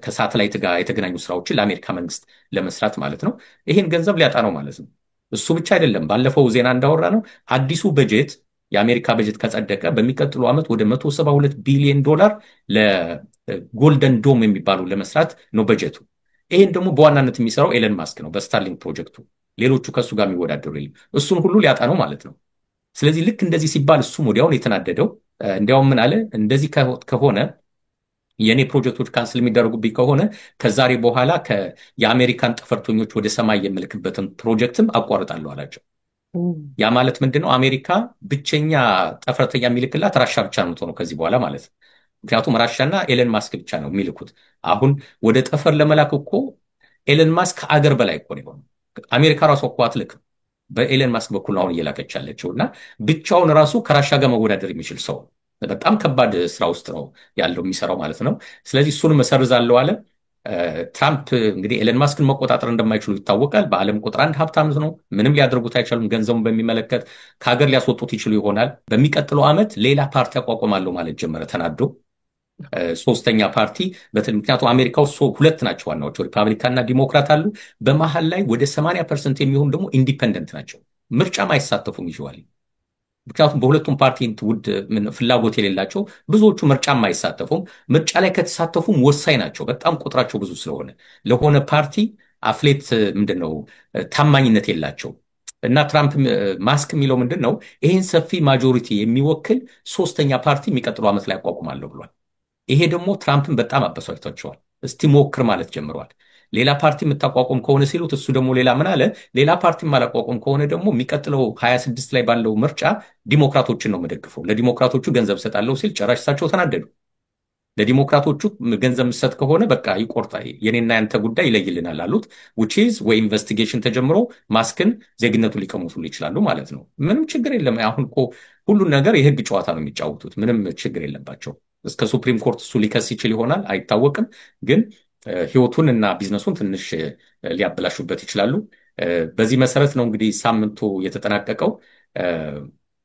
S2: ከሳተላይት ጋር የተገናኙ ስራዎችን ለአሜሪካ መንግስት ለመስራት ማለት ነው። ይሄን ገንዘብ ሊያጣ ነው ማለት ነው። እሱ ብቻ አይደለም። ባለፈው ዜና እንዳወራ ነው አዲሱ በጀት የአሜሪካ በጀት ከጸደቀ በሚቀጥሉ ዓመት ወደ 172 ቢሊዮን ዶላር ለጎልደን ዶም የሚባሉ ለመስራት ነው በጀቱ። ይሄን ደግሞ በዋናነት የሚሰራው ኤለን ማስክ ነው በስታርሊንክ ፕሮጀክቱ። ሌሎቹ ከሱ ጋር የሚወዳደሩ የለም። እሱን ሁሉ ሊያጣ ነው ማለት ነው። ስለዚህ ልክ እንደዚህ ሲባል እሱም ወዲያውን የተናደደው እንዲያውም ምን አለ? እንደዚህ ከሆነ የኔ ፕሮጀክቶች ካንስል የሚደረጉብኝ ከሆነ ከዛሬ በኋላ የአሜሪካን ጠፈርተኞች ወደ ሰማይ የምልክበትን ፕሮጀክትም አቋርጣለሁ አላቸው። ያ ማለት ምንድነው? አሜሪካ ብቸኛ ጠፈርተኛ የሚልክላት ራሻ ብቻ ነው የምትሆነው ከዚህ በኋላ ማለት ነው። ምክንያቱም ራሻና ኤለን ማስክ ብቻ ነው የሚልኩት። አሁን ወደ ጠፈር ለመላክ እኮ ኤለን ማስክ ከአገር በላይ እኮ ነው። አሜሪካ ራሷ እኮ አትልክም። በኤለን ማስክ በኩል አሁን እየላከች ያለችው እና ብቻውን ራሱ ከራሻ ጋር መወዳደር የሚችል ሰው በጣም ከባድ ስራ ውስጥ ነው ያለው የሚሰራው ማለት ነው። ስለዚህ እሱንም እሰርዛለሁ አለ። ትራምፕ እንግዲህ ኤለን ማስክን መቆጣጠር እንደማይችሉ ይታወቃል። በዓለም ቁጥር 1 ሀብታም ነው። ምንም ሊያደርጉት አይቻሉም። ገንዘቡን በሚመለከት ከሀገር ሊያስወጡት ይችሉ ይሆናል። በሚቀጥለው ዓመት ሌላ ፓርቲ አቋቁማለሁ ማለት ጀመረ ተናዶ። ሶስተኛ ፓርቲ ምክንያቱም አሜሪካ ውስጥ ሁለት ናቸው ዋናዎቹ ሪፐብሊካንና ዲሞክራት አሉ። በመሀል ላይ ወደ 80% የሚሆኑ ደግሞ ኢንዲፔንደንት ናቸው። ምርጫም አይሳተፉም ይዋል። ምክንያቱም በሁለቱም ፓርቲ ፍላጎት የሌላቸው ብዙዎቹ ምርጫም አይሳተፉም። ምርጫ ላይ ከተሳተፉም ወሳኝ ናቸው በጣም ቁጥራቸው ብዙ ስለሆነ ለሆነ ፓርቲ አፍሌት ምንድነው ታማኝነት የላቸው እና ትራምፕ ማስክ የሚለው ምንድነው ይሄን ሰፊ ማጆሪቲ የሚወክል ሶስተኛ ፓርቲ የሚቀጥለው ዓመት ላይ አቋቁማለሁ ብሏል። ይሄ ደግሞ ትራምፕን በጣም አበሳጭቷቸዋል። እስቲ ሞክር ማለት ጀምረዋል። ሌላ ፓርቲ የምታቋቁም ከሆነ ሲሉት እሱ ደግሞ ሌላ ምን አለ? ሌላ ፓርቲ ማላቋቁም ከሆነ ደግሞ የሚቀጥለው 26 ላይ ባለው ምርጫ ዲሞክራቶችን ነው የምደግፈው፣ ለዲሞክራቶቹ ገንዘብ ሰጣለሁ ሲል ጭራሽ እሳቸው ተናደዱ። ለዲሞክራቶቹ ገንዘብ ምሰጥ ከሆነ በቃ ይቆርጣ የኔና ያንተ ጉዳይ ይለይልናል አሉት። ዊችዝ ወይ ኢንቨስቲጌሽን ተጀምሮ ማስክን ዜግነቱን ሊቀሙት ይችላሉ ማለት ነው። ምንም ችግር የለም። አሁን እኮ ሁሉን ነገር የህግ ጨዋታ ነው የሚጫወቱት። ምንም ችግር የለባቸው። እስከ ሱፕሪም ኮርት እሱ ሊከስ ይችል ይሆናል አይታወቅም። ግን ህይወቱን እና ቢዝነሱን ትንሽ ሊያበላሹበት ይችላሉ። በዚህ መሰረት ነው እንግዲህ ሳምንቱ የተጠናቀቀው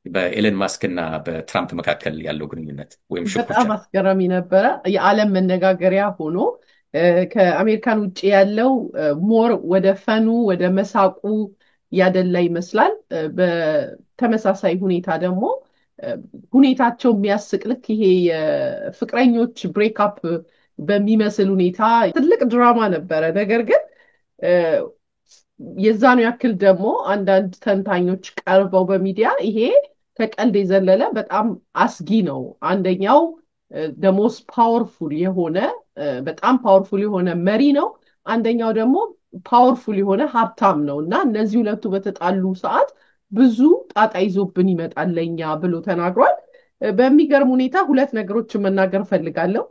S2: በኤለን ማስክ እና በትራምፕ መካከል ያለው ግንኙነት ወይም ሽኩቻ
S4: በጣም አስገራሚ ነበረ። የዓለም መነጋገሪያ ሆኖ ከአሜሪካን ውጭ ያለው ሞር ወደ ፈኑ ወደ መሳቁ ያደላ ይመስላል። በተመሳሳይ ሁኔታ ደግሞ ሁኔታቸው የሚያስቅ ልክ ይሄ የፍቅረኞች ብሬክአፕ በሚመስል ሁኔታ ትልቅ ድራማ ነበረ። ነገር ግን የዛኑ ያክል ደግሞ አንዳንድ ተንታኞች ቀርበው በሚዲያ ይሄ ከቀልድ የዘለለ በጣም አስጊ ነው። አንደኛው ደሞስ ፓወርፉል የሆነ በጣም ፓወርፉል የሆነ መሪ ነው። አንደኛው ደግሞ ፓወርፉል የሆነ ሀብታም ነው እና እነዚህ ሁለቱ በተጣሉ ሰዓት ብዙ ጣጣ ይዞብን ይመጣል ለኛ ብሎ ተናግሯል። በሚገርም ሁኔታ ሁለት ነገሮችን መናገር ፈልጋለሁ።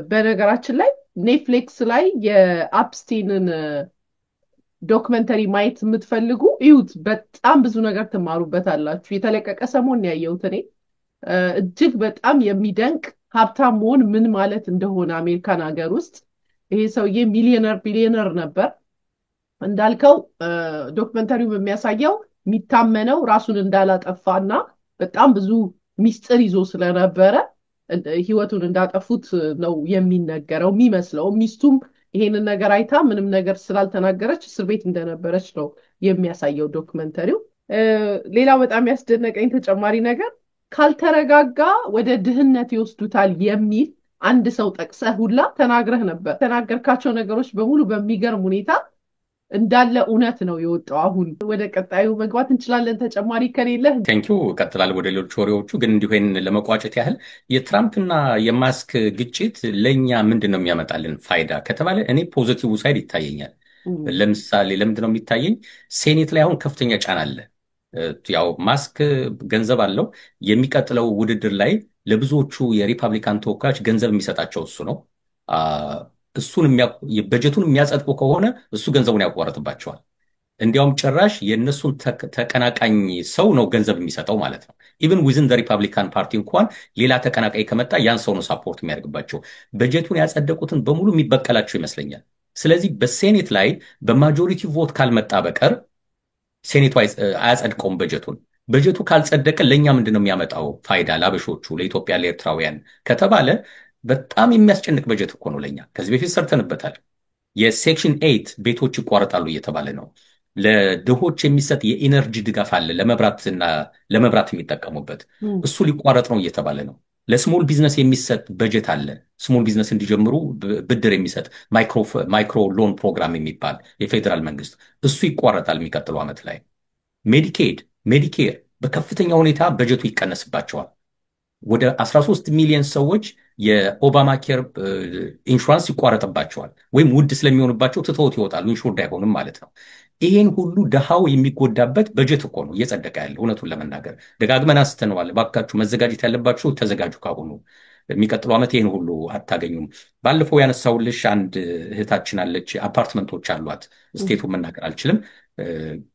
S4: በነገራችን ላይ ኔትፍሊክስ ላይ የአፕስቲንን ዶክመንተሪ ማየት የምትፈልጉ እዩት። በጣም ብዙ ነገር ትማሩበታላችሁ። የተለቀቀ ሰሞን ያየሁት እኔ እጅግ በጣም የሚደንቅ ሀብታም መሆን ምን ማለት እንደሆነ አሜሪካን ሀገር ውስጥ ይሄ ሰውዬ ሚሊዮነር ቢሊዮነር ነበር እንዳልከው። ዶክመንተሪው የሚያሳየው የሚታመነው ራሱን እንዳላጠፋና በጣም ብዙ ሚስጥር ይዞ ስለነበረ ህይወቱን እንዳጠፉት ነው የሚነገረው የሚመስለው። ሚስቱም ይሄንን ነገር አይታ ምንም ነገር ስላልተናገረች እስር ቤት እንደነበረች ነው የሚያሳየው ዶክመንተሪው። ሌላው በጣም ያስደነቀኝ ተጨማሪ ነገር ካልተረጋጋ ወደ ድህነት ይወስዱታል የሚል አንድ ሰው ጠቅሰህ ሁላ ተናግረህ ነበር። ተናገርካቸው ነገሮች በሙሉ በሚገርም ሁኔታ እንዳለ እውነት ነው የወጣው። አሁን ወደ ቀጣዩ መግባት እንችላለን። ተጨማሪ ከሌለ
S2: ቴንኪው እቀጥላለሁ ወደ ሌሎች ወሬዎቹ። ግን እንዲሁ ለመቋጨት ያህል የትራምፕና የማስክ ግጭት ለእኛ ምንድን ነው የሚያመጣልን ፋይዳ ከተባለ እኔ ፖዚቲቭ ሳይድ ይታየኛል። ለምሳሌ ለምንድን ነው የሚታየኝ? ሴኔት ላይ አሁን ከፍተኛ ጫና አለ። ያው ማስክ ገንዘብ አለው። የሚቀጥለው ውድድር ላይ ለብዙዎቹ የሪፐብሊካን ተወካዮች ገንዘብ የሚሰጣቸው እሱ ነው። እሱን በጀቱን የሚያጸድቁ ከሆነ እሱ ገንዘቡን ያቋረጥባቸዋል። እንዲያውም ጭራሽ የእነሱን ተቀናቃኝ ሰው ነው ገንዘብ የሚሰጠው ማለት ነው። ኢቨን ዊዝን ሪፐብሊካን ፓርቲ እንኳን ሌላ ተቀናቃኝ ከመጣ ያን ሰው ነው ሳፖርት የሚያደርግባቸው። በጀቱን ያጸደቁትን በሙሉ የሚበቀላቸው ይመስለኛል። ስለዚህ በሴኔት ላይ በማጆሪቲ ቮት ካልመጣ በቀር ሴኔቱ አያጸድቀውም በጀቱን። በጀቱ ካልጸደቀ ለእኛ ምንድን ነው የሚያመጣው ፋይዳ ለአበሾቹ፣ ለኢትዮጵያ፣ ለኤርትራውያን ከተባለ በጣም የሚያስጨንቅ በጀት እኮ ነው ለኛ። ከዚህ በፊት ሰርተንበታል። የሴክሽን 8 ቤቶች ይቋረጣሉ እየተባለ ነው። ለድሆች የሚሰጥ የኢነርጂ ድጋፍ አለ፣ ለመብራት የሚጠቀሙበት እሱ ሊቋረጥ ነው እየተባለ ነው። ለስሞል ቢዝነስ የሚሰጥ በጀት አለ፣ ስሞል ቢዝነስ እንዲጀምሩ ብድር የሚሰጥ ማይክሮ ሎን ፕሮግራም የሚባል የፌዴራል መንግስት እሱ ይቋረጣል የሚቀጥለው ዓመት ላይ። ሜዲኬድ፣ ሜዲኬር በከፍተኛ ሁኔታ በጀቱ ይቀነስባቸዋል። ወደ 13 ሚሊዮን ሰዎች የኦባማ ኬር ኢንሹራንስ ይቋረጥባቸዋል፣ ወይም ውድ ስለሚሆንባቸው ትተውት ይወጣሉ፣ ኢንሹርድ አይሆንም ማለት ነው። ይሄን ሁሉ ድሃው የሚጎዳበት በጀት እኮ ነው እየጸደቀ ያለ። እውነቱን ለመናገር ደጋግመን አንስተነዋል። እባካችሁ መዘጋጀት ያለባችሁ ተዘጋጁ ካሁኑ። የሚቀጥለው ዓመት ይህን ሁሉ አታገኙም። ባለፈው ያነሳውልሽ አንድ እህታችን አለች፣ አፓርትመንቶች አሏት። ስቴቱን መናገር አልችልም።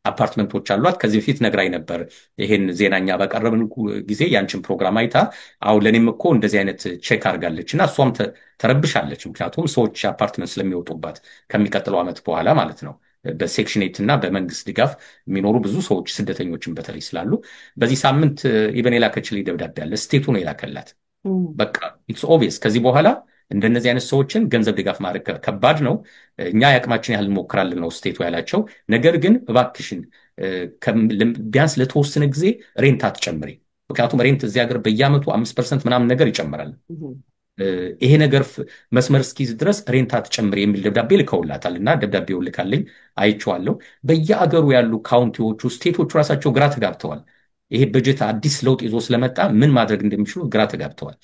S2: አፓርትመንቶች አሏት። ከዚህ በፊት ነግራኝ ነበር። ይሄን ዜናኛ ባቀረብን ጊዜ ያንቺን ፕሮግራም አይታ አሁን ለእኔም እኮ እንደዚህ አይነት ቼክ አድርጋለች እና እሷም ተረብሻለች። ምክንያቱም ሰዎች አፓርትመንት ስለሚወጡባት ከሚቀጥለው ዓመት በኋላ ማለት ነው። በሴክሽን 8 እና በመንግስት ድጋፍ የሚኖሩ ብዙ ሰዎች ስደተኞችን በተለይ ስላሉ በዚህ ሳምንት ኢቨን የላከችልኝ ደብዳቤ አለ። ስቴቱ ነው የላከላት። በቃ ኢትስ ኦብቪየስ ከዚህ በኋላ እንደነዚህ አይነት ሰዎችን ገንዘብ ድጋፍ ማድረግ ከባድ ነው። እኛ የአቅማችን ያህል እንሞክራለን ነው ስቴቱ ያላቸው። ነገር ግን እባክሽን ቢያንስ ለተወሰነ ጊዜ ሬንት አትጨምሪ። ምክንያቱም ሬንት እዚህ ሀገር በየአመቱ 5% ምናምን ነገር ይጨምራል። ይሄ ነገር መስመር እስኪይዝ ድረስ ሬንት አትጨምሪ የሚል ደብዳቤ ልከውላታል እና ደብዳቤውን ልካልኝ አይቼዋለሁ። በየአገሩ ያሉ ካውንቲዎቹ፣ ስቴቶቹ ራሳቸው ግራ ተጋብተዋል። ይሄ በጀት አዲስ ለውጥ ይዞ ስለመጣ ምን ማድረግ እንደሚችሉ ግራ ተጋብተዋል።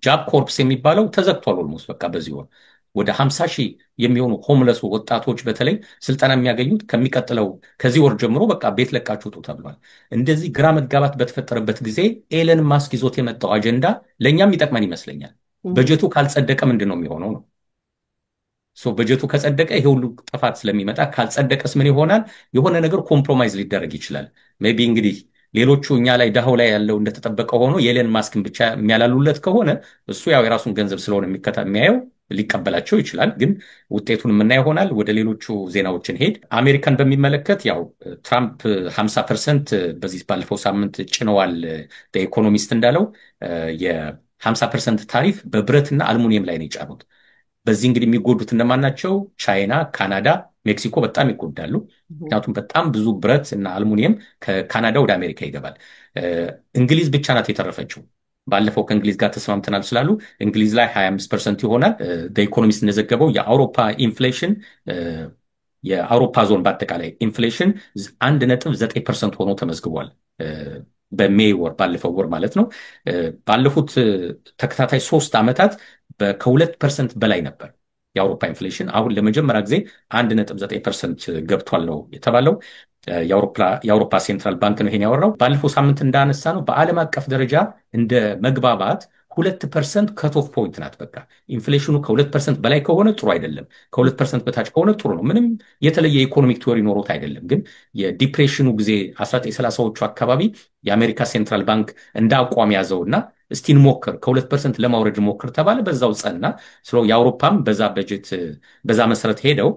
S2: ጃብ ኮርፕስ የሚባለው ተዘግቷል። ኦልሞስት በቃ በዚህ ወር ወደ 50 ሺህ የሚሆኑ ሆምለስ ወጣቶች በተለይ ስልጠና የሚያገኙት ከዚህ ወር ጀምሮ በቃ ቤት ለቃችሁ ውጡ ተብሏል። እንደዚህ ግራ መጋባት በተፈጠረበት ጊዜ ኤለን ማስክ ይዞት የመጣው አጀንዳ ለእኛም ይጠቅመን ይመስለኛል። በጀቱ ካልጸደቀ ምንድን ነው የሚሆነው ነው። በጀቱ ከጸደቀ ይሄ ሁሉ ጥፋት ስለሚመጣ፣ ካልጸደቀስ ምን ይሆናል? የሆነ ነገር ኮምፕሮማይዝ ሊደረግ ይችላል። ሜይ ቢ እንግዲህ ሌሎቹ እኛ ላይ ዳሃው ላይ ያለው እንደተጠበቀ ሆኖ የኤለን ማስክን ብቻ የሚያላሉለት ከሆነ እሱ ያው የራሱን ገንዘብ ስለሆነ የሚያየው ሊቀበላቸው ይችላል። ግን ውጤቱን የምናየው ይሆናል። ወደ ሌሎቹ ዜናዎችን ሄድ አሜሪካን በሚመለከት ያው ትራምፕ 50% በዚህ ባለፈው ሳምንት ጭነዋል። ኢኮኖሚስት እንዳለው የ50% ታሪፍ በብረትና አልሙኒየም ላይ ነው የጫኑት። በዚህ እንግዲህ የሚጎዱት እነማን ናቸው? ቻይና፣ ካናዳ፣ ሜክሲኮ በጣም ይጎዳሉ። ምክንያቱም በጣም ብዙ ብረት እና አልሙኒየም ከካናዳ ወደ አሜሪካ ይገባል። እንግሊዝ ብቻ ናት የተረፈችው። ባለፈው ከእንግሊዝ ጋር ተስማምተናል ስላሉ እንግሊዝ ላይ 25% ይሆናል። ኢኮኖሚስት እንደዘገበው የአውሮፓ ኢንፍሌሽን የአውሮፓ ዞን በአጠቃላይ ኢንፍሌሽን 1.9% ሆኖ ተመዝግቧል። በሜይ ወር ባለፈው ወር ማለት ነው። ባለፉት ተከታታይ 3 ዓመታት ከ2% በላይ ነበር የአውሮፓ ኢንፍሌሽን። አሁን ለመጀመሪያ ጊዜ 1.9% ገብቷል ነው የተባለው። የአውሮፓ ሴንትራል ባንክ ነው ይሄን ያወራው። ባለፈው ሳምንት እንዳነሳ ነው በዓለም አቀፍ ደረጃ እንደ መግባባት 2% ከቶፍ ፖይንት ናት። በቃ ኢንፍሌሽኑ ከ2% በላይ ከሆነ ጥሩ አይደለም፣ ከ2% በታች ከሆነ ጥሩ ነው። ምንም የተለየ የኢኮኖሚክ ቲዎሪ ኖሮት አይደለም። ግን የዲፕሬሽኑ ጊዜ 1930ዎቹ አካባቢ የአሜሪካ ሴንትራል ባንክ እንደ አቋም ያዘውና እስቲ እንሞክር ከ2% ለማውረድ ሞክር ተባለ። በዛው ጸና። የአውሮፓም በዛ መሰረት ሄደው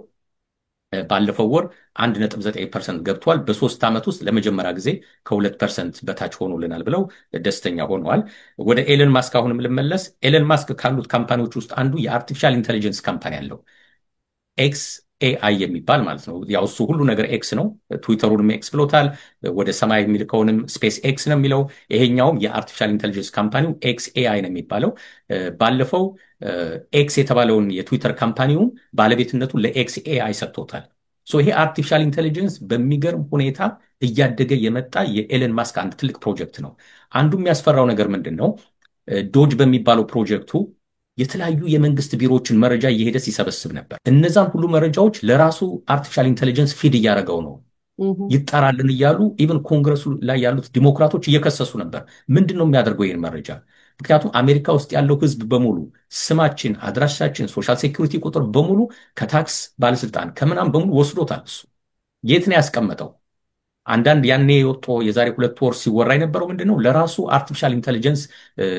S2: ባለፈው ወር 1.9% ገብቷል። በ3 ዓመት ውስጥ ለመጀመሪያ ጊዜ ከ2% በታች ሆኖልናል ብለው ደስተኛ ሆነዋል። ወደ ኤለን ማስክ አሁንም ልመለስ። ኤለን ማስክ ካሉት ካምፓኒዎች ውስጥ አንዱ የአርቲፊሻል ኢንቴሊጀንስ ካምፓኒ አለው። XAI የሚባል ማለት ነው። ያው እሱ ሁሉ ነገር ኤክስ ነው። ትዊተሩንም ኤክስ ብሎታል። ወደ ሰማይ የሚልከውንም ስፔስ ኤክስ ነው የሚለው። ይሄኛውም የአርቲፊሻል ኢንቴሊጀንስ ካምፓኒው XAI ነው የሚባለው። ባለፈው ኤክስ የተባለውን የትዊተር ካምፓኒውን ባለቤትነቱን ለXAI ሰጥቶታል። ይሄ አርቲፊሻል ኢንቴሊጀንስ በሚገርም ሁኔታ እያደገ የመጣ የኤለን ማስክ አንድ ትልቅ ፕሮጀክት ነው። አንዱ የሚያስፈራው ነገር ምንድን ነው? ዶጅ በሚባለው ፕሮጀክቱ የተለያዩ የመንግስት ቢሮዎችን መረጃ እየሄደ ሲሰበስብ ነበር። እነዛን ሁሉ መረጃዎች ለራሱ አርቲፊሻል ኢንቴሊጀንስ ፊድ እያደረገው ነው። ይጣራልን እያሉ ኢቨን ኮንግረሱ ላይ ያሉት ዲሞክራቶች እየከሰሱ ነበር። ምንድን ነው የሚያደርገው ይህን መረጃ? ምክንያቱም አሜሪካ ውስጥ ያለው ህዝብ በሙሉ ስማችን፣ አድራሻችን፣ ሶሻል ሴኩሪቲ ቁጥር በሙሉ ከታክስ ባለስልጣን ከምናም በሙሉ ወስዶታል። እሱ የት ነው ያስቀመጠው? አንዳንድ ያኔ የወጡ የዛሬ 2 ወር ሲወራ የነበረው ምንድን ነው? ለራሱ አርቲፊሻል ኢንቴሊጀንስ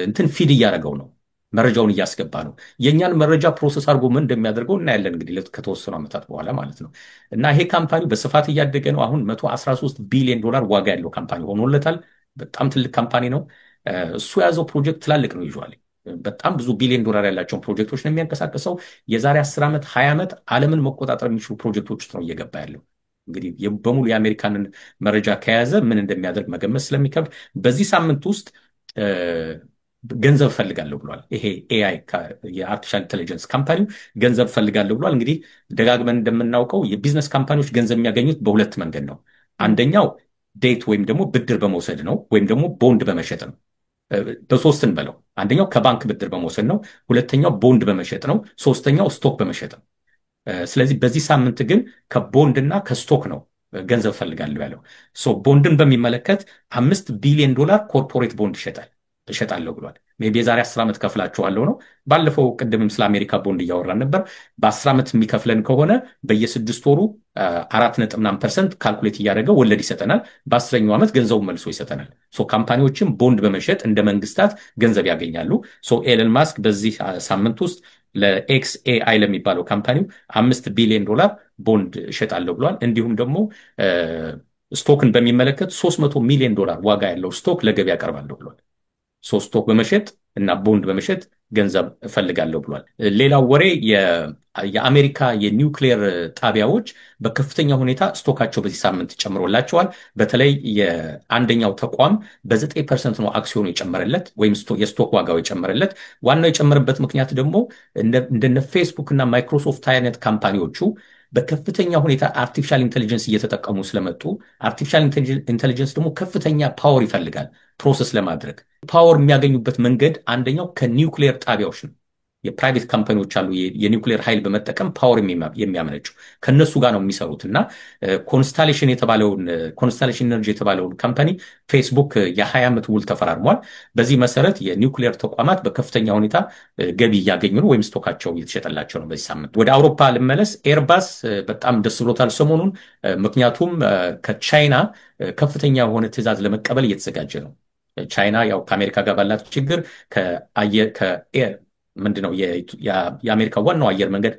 S2: እንትን ፊድ እያደረገው ነው፣ መረጃውን እያስገባ ነው። የእኛን መረጃ ፕሮሰስ አድርጎ ምን እንደሚያደርገው እናያለን እንግዲህ ከተወሰኑ ዓመታት በኋላ ማለት ነው። እና ይሄ ካምፓኒ በስፋት እያደገ ነው። አሁን $113 ቢሊዮን ዋጋ ያለው ካምፓኒ ሆኖለታል። በጣም ትልቅ ካምፓኒ ነው። እሱ የያዘው ፕሮጀክት ትላልቅ ነው። ይዟል በጣም ብዙ $ቢሊዮን ያላቸውን ፕሮጀክቶች ነው የሚያንቀሳቀሰው። የዛሬ 10 ዓመት 20 ዓመት ዓለምን መቆጣጠር የሚችሉ ፕሮጀክቶች ውስጥ ነው እየገባ ያለው። እንግዲህ በሙሉ የአሜሪካንን መረጃ ከያዘ ምን እንደሚያደርግ መገመት ስለሚከብድ በዚህ ሳምንት ውስጥ ገንዘብ ፈልጋለሁ ብሏል። ይሄ ኤአይ የአርቲፊሻል ኢንቴሊጀንስ ካምፓኒው ገንዘብ ፈልጋለሁ ብሏል። እንግዲህ ደጋግመን እንደምናውቀው የቢዝነስ ካምፓኒዎች ገንዘብ የሚያገኙት በሁለት መንገድ ነው። አንደኛው ዴት ወይም ደግሞ ብድር በመውሰድ ነው፣ ወይም ደግሞ ቦንድ በመሸጥ ነው። በሶስትን በለው። አንደኛው ከባንክ ብድር በመውሰድ ነው፣ ሁለተኛው ቦንድ በመሸጥ ነው፣ ሶስተኛው ስቶክ በመሸጥ ነው። ስለዚህ በዚህ ሳምንት ግን ከቦንድ እና ከስቶክ ነው ገንዘብ ፈልጋለሁ ያለው። ቦንድን በሚመለከት $5 ቢሊዮን ኮርፖሬት ቦንድ እሸጣለሁ ብሏል። ሜይ ቢ የዛሬ 10 ዓመት ከፍላችኋለሁ ነው። ባለፈው ቅድምም ስለ አሜሪካ ቦንድ እያወራን ነበር። በ10 ዓመት የሚከፍለን ከሆነ በየ6 ወሩ 4.9% ካልኩሌት እያደረገ ወለድ ይሰጠናል። በ10ኛው ዓመት ገንዘቡን መልሶ ይሰጠናል። ካምፓኒዎችም ቦንድ በመሸጥ እንደ መንግስታት ገንዘብ ያገኛሉ። ኤለን ማስክ በዚህ ሳምንት ውስጥ ለXAI ለሚባለው ካምፓኒው $5 ቢሊዮን ቦንድ እሸጣለሁ ብሏል። እንዲሁም ደግሞ ስቶክን በሚመለከት $300 ሚሊዮን ዋጋ ያለው ስቶክ ለገበያ ያቀርባለሁ ብሏል። ስቶክ በመሸጥ እና ቦንድ በመሸጥ ገንዘብ እፈልጋለሁ ብሏል። ሌላው ወሬ የአሜሪካ የኒውክሌር ጣቢያዎች በከፍተኛ ሁኔታ ስቶካቸው በዚህ ሳምንት ጨምሮላቸዋል። በተለይ የአንደኛው ተቋም በ9% ነው አክሲዮኑ የጨመረለት ወይም የስቶክ ዋጋው የጨመረለት። ዋናው የጨመረበት ምክንያት ደግሞ እንደነ ፌስቡክ እና ማይክሮሶፍት አይነት ካምፓኒዎቹ በከፍተኛ ሁኔታ አርቲፊሻል ኢንቴሊጀንስ እየተጠቀሙ ስለመጡ አርቲፊሻል ኢንቴሊጀንስ ደግሞ ከፍተኛ ፓወር ይፈልጋል ፕሮሰስ ለማድረግ። ፓወር የሚያገኙበት መንገድ አንደኛው ከኒውክሌር ጣቢያዎች ነው። የፕራይቬት ካምፓኒዎች አሉ የኒውክሌር ኃይል በመጠቀም ፓወር የሚያመነጩ ከነሱ ጋር ነው የሚሰሩት እና ኮንስታሌሽን ኢነርጂ የተባለውን ካምፓኒ ፌስቡክ የ20 ዓመት ውል ተፈራርሟል። በዚህ መሰረት የኒውክሌር ተቋማት በከፍተኛ ሁኔታ ገቢ እያገኙ ነው ወይም ስቶካቸው እየተሸጠላቸው ነው በዚህ ሳምንት። ወደ አውሮፓ ልመለስ። ኤርባስ በጣም ደስ ብሎታል ሰሞኑን፣ ምክንያቱም ከቻይና ከፍተኛ የሆነ ትዕዛዝ ለመቀበል እየተዘጋጀ ነው። ቻይና ያው ከአሜሪካ ጋር ባላት ችግር ምንድነው የአሜሪካ ዋናው አየር መንገድ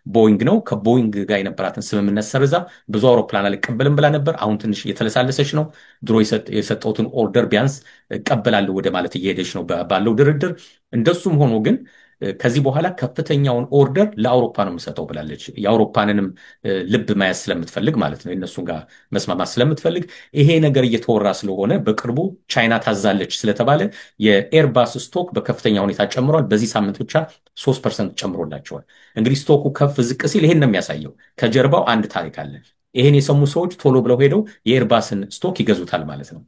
S2: ቦይንግ ነው። ከቦይንግ ጋር የነበራትን ስምምነት ሰርዛ ብዙ አውሮፕላን አልቀበልም ብላ ነበር። አሁን ትንሽ እየተለሳለሰች ነው። ድሮ የሰጠውትን ኦርደር ቢያንስ እቀበላለሁ ወደ ማለት እየሄደች ነው ባለው ድርድር። እንደሱም ሆኖ ግን ከዚህ በኋላ ከፍተኛውን ኦርደር ለአውሮፓ ነው የምሰጠው ብላለች። የአውሮፓንንም ልብ ማያዝ ስለምትፈልግ ማለት ነው፣ የእነሱን ጋር መስማማት ስለምትፈልግ። ይሄ ነገር እየተወራ ስለሆነ በቅርቡ ቻይና ታዛለች ስለተባለ የኤርባስ ስቶክ በከፍተኛ ሁኔታ ጨምሯል። በዚህ ሳምንት ብቻ 3% ጨምሮላቸዋል። እንግዲህ ስቶኩ ከፍ ዝቅ ሲል ይሄን ነው የሚያሳየው። ከጀርባው አንድ ታሪክ አለ። ይሄን የሰሙ ሰዎች ቶሎ ብለው ሄደው የኤርባስን ስቶክ ይገዙታል ማለት ነው።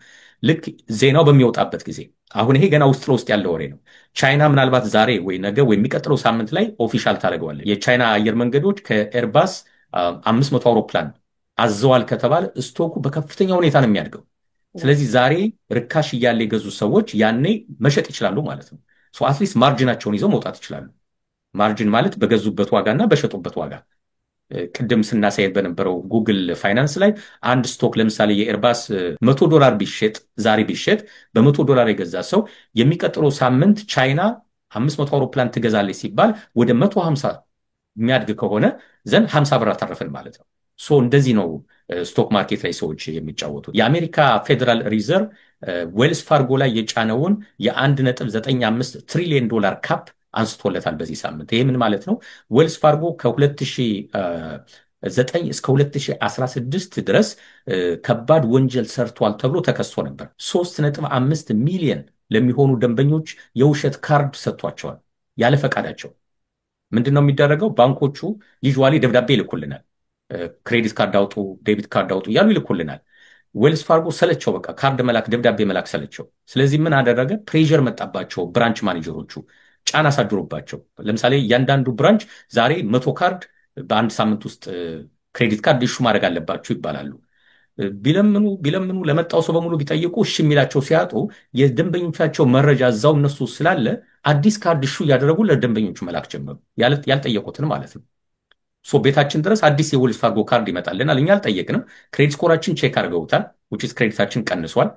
S2: ልክ ዜናው በሚወጣበት ጊዜ አሁን ይሄ ገና ውስጥ ለውስጥ ያለ ወሬ ነው። ቻይና ምናልባት ዛሬ ወይ ነገ ወይ የሚቀጥለው ሳምንት ላይ ኦፊሻል ታደርገዋለች። የቻይና አየር መንገዶች ከኤርባስ 500 አውሮፕላን አዘዋል ከተባለ ስቶኩ በከፍተኛ ሁኔታ ነው የሚያድገው። ስለዚህ ዛሬ ርካሽ እያለ የገዙ ሰዎች ያኔ መሸጥ ይችላሉ ማለት ነው። አትሊስት ማርጅናቸውን ይዘው መውጣት ይችላሉ። ማርጅን ማለት በገዙበት ዋጋና በሸጡበት ዋጋ። ቅድም ስናሳየት በነበረው ጉግል ፋይናንስ ላይ አንድ ስቶክ ለምሳሌ የኤርባስ $100 ቢሸጥ ዛሬ ቢሸጥ በ$100 የገዛ ሰው የሚቀጥለው ሳምንት ቻይና 500 አውሮፕላን ትገዛለች ሲባል ወደ 150 የሚያድግ ከሆነ ዘንድ 50 ብር አተረፍን ማለት ነው። እንደዚህ ነው ስቶክ ማርኬት ላይ ሰዎች የሚጫወቱት። የአሜሪካ ፌዴራል ሪዘርቭ ዌልስ ፋርጎ ላይ የጫነውን የ$1.95 ትሪሊየን ካፕ አንስቶለታል በዚህ ሳምንት። ይሄ ምን ማለት ነው? ዌልስ ፋርጎ ከ2009 እስከ 2016 ድረስ ከባድ ወንጀል ሰርቷል ተብሎ ተከሶ ነበር። 3.5 ሚሊዮን ለሚሆኑ ደንበኞች የውሸት ካርድ ሰጥቷቸዋል ያለ ፈቃዳቸው። ምንድነው የሚደረገው? ባንኮቹ ዩዥዋሊ ደብዳቤ ይልኩልናል። ክሬዲት ካርድ አውጡ፣ ዴቢት ካርድ አውጡ እያሉ ይልኩልናል። ዌልስ ፋርጎ ሰለቸው፣ በቃ ካርድ መላክ ደብዳቤ መላክ ሰለቸው። ስለዚህ ምን አደረገ? ፕሬዠር መጣባቸው። ብራንች ማኔጀሮቹ ጫና አሳድሮባቸው። ለምሳሌ እያንዳንዱ ብራንች ዛሬ 100 ካርድ በአንድ ሳምንት ውስጥ ክሬዲት ካርድ ኢሹ ማድረግ አለባቸው ይባላሉ። ቢለምኑ ለመጣው ሰው በሙሉ ቢጠይቁ እሺ የሚላቸው ሲያጡ የደንበኞቻቸው መረጃ እዛው እነሱ ስላለ አዲስ ካርድ ኢሹ እያደረጉ ለደንበኞቹ መላክ ጀመሩ፣ ያልጠየቁትን ማለት ነው። ቤታችን ድረስ አዲስ የዌልስ ፋርጎ ካርድ ይመጣልናል። እኛ አልጠየቅንም። ክሬዲት ስኮራችን ቼክ አድርገውታል። ክሬዲታችን ቀንሷል።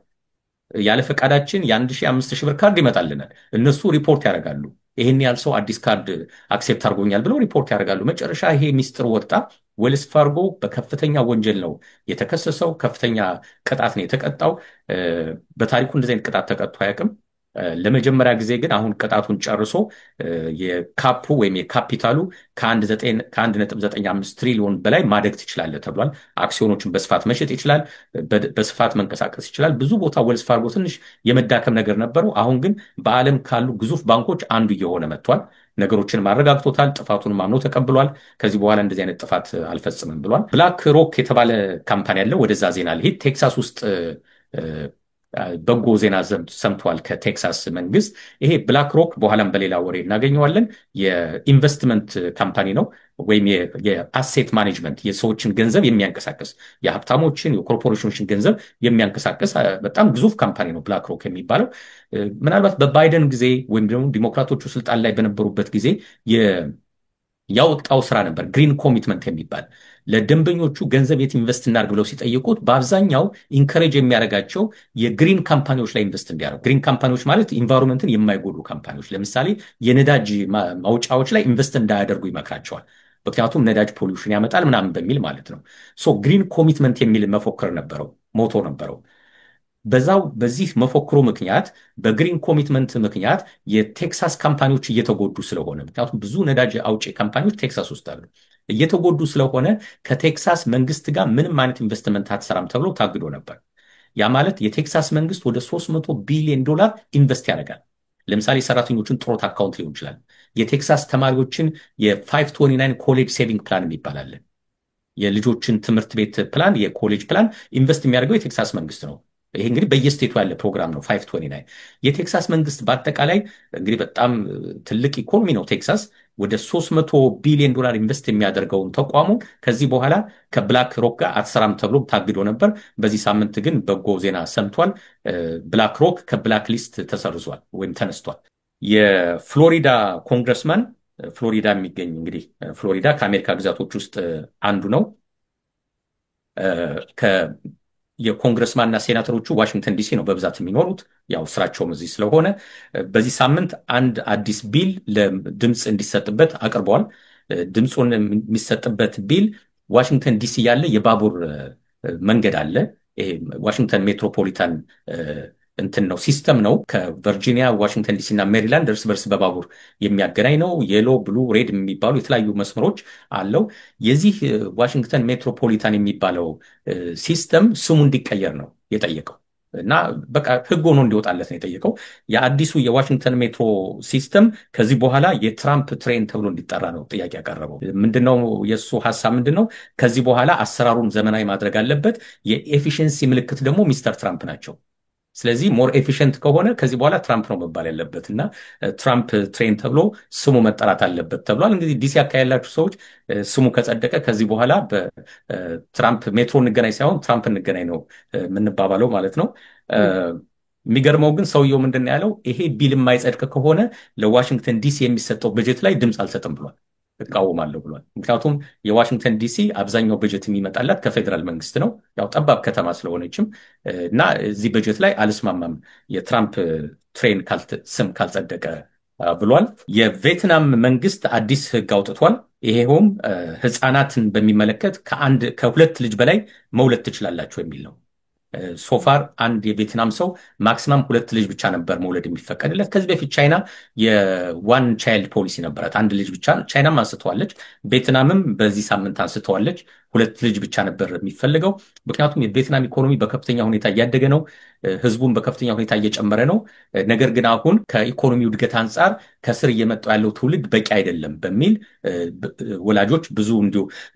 S2: ያለ ፈቃዳችን የ1,000-5,000 ብር ካርድ ይመጣልናል። እነሱ ሪፖርት ያደርጋሉ። ይሄን ያህል ሰው አዲስ ካርድ አክሴፕት አድርጎኛል ብለው ሪፖርት ያደርጋሉ። መጨረሻ ይሄ ሚስጥር ወጣ። ዌልስ ፋርጎ በከፍተኛ ወንጀል ነው የተከሰሰው። ከፍተኛ ቅጣት ነው የተቀጣው። በታሪኩ እንደዚህ አይነት ቅጣት ተቀጥቶ አያውቅም። ለመጀመሪያ ጊዜ ግን አሁን ቅጣቱን ጨርሶ የካፑ ወይም የካፒታሉ ከ1.95 ትሪሊዮን በላይ ማደግ ትችላለህ ተብሏል። አክሲዮኖችን በስፋት መሸጥ ይችላል፣ በስፋት መንቀሳቀስ ይችላል። ብዙ ቦታ ዌልስ ፋርጎ ትንሽ የመዳከም ነገር ነበረው። አሁን ግን በዓለም ካሉ ግዙፍ ባንኮች አንዱ እየሆነ መጥቷል። ነገሮችን ማረጋግጦታል። ጥፋቱን አምኖ ተቀብሏል። ከዚህ በኋላ እንደዚህ አይነት ጥፋት አልፈጽምም ብሏል። ብላክ ሮክ የተባለ ካምፓኒ አለ። ወደዛ ዜና ልሂድ። ቴክሳስ ውስጥ በጎ ዜና ሰምቷል ከቴክሳስ መንግስት። ይሄ ብላክ ሮክ በኋላም በሌላ ወሬ እናገኘዋለን። የኢንቨስትመንት ካምፓኒ ነው ወይም የአሴት ማኔጅመንት፣ የሰዎችን ገንዘብ የሚያንቀሳቀስ የሀብታሞችን የኮርፖሬሽኖችን ገንዘብ የሚያንቀሳቀስ በጣም ግዙፍ ካምፓኒ ነው ብላክ ሮክ የሚባለው። ምናልባት በባይደን ጊዜ ወይም ደግሞ ዲሞክራቶቹ ስልጣን ላይ በነበሩበት ጊዜ ያወጣው ስራ ነበር ግሪን ኮሚትመንት የሚባል። ለደንበኞቹ ገንዘብ የት ኢንቨስት እናድርግ ብለው ሲጠይቁት በአብዛኛው ኢንከሬጅ የሚያደርጋቸው የግሪን ካምፓኒዎች ላይ ኢንቨስት እንዲያደርጉ። ግሪን ካምፓኒዎች ማለት ኢንቫይሮንመንትን የማይጎዱ ካምፓኒዎች፣ ለምሳሌ የነዳጅ ማውጫዎች ላይ ኢንቨስት እንዳያደርጉ ይመክራቸዋል። ምክንያቱም ነዳጅ ፖሊዩሽን ያመጣል ምናምን በሚል ማለት ነው። ግሪን ኮሚትመንት የሚል መፎክር ነበረው፣ ሞቶ ነበረው። በዚህ መፎክሩ ምክንያት በግሪን ኮሚትመንት ምክንያት የቴክሳስ ካምፓኒዎች እየተጎዱ ስለሆነ ምክንያቱም ብዙ ነዳጅ አውጪ ካምፓኒዎች ቴክሳስ ውስጥ አሉ እየተጎዱ ስለሆነ ከቴክሳስ መንግስት ጋር ምንም አይነት ኢንቨስትመንት አትሰራም ተብሎ ታግዶ ነበር። ያ ማለት የቴክሳስ መንግስት ወደ $300 ቢሊዮን ኢንቨስት ያደርጋል። ለምሳሌ ሰራተኞችን ጡረታ አካውንት ሊሆን ይችላል። የቴክሳስ ተማሪዎችን የ529 ኮሌጅ ሴቪንግ ፕላን የሚባል የልጆችን ትምህርት ቤት ፕላን የኮሌጅ ፕላን ኢንቨስት የሚያደርገው የቴክሳስ መንግስት ነው። ይሄ እንግዲህ በየስቴቱ ያለ ፕሮግራም ነው 529። የቴክሳስ መንግስት በአጠቃላይ እንግዲህ በጣም ትልቅ ኢኮኖሚ ነው ቴክሳስ። ወደ $300 ቢሊዮን ኢንቨስት የሚያደርገውን ተቋሙ ከዚህ በኋላ ከብላክ ሮክ ጋር አትሰራም ተብሎ ታግዶ ነበር። በዚህ ሳምንት ግን በጎ ዜና ሰምቷል። ብላክ ሮክ ከብላክ ሊስት ተሰርዟል ወይም ተነስቷል። የፍሎሪዳ ኮንግረስማን ፍሎሪዳ የሚገኝ እንግዲህ ፍሎሪዳ ከአሜሪካ ግዛቶች ውስጥ አንዱ ነው። የኮንግረስማንና ሴናተሮቹ ዋሽንግተን ዲሲ ነው በብዛት የሚኖሩት ያው ስራቸውም እዚህ ስለሆነ በዚህ ሳምንት አንድ አዲስ ቢል ለድምፅ እንዲሰጥበት አቅርበዋል። ድምፁን የሚሰጥበት ቢል ዋሽንግተን ዲሲ ያለ የባቡር መንገድ አለ። ይሄ ዋሽንግተን ሜትሮፖሊታን እንትን ነው ሲስተም ነው። ከቨርጂኒያ ዋሽንግተን ዲሲ እና ሜሪላንድ እርስ በርስ በባቡር የሚያገናኝ ነው። የሎ ብሉ ሬድ የሚባሉ የተለያዩ መስመሮች አለው። የዚህ ዋሽንግተን ሜትሮፖሊታን የሚባለው ሲስተም ስሙ እንዲቀየር ነው የጠየቀው እና በቃ ህግ ሆኖ እንዲወጣለት ነው የጠየቀው። የአዲሱ የዋሽንግተን ሜትሮ ሲስተም ከዚህ በኋላ የትራምፕ ትሬን ተብሎ እንዲጠራ ነው ጥያቄ ያቀረበው። ምንድነው የሱ ሐሳብ ምንድነው? ከዚህ በኋላ አሰራሩን ዘመናዊ ማድረግ አለበት። የኤፊሽንሲ ምልክት ደግሞ ሚስተር ትራምፕ ናቸው። ስለዚህ ሞር ኤፊሽንት ከሆነ ከዚህ በኋላ ትራምፕ ነው መባል ያለበት እና ትራምፕ ትሬን ተብሎ ስሙ መጠራት አለበት ተብሏል። እንግዲህ ዲሲ አካባቢ ያላችሁ ሰዎች ስሙ ከጸደቀ ከዚህ በኋላ በትራምፕ ሜትሮ እንገናኝ ሳይሆን ትራምፕ እንገናኝ ነው የምንባባለው ማለት ነው። የሚገርመው ግን ሰውየው ምንድን ነው ያለው? ይሄ ቢል የማይጸድቅ ከሆነ ለዋሽንግተን ዲሲ የሚሰጠው በጀት ላይ ድምፅ አልሰጥም ብሏል። እቃወማለሁ ብሏል። ምክንያቱም የዋሽንግተን ዲሲ አብዛኛው በጀት የሚመጣላት ከፌዴራል መንግስት ነው። ያው ጠባብ ከተማ ስለሆነችም እና እዚህ በጀት ላይ አልስማማም የትራምፕ ትሬን ስም ካልጸደቀ ብሏል። የቪየትናም መንግስት አዲስ ህግ አውጥቷል። ይሄውም ህፃናትን በሚመለከት ከሁለት ልጅ በላይ መውለድ ትችላላችሁ የሚል ነው። ሶፋር አንድ የቪየትናም ሰው ማክሲማም 2 ልጅ ብቻ ነበር መውለድ የሚፈቀድለት። ከዚህ በፊት ቻይና የዋን ቻይልድ ፖሊሲ ነበራት፣ 1 ልጅ ብቻ። ቻይናም አንስተዋለች፣ ቪየትናምም በዚህ ሳምንት አንስተዋለች። 2 ልጅ ብቻ ነበር የሚፈልገው። ምክንያቱም የቪየትናም ኢኮኖሚ በከፍተኛ ሁኔታ እያደገ ነው፣ ህዝቡን በከፍተኛ ሁኔታ እየጨመረ ነው። ነገር ግን አሁን ከኢኮኖሚው እድገት አንጻር ከስር እየመጣው ያለው ትውልድ በቂ አይደለም በሚል ወላጆች ብዙ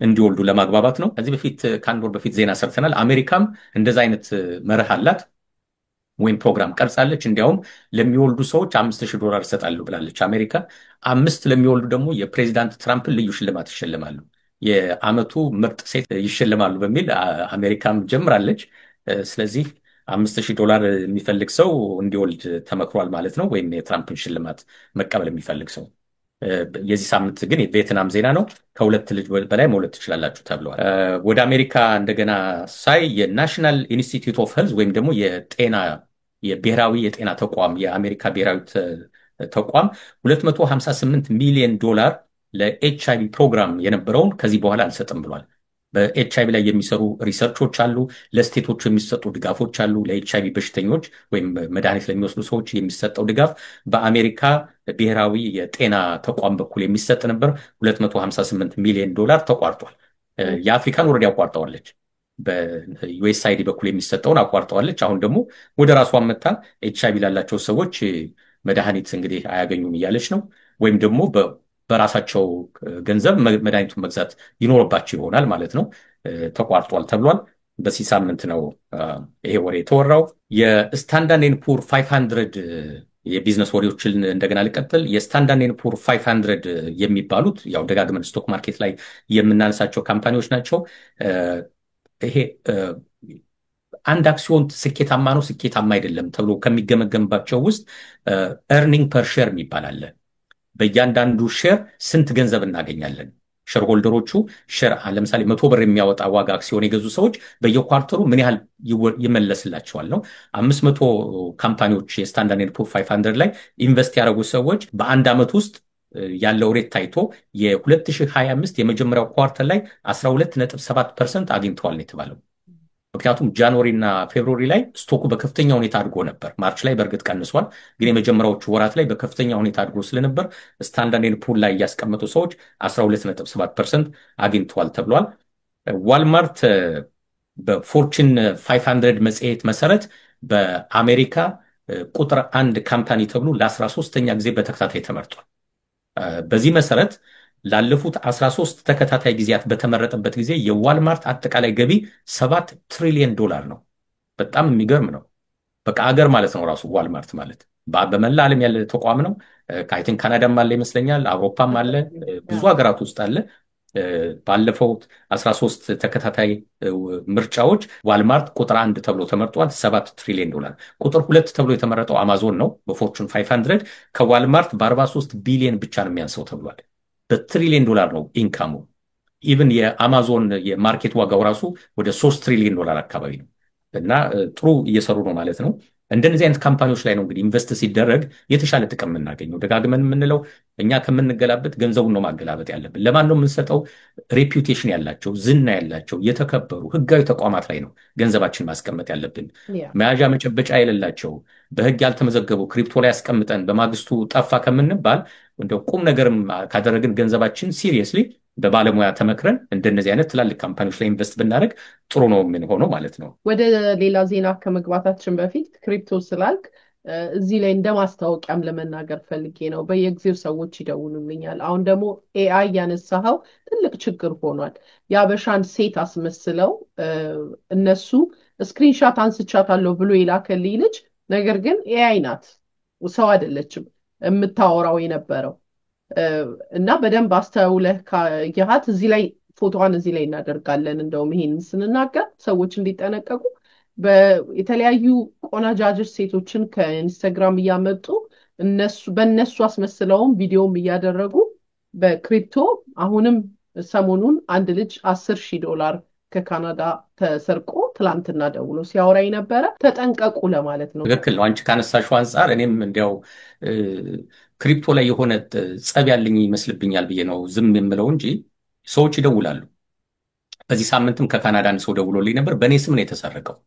S2: እንዲወልዱ ለማግባባት ነው። ከዚህ በፊት ከአንድ ወር በፊት ዜና ሰርተናል። አሜሪካም እንደዛ አይነት መርህ አላት ወይም ፕሮግራም ቀርጻለች። እንዲያውም ለሚወልዱ ሰዎች $5,000 ይሰጣሉ ብላለች አሜሪካ። 5 ለሚወልዱ ደግሞ የፕሬዚዳንት ትራምፕን ልዩ ሽልማት ይሸልማሉ፣ የአመቱ ምርጥ ሴት ይሸልማሉ በሚል አሜሪካም ጀምራለች። ስለዚህ $5,000 የሚፈልግ ሰው እንዲወልድ ተመክሯል ማለት ነው፣ ወይም የትራምፕን ሽልማት መቀበል የሚፈልግ ሰው። የዚህ ሳምንት ግን የቪየትናም ዜና ነው። ከ2 ልጅ በላይ መውለድ ትችላላችሁ ተብለዋል። ወደ አሜሪካ እንደገና ሳይ የናሽናል ኢንስቲትዩት ኦፍ ሄልዝ ወይም ደግሞ የብሔራዊ የጤና ተቋም የአሜሪካ ብሔራዊ ተቋም $258 ሚሊዮን ለኤችአይቪ ፕሮግራም የነበረውን ከዚህ በኋላ አልሰጥም ብሏል። በኤችአይቪ ላይ የሚሰሩ ሪሰርቾች አሉ፣ ለስቴቶቹ የሚሰጡ ድጋፎች አሉ። ለኤችአይቪ በሽተኞች ወይም መድኃኒት ለሚወስዱ ሰዎች የሚሰጠው ድጋፍ በአሜሪካ ብሔራዊ የጤና ተቋም በኩል የሚሰጥ ነበር። $258 ሚሊዮን ተቋርጧል። የአፍሪካን ወረዳ አቋርጠዋለች። በዩኤስአይዲ በኩል የሚሰጠውን አቋርጠዋለች። አሁን ደግሞ ወደ ራሷ መታ ኤችአይቪ ላላቸው ሰዎች መድኃኒት እንግዲህ አያገኙም እያለች ነው። ወይም ደግሞ በራሳቸው ገንዘብ መድኃኒቱን መግዛት ይኖርባቸው ይሆናል ማለት ነው። ተቋርጧል ተብሏል። በዚህ ሳምንት ነው ይሄ ወሬ የተወራው። የስታንዳርድ ኤንድ ፑር 500 የቢዝነስ ወሬዎችን እንደገና ልቀጥል። የስታንዳርድ ኤንድ ፑር 500 የሚባሉት ያው ደጋግመን ስቶክ ማርኬት ላይ የምናነሳቸው ካምፓኒዎች ናቸው። ይሄ አንድ አክሲዮን ስኬታማ ነው ስኬታማ አይደለም ተብሎ ከሚገመገምባቸው ውስጥ ኤርኒንግ ፐር ሼር የሚባል አለ። በእያንዳንዱ ሼር ስንት ገንዘብ እናገኛለን? ሼር ሆልደሮቹ ሼር ለምሳሌ 100 ብር የሚያወጣ ዋጋ አክሲዮን የገዙ ሰዎች በየኳርተሩ ምን ያህል ይመለስላቸዋል ነው። 500 ካምፓኒዎች የስታንዳርድ ኤንድ ፑር 500 ላይ ኢንቨስት ያደረጉ ሰዎች በአንድ ዓመት ውስጥ ያለው ሬት ታይቶ የ2025 የመጀመሪያው ኳርተር ላይ 12.7% አግኝተዋል ነው የተባለው። ምክንያቱም ጃንዋሪ እና ፌብሩዋሪ ላይ ስቶኩ በከፍተኛ ሁኔታ አድጎ ነበር። ማርች ላይ በእርግጥ ቀንሷል፣ ግን የመጀመሪያዎቹ ወራት ላይ በከፍተኛ ሁኔታ አድጎ ስለነበር ስታንዳርድ ኤንድ ፑል ላይ እያስቀመጡ ሰዎች 12.7% አግኝተዋል ተብሏል። ዋልማርት በፎርቹን 500 መጽሔት መሰረት በአሜሪካ ቁጥር 1 ካምፓኒ ተብሎ ለ13ኛ ጊዜ በተከታታይ ተመርጧል። በዚህ መሰረት ላለፉት 13 ተከታታይ ጊዜያት በተመረጠበት ጊዜ የዋልማርት አጠቃላይ ገቢ $7 ትሪሊየን ነው። በጣም የሚገርም ነው። በቃ አገር ማለት ነው ራሱ ዋልማርት ማለት በመላ ዓለም ያለ ተቋም ነው። ከአይቲንክ ካናዳም አለ ይመስለኛል፣ አውሮፓም አለ፣ ብዙ ሀገራት ውስጥ አለ። ባለፈው 13 ተከታታይ ምርጫዎች ዋልማርት ቁጥር 1 ተብሎ ተመርጧል፣ $7 ትሪሊየን። ቁጥር 2 ተብሎ የተመረጠው አማዞን ነው በፎርቹን 500 ከዋልማርት በ43 ቢሊዮን ብቻ ነው የሚያንሰው ተብሏል። በትሪሊየን ነው ኢንካሙ። ኢቭን የአማዞን የማርኬት ዋጋው ራሱ ወደ $3 ትሪሊየን አካባቢ ነው። እና ጥሩ እየሰሩ ነው ማለት ነው። እንደነዚህ አይነት ካምፓኒዎች ላይ ነው እንግዲህ ኢንቨስት ሲደረግ የተሻለ ጥቅም የምናገኘው። ደጋግመን የምንለው እኛ ከምንገላበት ገንዘቡን ነው ማገላበጥ ያለብን። ለማን ነው የምንሰጠው? ሬፒዩቴሽን ያላቸው ዝና ያላቸው የተከበሩ ህጋዊ ተቋማት ላይ ነው ገንዘባችን ማስቀመጥ ያለብን። መያዣ መጨበጫ የሌላቸው በህግ ያልተመዘገቡ ክሪፕቶ ላይ ያስቀምጠን በማግስቱ ጠፋ ከምንባል እንደው ቁም ነገርም ካደረግን ገንዘባችን ሲሪየስሊ በባለሙያ ተመክረን እንደነዚህ አይነት ትላልቅ ካምፓኒዎች ላይ ኢንቨስት ብናደርግ ጥሩ ነው የምንሆነው ማለት ነው።
S4: ወደ ሌላ ዜና ከመግባታችን በፊት ክሪፕቶ ስላልክ እዚህ ላይ እንደማስታወቂያም ለመናገር ፈልጌ ነው። በየጊዜው ሰዎች ይደውሉልኛል። አሁን ደግሞ ኤአይ ያነሳው ትልቅ ችግር ሆኗል። የአበሻን ሴት አስመስለው እነሱ ስክሪንሻት አንስቻታለሁ ብሎ የላከልኝ ልጅ ነገር ግን ኤአይ ናት፣ ሰው አይደለችም የምታወራው የነበረው። እና በደንብ አስተውለህ ካየሃት እዚህ ላይ ፎቶዋን እዚህ ላይ እናደርጋለን። እንደውም ይሄን ስንናገር ሰዎች እንዲጠነቀቁ የተለያዩ ቆነጃጅት ሴቶችን ከኢንስታግራም እያመጡ በእነሱ አስመስለውም ቪዲዮም እያደረጉ በክሪፕቶ አሁንም ሰሞኑን አንድ ልጅ $10,000 ከካናዳ ተሰርቆ ትላንትና ደውሎ ሲያወራኝ ነበረ። ተጠንቀቁ ለማለት ነው።
S2: ትክክል ነው። አንቺ ካነሳሽው አንጻር እኔም እንዲያው ክሪፕቶ ላይ የሆነ ጸብ ያለኝ ይመስልብኛል ብዬ ነው ዝም የምለው እንጂ ሰዎች ይደውላሉ። በዚህ ሳምንትም ከካናዳ አንድ ሰው ደውሎልኝ ነበር። በእኔ ስም ነው የተሰረቀው።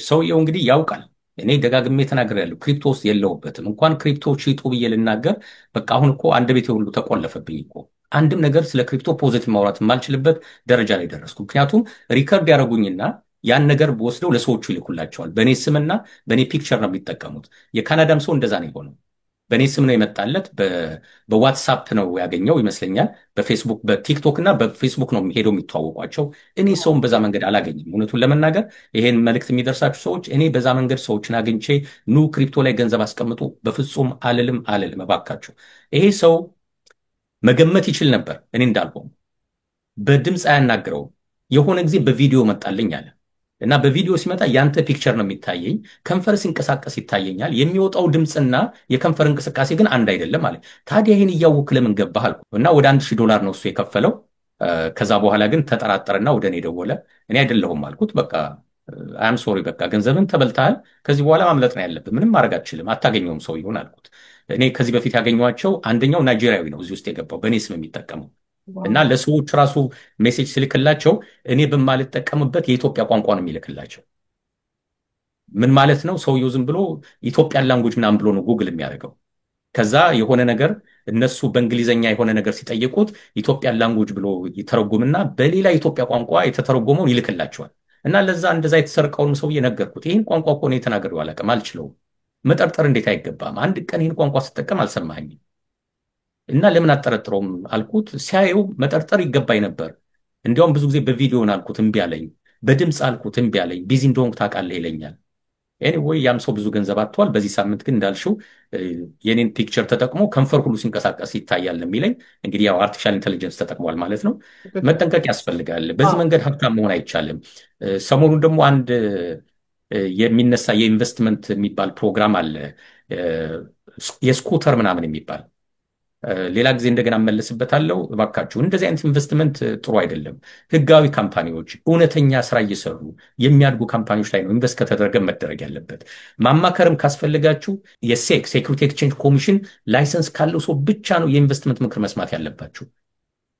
S2: ሰውየው እንግዲህ ያውቃል። እኔ ደጋግሜ ተናግሬያለሁ። ክሪፕቶ ውስጥ የለሁበትም። እንኳን ክሪፕቶ ሽጡ ብዬ ልናገር በቃ አሁን እኮ አንድ ቤቴ ሁሉ ተቆለፈብኝ እኮ። አንድም ነገር ስለ ክሪፕቶ ፖዚቲቭ ማውራት የማልችልበት ደረጃ ላይ ደረስኩ። ምክንያቱም ሪከርድ ያደረጉኝና ያን ነገር ወስደው ለሰዎቹ ይልኩላቸዋል። በእኔ ስምና በእኔ ፒክቸር ነው የሚጠቀሙት። የካናዳም ሰው እንደዛ ነው የሆነው። በእኔ ስም ነው የመጣለት። በዋትሳፕ ነው ያገኘው ይመስለኛል። በፌስቡክ በቲክቶክ እና በፌስቡክ ነው ሄደው የሚተዋወቋቸው። እኔ ሰውን በዛ መንገድ አላገኝም። እውነቱን ለመናገር ይሄን መልእክት የሚደርሳችሁ ሰዎች እኔ በዛ መንገድ ሰዎችን አግኝቼ ኑ ክሪፕቶ ላይ ገንዘብ አስቀምጡ በፍጹም አልልም እባካችሁ። ይሄ ሰው መገመት ይችል ነበር እኔ እንዳልሆን። በድምፅ አያናግረውም። የሆነ ጊዜ በቪዲዮ መጣልኝ አለ እና በቪዲዮ ሲመጣ ያንተ ፒክቸር ነው የሚታየኝ፣ ከንፈር ሲንቀሳቀስ ይታየኛል። የሚወጣው ድምፅና የከንፈር እንቅስቃሴ ግን አንድ አይደለም አለ። ታዲያ ይህን እያወክ ለምን ገባህ አልኩ እና ወደ $1,000 ነው እሱ የከፈለው። ከዛ በኋላ ግን ተጠራጠረና ወደ እኔ ደወለ። እኔ አይደለሁም አልኩት። በቃ አም ሶሪ፣ በቃ ገንዘብን ተበልተሃል። ከዚህ በኋላ ማምለጥ ነው ያለብህ። ምንም ማድረግ አትችልም። አታገኘውም ሰው ይሆን አልኩት። እኔ ከዚህ በፊት ያገኘኋቸው አንደኛው ናይጄሪያዊ ነው እዚህ ውስጥ የገባው በእኔ ስም የሚጠቀመው እና ለሰዎች ራሱ ሜሴጅ ስልክላቸው እኔ በማልጠቀምበት የኢትዮጵያ ቋንቋ ነው የሚልክላቸው። ምን ማለት ነው? ሰውየው ዝም ብሎ ኢትዮጵያን ላንጉጅ ምናምን ብሎ ነው ጉግል የሚያደርገው። ከዛ የሆነ ነገር እነሱ በእንግሊዘኛ የሆነ ነገር ሲጠይቁት ኢትዮጵያን ላንጉጅ ብሎ ይተረጉምና በሌላ ኢትዮጵያ ቋንቋ የተተረጎመውን ይልክላቸዋል። እና ለዛ እንደዛ የተሰረቀውን ሰውዬ ነገርኩት። ይህን ቋንቋ እኮ ነው የተናገረው፣ አላውቅም፣ አልችለውም። መጠርጠር እንዴት አይገባም? አንድ ቀን ይህን ቋንቋ ስጠቀም አልሰማኸኝም እና ለምን አጠረጥረውም አልኩት። ሲያየው መጠርጠር ይገባኝ ነበር። እንዲያውም ብዙ ጊዜ በቪዲዮን አልኩት እምቢ አለኝ፣ በድምፅ አልኩት እምቢ አለኝ። ቢዚ እንደሆንኩ ታውቃለህ ይለኛል። ኤኒዌይ ያም ሰው ብዙ ገንዘብ አጥቷል። በዚህ ሳምንት ግን እንዳልሽው የኔን ፒክቸር ተጠቅሞ ከንፈር ሁሉ ሲንቀሳቀስ ይታያል የሚለኝ እንግዲህ ያው አርቲፊሻል ኢንቴሊጀንስ ተጠቅሟል ማለት ነው። መጠንቀቅ ያስፈልጋል። በዚህ መንገድ ሀብታም መሆን አይቻልም። ሰሞኑን ደግሞ አንድ የሚነሳ የኢንቨስትመንት የሚባል ፕሮግራም አለ፣ የስኩተር ምናምን የሚባል ሌላ ጊዜ እንደገና መለስበታለሁ። እባካችሁ እንደዚህ አይነት ኢንቨስትመንት ጥሩ አይደለም። ህጋዊ ካምፓኒዎች እውነተኛ ስራ እየሰሩ የሚያድጉ ካምፓኒዎች ላይ ነው ኢንቨስት ከተደረገ መደረግ ያለበት። ማማከርም ካስፈልጋችሁ የሴክ ሴኩሪቲ ኤክስቼንጅ ኮሚሽን ላይሰንስ ካለው ሰው ብቻ ነው የኢንቨስትመንት ምክር መስማት ያለባችሁ።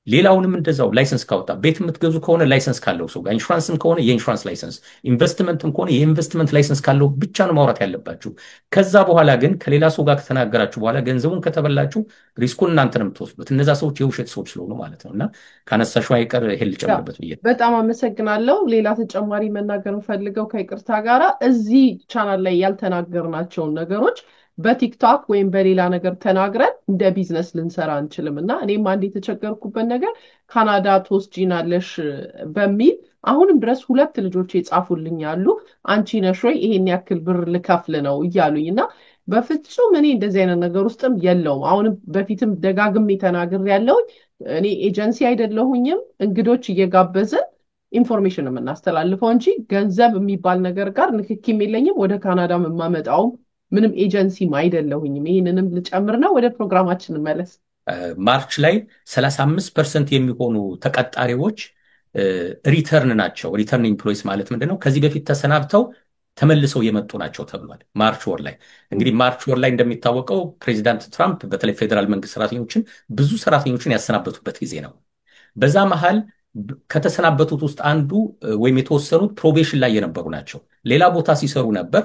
S2: ሌላውንም እንደዛው ላይሰንስ ካወጣ ቤት የምትገዙ ከሆነ ላይሰንስ ካለው ሰው ጋር፣ ኢንሹራንስም ከሆነ የኢንሹራንስ ላይሰንስ፣ ኢንቨስትመንትም ከሆነ የኢንቨስትመንት ላይሰንስ ካለው ብቻ ነው ማውራት ያለባችሁ። ከዛ በኋላ ግን ከሌላ ሰው ጋር ከተናገራችሁ በኋላ ገንዘቡን ከተበላችሁ ሪስኩን እናንተ ነው የምትወስዱት። እነዛ ሰዎች የውሸት ሰዎች ስለሆኑ ማለት ነው። እና ካነሳሽው አይቀር ይሄን ልጨምርበት ብዬ
S4: በጣም አመሰግናለሁ። ሌላ ተጨማሪ መናገር ፈልገው ከይቅርታ ጋራ እዚህ ቻናል ላይ ያልተናገርናቸውን ነገሮች በቲክቶክ ወይም በሌላ ነገር ተናግረን እንደ ቢዝነስ ልንሰራ አንችልም እና እኔም አንድ የተቸገርኩበት ነገር ካናዳ ትወስጂናለሽ በሚል አሁንም ድረስ 2 ልጆች የጻፉልኝ አሉ። አንቺ ነሽ ወይ ይሄን ያክል ብር ልከፍል ነው እያሉኝ እና በፍጹም እኔ እንደዚህ አይነት ነገር ውስጥም የለውም። አሁንም በፊትም ደጋግሜ ተናግሬ ያለው እኔ ኤጀንሲ አይደለሁኝም። እንግዶች እየጋበዝን ኢንፎርሜሽን የምናስተላልፈው እንጂ ገንዘብ የሚባል ነገር ጋር ንክኪም የለኝም። ወደ ካናዳም የማመጣውም ምንም ኤጀንሲም አይደለሁኝም። ይህንንም ልጨምር ነው። ወደ ፕሮግራማችን መለስ።
S2: ማርች ላይ 35% የሚሆኑ ተቀጣሪዎች ሪተርን ናቸው። ሪተርን ኢምፕሎይስ ማለት ምንድነው? ከዚህ በፊት ተሰናብተው ተመልሰው የመጡ ናቸው ተብሏል። ማርች ወር ላይ እንግዲህ ማርች ወር ላይ እንደሚታወቀው ፕሬዚዳንት ትራምፕ በተለይ ፌዴራል መንግስት ሰራተኞችን ብዙ ሰራተኞችን ያሰናበቱበት ጊዜ ነው። በዛ መሃል ከተሰናበቱት ውስጥ አንዱ ወይም የተወሰኑት ፕሮቤሽን ላይ የነበሩ ናቸው። ሌላ ቦታ ሲሰሩ ነበር።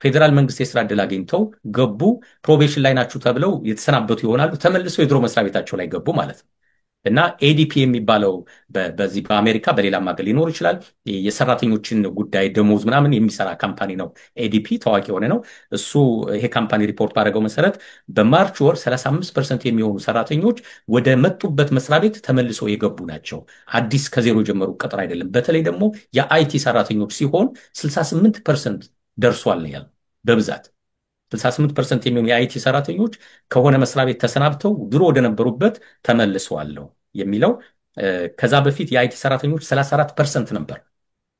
S2: ፌዴራል መንግስት የስራ ዕድል አግኝተው ገቡ። ፕሮቤሽን ላይ ናችሁ ተብለው የተሰናበቱ ይሆናሉ። ተመልሰው የድሮ መስሪያ ቤታቸው ላይ ገቡ ማለት ነው። እና ኤዲፒ የሚባለው በዚህ በአሜሪካ በሌላም ሀገር ሊኖር ይችላል። የሰራተኞችን ጉዳይ ደሞዝ ምናምን የሚሰራ ካምፓኒ ነው። ኤዲፒ ታዋቂ የሆነ ነው። እሱ ይሄ ካምፓኒ ሪፖርት ባደረገው መሰረት በማርች ወር 35% የሚሆኑ ሰራተኞች ወደ መጡበት መስሪያ ቤት ተመልሰው የገቡ ናቸው። አዲስ ከዜሮ የጀመሩ ቅጥር አይደለም። በተለይ ደግሞ የአይቲ ሰራተኞች ሲሆን 68% ደርሷል ነው ያለው። በብዛት 68% የሚሆኑ የአይቲ ሰራተኞች ከሆነ መስሪያ ቤት ተሰናብተው ድሮ ወደነበሩበት ተመልሰዋል የሚለው። ከዛ በፊት የአይቲ ሰራተኞች 34% ነበር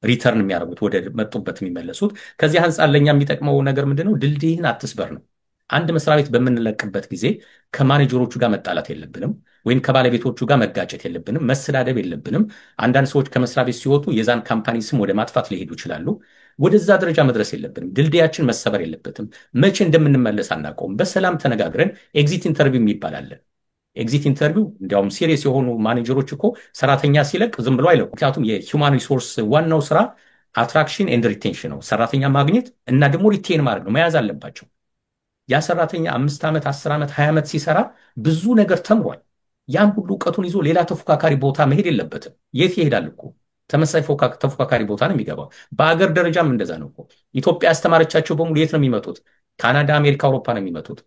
S2: ሪተርን የሚያደርጉት ወደ መጡበት የሚመለሱት። ከዚህ አንጻር ለኛ የሚጠቅመው ነገር ምንድነው? ድልድይን አትስበር ነው። አንድ መስሪያ ቤት በምንለቅበት ጊዜ ከማኔጀሮቹ ጋር መጣላት የለብንም፣ ወይም ከባለቤቶቹ ጋር መጋጨት የለብንም፣ መሰዳደብ የለብንም። አንዳንድ ሰዎች ከመስሪያ ቤት ሲወጡ የዛን ካምፓኒ ስም ወደ ማጥፋት ሊሄዱ ይችላሉ። ወደዛ ደረጃ መድረስ የለብንም። ድልድያችን መሰበር የለበትም። መቼ እንደምንመለስ አናውቀውም። በሰላም ተነጋግረን ኤግዚት ኢንተርቪው የሚባል አለ። ኤግዚት ኢንተርቪው እንዲያውም ሲሪየስ የሆኑ ማኔጀሮች እኮ ሰራተኛ ሲለቅ ዝም ብሎ አይለቁ። ምክንያቱም የሂውማን ሪሶርስ ዋናው ስራ አትራክሽን ኤንድ ሪቴንሽን ነው። ሰራተኛ ማግኘት እና ደግሞ ሪቴን ማድረግ ነው። መያዝ አለባቸው። ያ ሰራተኛ 5 ዓመት 10 ዓመት 20 ዓመት ሲሰራ ብዙ ነገር ተምሯል። ያን ሁሉ እውቀቱን ይዞ ሌላ ተፎካካሪ ቦታ መሄድ የለበትም። የት ይሄዳል እኮ? ተመሳሳይ ተፎካካሪ ቦታ ነው የሚገባው። በአገር ደረጃም እንደዛ ነው እኮ። ኢትዮጵያ ያስተማረቻቸው በሙሉ የት ነው የሚመጡት? ካናዳ፣ አሜሪካ፣ አውሮፓ ነው የሚመጡት።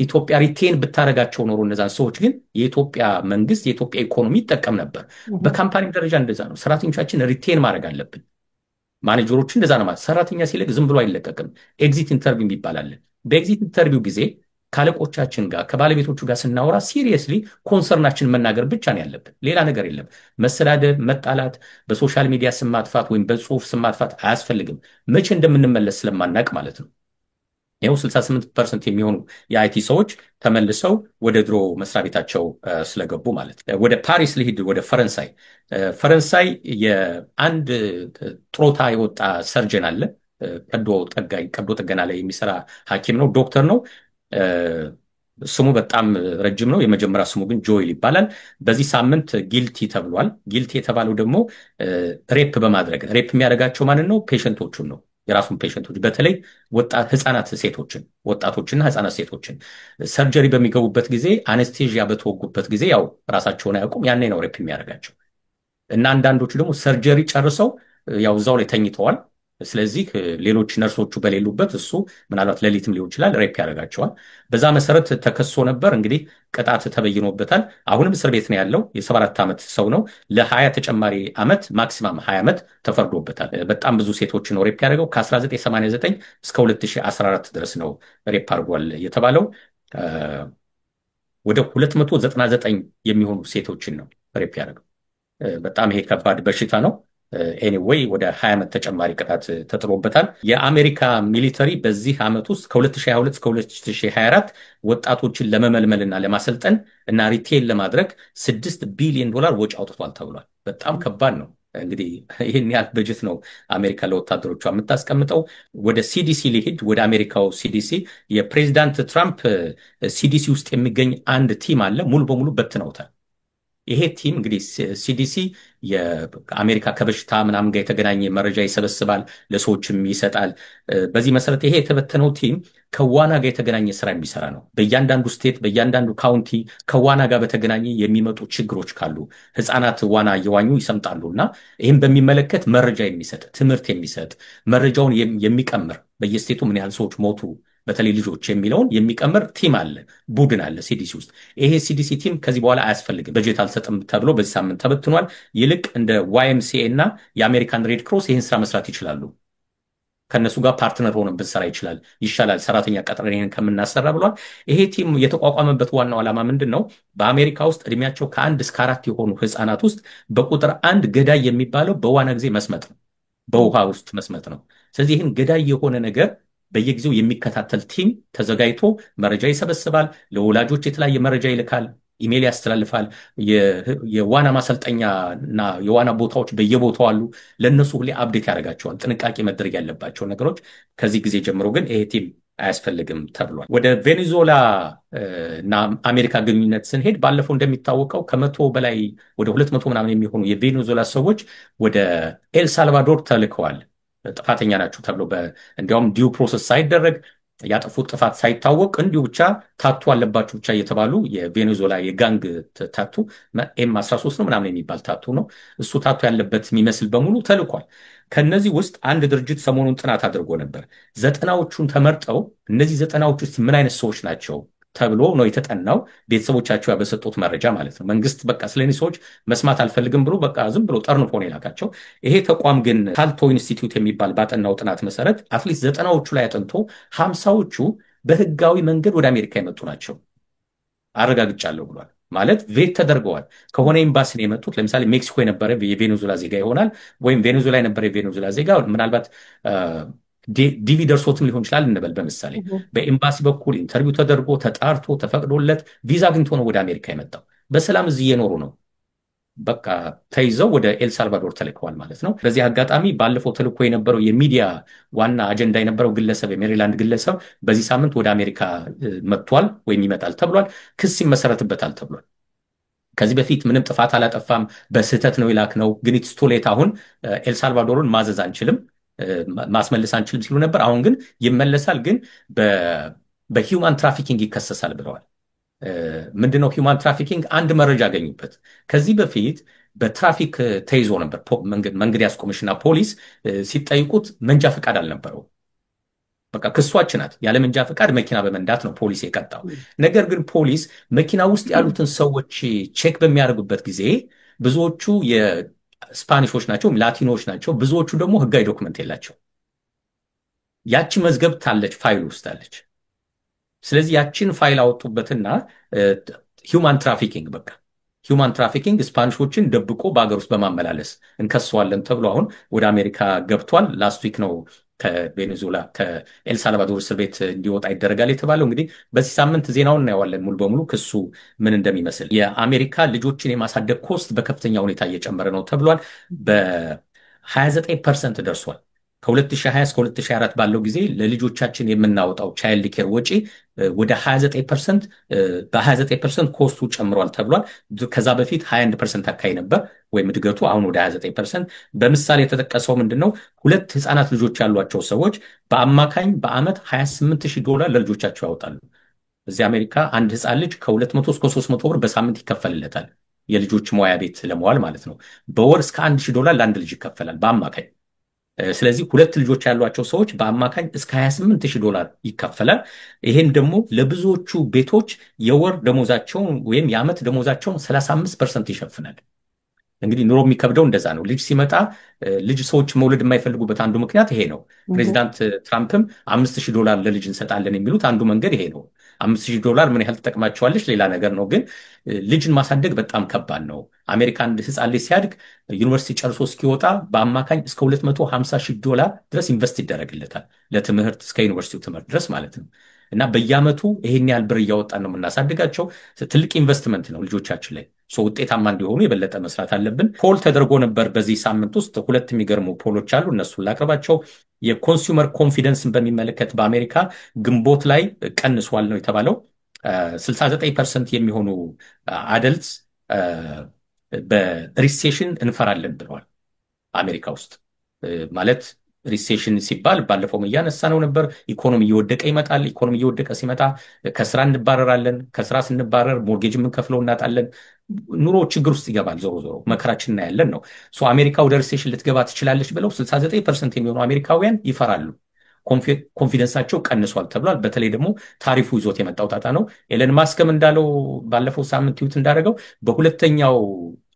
S2: ኢትዮጵያ ሪቴን ብታደረጋቸው ኖሮ እነዛን ሰዎች ግን የኢትዮጵያ መንግስት የኢትዮጵያ ኢኮኖሚ ይጠቀም ነበር። በካምፓኒ ደረጃ እንደዛ ነው። ሰራተኞቻችን ሪቴን ማድረግ አለብን። ማኔጀሮች እንደዛ ነው ማለት። ሰራተኛ ሲለቅ ዝም ብሎ አይለቀቅም። ኤግዚት ኢንተርቪው ይባላል። በኤግዚት ኢንተርቪው ጊዜ ካለቆቻችን ጋር ከባለቤቶቹ ጋር ስናወራ ሲሪየስሊ ኮንሰርናችን መናገር ብቻ ነው ያለብን። ሌላ ነገር የለም። መሰዳደብ፣ መጣላት፣ በሶሻል ሚዲያ ስም ማጥፋት ወይም በጽሁፍ ስም ማጥፋት አያስፈልግም። መቼ እንደምንመለስ ስለማናቅ ማለት ነው። ይኸው 68% የሚሆኑ የአይቲ ሰዎች ተመልሰው ወደ ድሮ መስሪያ ቤታቸው ስለገቡ ማለት ነው። ወደ ፓሪስ ልሂድ፣ ወደ ፈረንሳይ። ፈረንሳይ የአንድ ጥሮታ የወጣ ሰርጀን አለ። ቀዶ ጥገና ላይ የሚሰራ ሐኪም ነው፣ ዶክተር ነው። ስሙ በጣም ረጅም ነው። የመጀመሪያ ስሙ ግን ጆይል ይባላል። በዚህ ሳምንት ጊልቲ ተብሏል። ጊልቲ የተባለው ደግሞ ሬፕ በማድረግ ሬፕ የሚያደርጋቸው ማንን ነው? ፔሸንቶቹን ነው። የራሱን ፔሸንቶች በተለይ ህፃናት ሴቶችን፣ ወጣቶችና ህፃናት ሴቶችን ሰርጀሪ በሚገቡበት ጊዜ አነስቴዥያ በተወጉበት ጊዜ ያው ራሳቸውን አያውቁም። ያኔ ነው ሬፕ የሚያደርጋቸው እና አንዳንዶቹ ደግሞ ሰርጀሪ ጨርሰው ያው እዛው ላይ ተኝተዋል። ስለዚህ ሌሎች ነርሶቹ በሌሉበት እሱ ምናልባት ሌሊትም ሊሆን ይችላል ሬፕ ያደርጋቸዋል። በዛ መሰረት ተከሶ ነበር። እንግዲህ ቅጣት ተበይኖበታል። አሁንም እስር ቤት ነው ያለው። የ74 ዓመት ሰው ነው። ለ20 ተጨማሪ ዓመት ማክሲማም 20 ዓመት ተፈርዶበታል። በጣም ብዙ ሴቶች ነው ሬፕ ያደርገው። ከ1989 እስከ 2014 ድረስ ነው ሬፕ አድርጓል የተባለው። ወደ 299 የሚሆኑ ሴቶችን ነው ሬፕ ያደርገው። በጣም ይሄ ከባድ በሽታ ነው። ኤኒዌይ ወደ 20 ዓመት ተጨማሪ ቅጣት ተጥሎበታል። የአሜሪካ ሚሊተሪ በዚህ ዓመት ውስጥ ከ2022 እስከ 2024 ወጣቶችን ለመመልመልና ለማሰልጠን እና ሪቴል ለማድረግ $6 ቢሊዮን ወጪ አውጥቷል ተብሏል። በጣም ከባድ ነው። እንግዲህ ይህን ያህል በጀት ነው አሜሪካ ለወታደሮቿ የምታስቀምጠው። ወደ ሲዲሲ ሊሄድ፣ ወደ አሜሪካው ሲዲሲ የፕሬዚዳንት ትራምፕ ሲዲሲ ውስጥ የሚገኝ አንድ ቲም አለ። ሙሉ በሙሉ በትነውታል። ይሄ ቲም እንግዲህ ሲዲሲ የአሜሪካ ከበሽታ ምናምን ጋር የተገናኘ መረጃ ይሰበስባል፣ ለሰዎችም ይሰጣል። በዚህ መሰረት ይሄ የተበተነው ቲም ከዋና ጋር የተገናኘ ስራ የሚሰራ ነው። በእያንዳንዱ ስቴት፣ በእያንዳንዱ ካውንቲ ከዋና ጋር በተገናኘ የሚመጡ ችግሮች ካሉ ህፃናት ዋና እየዋኙ ይሰምጣሉ እና ይህም በሚመለከት መረጃ የሚሰጥ ትምህርት የሚሰጥ መረጃውን የሚቀምር በየስቴቱ ምን ያህል ሰዎች ሞቱ በተለይ ልጆች የሚለውን የሚቀምር ቲም አለ፣ ቡድን አለ ሲዲሲ ውስጥ። ይሄ ሲዲሲ ቲም ከዚህ በኋላ አያስፈልግም፣ በጀት አልሰጥም ተብሎ በዚህ ሳምንት ተበትኗል። ይልቅ እንደ ዋይኤምሲኤ እና የአሜሪካን ሬድ ክሮስ ይህን ስራ መስራት ይችላሉ። ከነሱ ጋር ፓርትነር ሆነን ብንሰራ ይሻላል፣ ሰራተኛ ቀጥረን ይህን ከምናሰራ ብሏል። ይሄ ቲም የተቋቋመበት ዋናው ዓላማ ምንድን ነው? በአሜሪካ ውስጥ እድሜያቸው ከ1 እስከ 4 የሆኑ ህፃናት ውስጥ በቁጥር 1 ገዳይ የሚባለው በዋና ጊዜ መስመጥ ነው፣ በውሃ ውስጥ መስመጥ ነው። ስለዚህ ይህን ገዳይ የሆነ ነገር በየጊዜው የሚከታተል ቲም ተዘጋጅቶ መረጃ ይሰበስባል፣ ለወላጆች የተለያየ መረጃ ይልካል፣ ኢሜይል ያስተላልፋል። የዋና ማሰልጠኛ እና የዋና ቦታዎች በየቦታው አሉ። ለእነሱ ሁሌ አፕዴት ያደርጋቸዋል፣ ጥንቃቄ መደረግ ያለባቸው ነገሮች። ከዚህ ጊዜ ጀምሮ ግን ይሄ ቲም አያስፈልግም ተብሏል። ወደ ቬኔዙዌላ እና አሜሪካ ግንኙነት ስንሄድ ባለፈው እንደሚታወቀው ከ100 በላይ ወደ 200 ምናምን የሚሆኑ የቬኔዙዌላ ሰዎች ወደ ኤልሳልቫዶር ተልከዋል። ጥፋተኛ ናቸው ተብሎ እንዲያውም ዲው ፕሮሰስ ሳይደረግ ያጠፉት ጥፋት ሳይታወቅ እንዲሁ ብቻ ታቱ አለባቸው ብቻ እየተባሉ የቬኔዙዌላ የጋንግ ታቱ ኤም13 ነው ምናምን የሚባል ታቱ ነው። እሱ ታቱ ያለበት የሚመስል በሙሉ ተልኳል። ከነዚህ ውስጥ አንድ ድርጅት ሰሞኑን ጥናት አድርጎ ነበር። 90ዎቹን ተመርጠው እነዚህ 90ዎቹ ውስጥ ምን አይነት ሰዎች ናቸው ተብሎ ነው የተጠናው። ቤተሰቦቻቸው ያበሰጡት መረጃ ማለት ነው። መንግስት በቃ ስለኔ ሰዎች መስማት አልፈልግም ብሎ በቃ ዝም ብሎ ጠርንፎ ነው የላካቸው። ይሄ ተቋም ግን ካልቶ ኢንስቲትዩት የሚባል ባጠናው ጥናት መሰረት አትሊስት 90ዎቹ ላይ አጥንቶ 50ዎቹ በህጋዊ መንገድ ወደ አሜሪካ የመጡ ናቸው አረጋግጫለሁ ብሏል። ማለት ቬት ተደርገዋል። ከሆነ ኤምባሲ ነው የመጡት። ለምሳሌ ሜክሲኮ የነበረ የቬኔዙዌላ ዜጋ ይሆናል፣ ወይም ቬኔዙዌላ የነበረ የቬኔዙዌላ ዜጋ ምናልባት ዲቪ ደርሶትም ሊሆን ይችላል እንበል። በምሳሌ በኤምባሲ በኩል ኢንተርቪው ተደርጎ ተጣርቶ ተፈቅዶለት ቪዛ አግኝቶ ነው ወደ አሜሪካ የመጣው። በሰላም እዚህ እየኖሩ ነው። በቃ ተይዘው ወደ ኤልሳልቫዶር ተልከዋል ማለት ነው። በዚህ አጋጣሚ ባለፈው ተልኮ የነበረው የሚዲያ ዋና አጀንዳ የነበረው ግለሰብ የሜሪላንድ ግለሰብ በዚህ ሳምንት ወደ አሜሪካ መጥቷል ወይም ይመጣል ተብሏል። ክስ ይመሰረትበታል ተብሏል። ከዚህ በፊት ምንም ጥፋት አላጠፋም፣ በስህተት ነው የላክነው፣ ግን ኢትስ ቱ ሌት፣ አሁን ኤልሳልቫዶርን ማዘዝ አንችልም ማስመለስ አንችልም ሲሉ ነበር። አሁን ግን ይመለሳል፣ ግን በሂውማን ትራፊኪንግ ይከሰሳል ብለዋል። ምንድነው ሂውማን ትራፊኪንግ? አንድ መረጃ አገኙበት። ከዚህ በፊት በትራፊክ ተይዞ ነበር። መንገድ ያስቆምሽና ፖሊስ ሲጠይቁት መንጃ ፈቃድ አልነበረው። በቃ ክሷች ናት። ያለ መንጃ ፈቃድ መኪና በመንዳት ነው ፖሊስ የቀጣው። ነገር ግን ፖሊስ መኪና ውስጥ ያሉትን ሰዎች ቼክ በሚያደርጉበት ጊዜ ብዙዎቹ ስፓኒሾች ናቸው፣ ላቲኖች ናቸው። ብዙዎቹ ደግሞ ህጋዊ ዶክመንት የላቸው። ያቺ መዝገብ ታለች፣ ፋይል ውስጥ አለች። ስለዚህ ያችን ፋይል አወጡበትና ሂውማን ትራፊኪንግ በቃ ሂውማን ትራፊኪንግ ስፓኒሾችን ደብቆ በሀገር ውስጥ በማመላለስ እንከሰዋለን ተብሎ አሁን ወደ አሜሪካ ገብቷል። ላስት ዊክ ነው ከቬኔዙዌላ ከኤልሳልቫዶር እስር ቤት እንዲወጣ ይደረጋል የተባለው። እንግዲህ በዚህ ሳምንት ዜናውን እናየዋለን ሙሉ በሙሉ ክሱ ምን እንደሚመስል። የአሜሪካ ልጆችን የማሳደግ ኮስት በከፍተኛ ሁኔታ እየጨመረ ነው ተብሏል። በ29% ደርሷል። ከ2020 እስከ 2024 ባለው ጊዜ ለልጆቻችን የምናወጣው ቻይልድ ኬር ወጪ ወደ 29% በ29% ኮስቱ ጨምሯል ተብሏል። ከዛ በፊት 21% አካባቢ ነበር ወይም እድገቱ፣ አሁን ወደ 29%። በምሳሌ የተጠቀሰው ምንድነው? 2 ህፃናት ልጆች ያሏቸው ሰዎች በአማካኝ በአመት $28,000 ለልጆቻቸው ያወጣሉ። እዚህ አሜሪካ አንድ ህፃን ልጅ ከ200 እስከ 300 ብር በሳምንት ይከፈልለታል። የልጆች መዋያ ቤት ለመዋል ማለት ነው። በወር እስከ $1,000 ለአንድ ልጅ ይከፈላል በአማካኝ። ስለዚህ 2 ልጆች ያሏቸው ሰዎች በአማካኝ እስከ $28,000 ይከፈላል። ይሄን ደግሞ ለብዙዎቹ ቤቶች የወር ደሞዛቸውን ወይም የዓመት ደሞዛቸውን 35% ይሸፍናል። እንግዲህ ኑሮ የሚከብደው እንደዛ ነው። ልጅ ሲመጣ ልጅ ሰዎች መውለድ የማይፈልጉበት አንዱ ምክንያት ይሄ ነው። ፕሬዚዳንት ትራምፕም $5,000 ለልጅ እንሰጣለን የሚሉት አንዱ መንገድ ይሄ ነው። $5,000 ምን ያህል ትጠቅማቸዋለች ሌላ ነገር ነው፣ ግን ልጅን ማሳደግ በጣም ከባድ ነው። አሜሪካ አንድ ህፃን ልጅ ሲያድግ ዩኒቨርሲቲ ጨርሶ እስኪወጣ በአማካኝ እስከ $250,000 ድረስ ኢንቨስት ይደረግለታል፣ ለትምህርት እስከ ዩኒቨርሲቲው ትምህርት ድረስ ማለት ነው። እና በየዓመቱ ይሄን ያህል ብር እያወጣን ነው የምናሳድጋቸው። ትልቅ ኢንቨስትመንት ነው ልጆቻችን ላይ። ውጤታማ እንዲሆኑ የበለጠ መስራት አለብን። ፖል ተደርጎ ነበር በዚህ ሳምንት ውስጥ 2 የሚገርሙ ፖሎች አሉ፣ እነሱን ላቅርባቸው። የኮንሱመር ኮንፊደንስን በሚመለከት በአሜሪካ ግንቦት ላይ ቀንሷል ነው የተባለው። 69% የሚሆኑ አደልትስ በሪሴሽን እንፈራለን ብለዋል። አሜሪካ ውስጥ ማለት ሪሴሽን ሲባል ባለፈው እያነሳ ነው ነበር። ኢኮኖሚ እየወደቀ ይመጣል። ኢኮኖሚ እየወደቀ ሲመጣ ከስራ እንባረራለን። ከስራ ስንባረር ሞርጌጅ የምንከፍለው እናጣለን። ኑሮ ችግር ውስጥ ይገባል። ዞሮ ዞሮ መከራችን እናያለን ነው። አሜሪካ ወደ ሪሴሽን ልትገባ ትችላለች ብለው 69% የሚሆኑ አሜሪካውያን ይፈራሉ። ኮንፊደንሳቸው ቀንሷል ተብሏል። በተለይ ደግሞ ታሪፉ ይዞት የመጣው ጣጣ ነው። ኤለን ማስክም እንዳለው ባለፈው ሳምንት ትዊት እንዳደረገው በሁለተኛው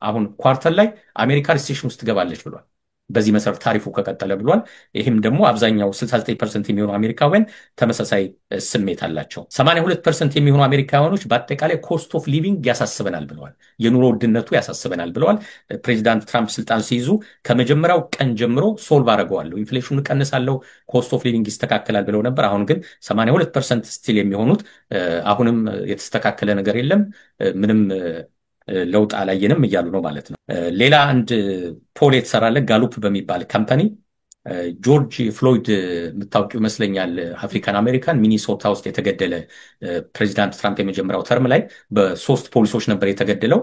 S2: አሁን ኳርተር ላይ አሜሪካ ሪሴሽን ውስጥ ትገባለች ብሏል። በዚህ መሰረት ታሪፉ ከቀጠለ ብሏል። ይህም ደግሞ አብዛኛው 69% የሚሆኑ አሜሪካውያን ተመሳሳይ ስሜት አላቸው። 82% የሚሆኑ አሜሪካውያኖች በአጠቃላይ ኮስት ኦፍ ሊቪንግ ያሳስበናል ብለዋል። የኑሮ ውድነቱ ያሳስበናል ብለዋል። ፕሬዚዳንት ትራምፕ ስልጣን ሲይዙ ከመጀመሪያው ቀን ጀምሮ ሶልቭ አድርገዋለሁ፣ ኢንፍሌሽኑ እቀንሳለሁ፣ ኮስት ኦፍ ሊቪንግ ይስተካከላል ብለው ነበር። አሁን ግን 82% ስቲል የሚሆኑት አሁንም የተስተካከለ ነገር የለም፣ ምንም ለውጥ አላየንም እያሉ ነው ማለት ነው። ሌላ አንድ ፖል የተሰራለ ጋሉፕ በሚባል ካምፓኒ ጆርጅ ፍሎይድ የምታውቂው ይመስለኛል፣ አፍሪካን አሜሪካን ሚኒሶታ ውስጥ የተገደለ ፕሬዚዳንት ትራምፕ የመጀመሪያው ተርም ላይ በ3 ፖሊሶች ነበር የተገደለው።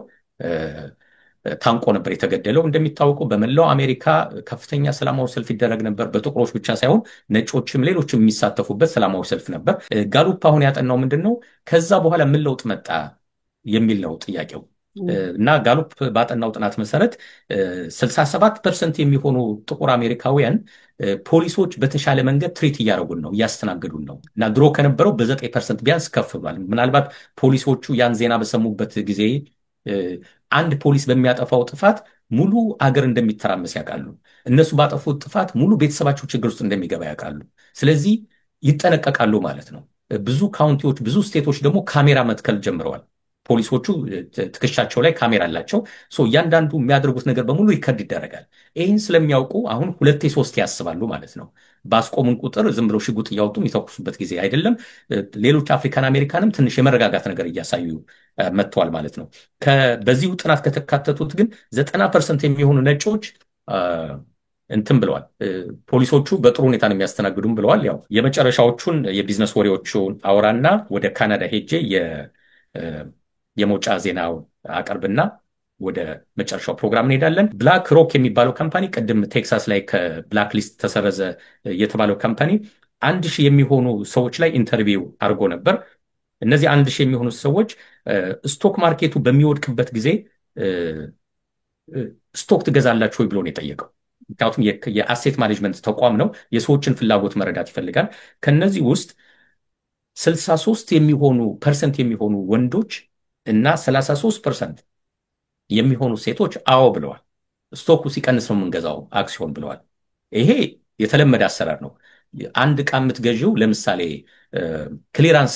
S2: ታንቆ ነበር የተገደለው። እንደሚታወቀው በመላው አሜሪካ ከፍተኛ ሰላማዊ ሰልፍ ይደረግ ነበር። በጥቁሮች ብቻ ሳይሆን ነጮችም ሌሎችም የሚሳተፉበት ሰላማዊ ሰልፍ ነበር። ጋሉፕ አሁን ያጠናው ምንድን ነው ከዛ በኋላ ምን ለውጥ መጣ የሚል ነው ጥያቄው። እና ጋሉፕ ባጠናው ጥናት መሰረት 67% የሚሆኑ ጥቁር አሜሪካውያን ፖሊሶች በተሻለ መንገድ ትሪት እያደረጉን ነው፣ እያስተናገዱን ነው። እና ድሮ ከነበረው በ9% ቢያንስ ከፍ ብሏል። ምናልባት ፖሊሶቹ ያን ዜና በሰሙበት ጊዜ አንድ ፖሊስ በሚያጠፋው ጥፋት ሙሉ አገር እንደሚተራመስ ያውቃሉ። እነሱ ባጠፉት ጥፋት ሙሉ ቤተሰባቸው ችግር ውስጥ እንደሚገባ ያውቃሉ። ስለዚህ ይጠነቀቃሉ ማለት ነው። ብዙ ካውንቲዎች፣ ብዙ ስቴቶች ደግሞ ካሜራ መትከል ጀምረዋል። ፖሊሶቹ ትከሻቸው ላይ ካሜራ አላቸው። እያንዳንዱ የሚያደርጉት ነገር በሙሉ ሪከርድ ይደረጋል። ይህን ስለሚያውቁ አሁን 2-3 ያስባሉ ማለት ነው። ባስቆሙን ቁጥር ዝም ብለው ሽጉጥ እያወጡ የሚተኩሱበት ጊዜ አይደለም። ሌሎች አፍሪካን አሜሪካንም ትንሽ የመረጋጋት ነገር እያሳዩ መጥተዋል ማለት ነው። በዚሁ ጥናት ከተካተቱት ግን 90% የሚሆኑ ነጮች እንትን ብለዋል፣ ፖሊሶቹ በጥሩ ሁኔታ ነው የሚያስተናግዱም ብለዋል። ያው የመጨረሻዎቹን የቢዝነስ ወሬዎቹን አውራና ወደ ካናዳ ሄጄ የመውጫ ዜናው አቀርብና ወደ መጨረሻው ፕሮግራም እንሄዳለን። ብላክ ሮክ የሚባለው ካምፓኒ ቅድም ቴክሳስ ላይ ከብላክ ሊስት ተሰረዘ የተባለው ካምፓኒ 1000 የሚሆኑ ሰዎች ላይ ኢንተርቪው አድርጎ ነበር። እነዚህ 1000 የሚሆኑ ሰዎች ስቶክ ማርኬቱ በሚወድቅበት ጊዜ ስቶክ ትገዛላችሁ ወይ ብሎ ነው የጠየቀው። ምክንያቱም የአሴት ማኔጅመንት ተቋም ነው፣ የሰዎችን ፍላጎት መረዳት ይፈልጋል። ከነዚህ ውስጥ 63% የሚሆኑ ወንዶች እና 33% የሚሆኑ ሴቶች አዎ ብለዋል። ስቶኩ ሲቀንስ ነው የምንገዛው አክሲዮን ብለዋል። ይሄ የተለመደ አሰራር ነው። አንድ ዕቃ የምትገዢው ለምሳሌ ክሊራንስ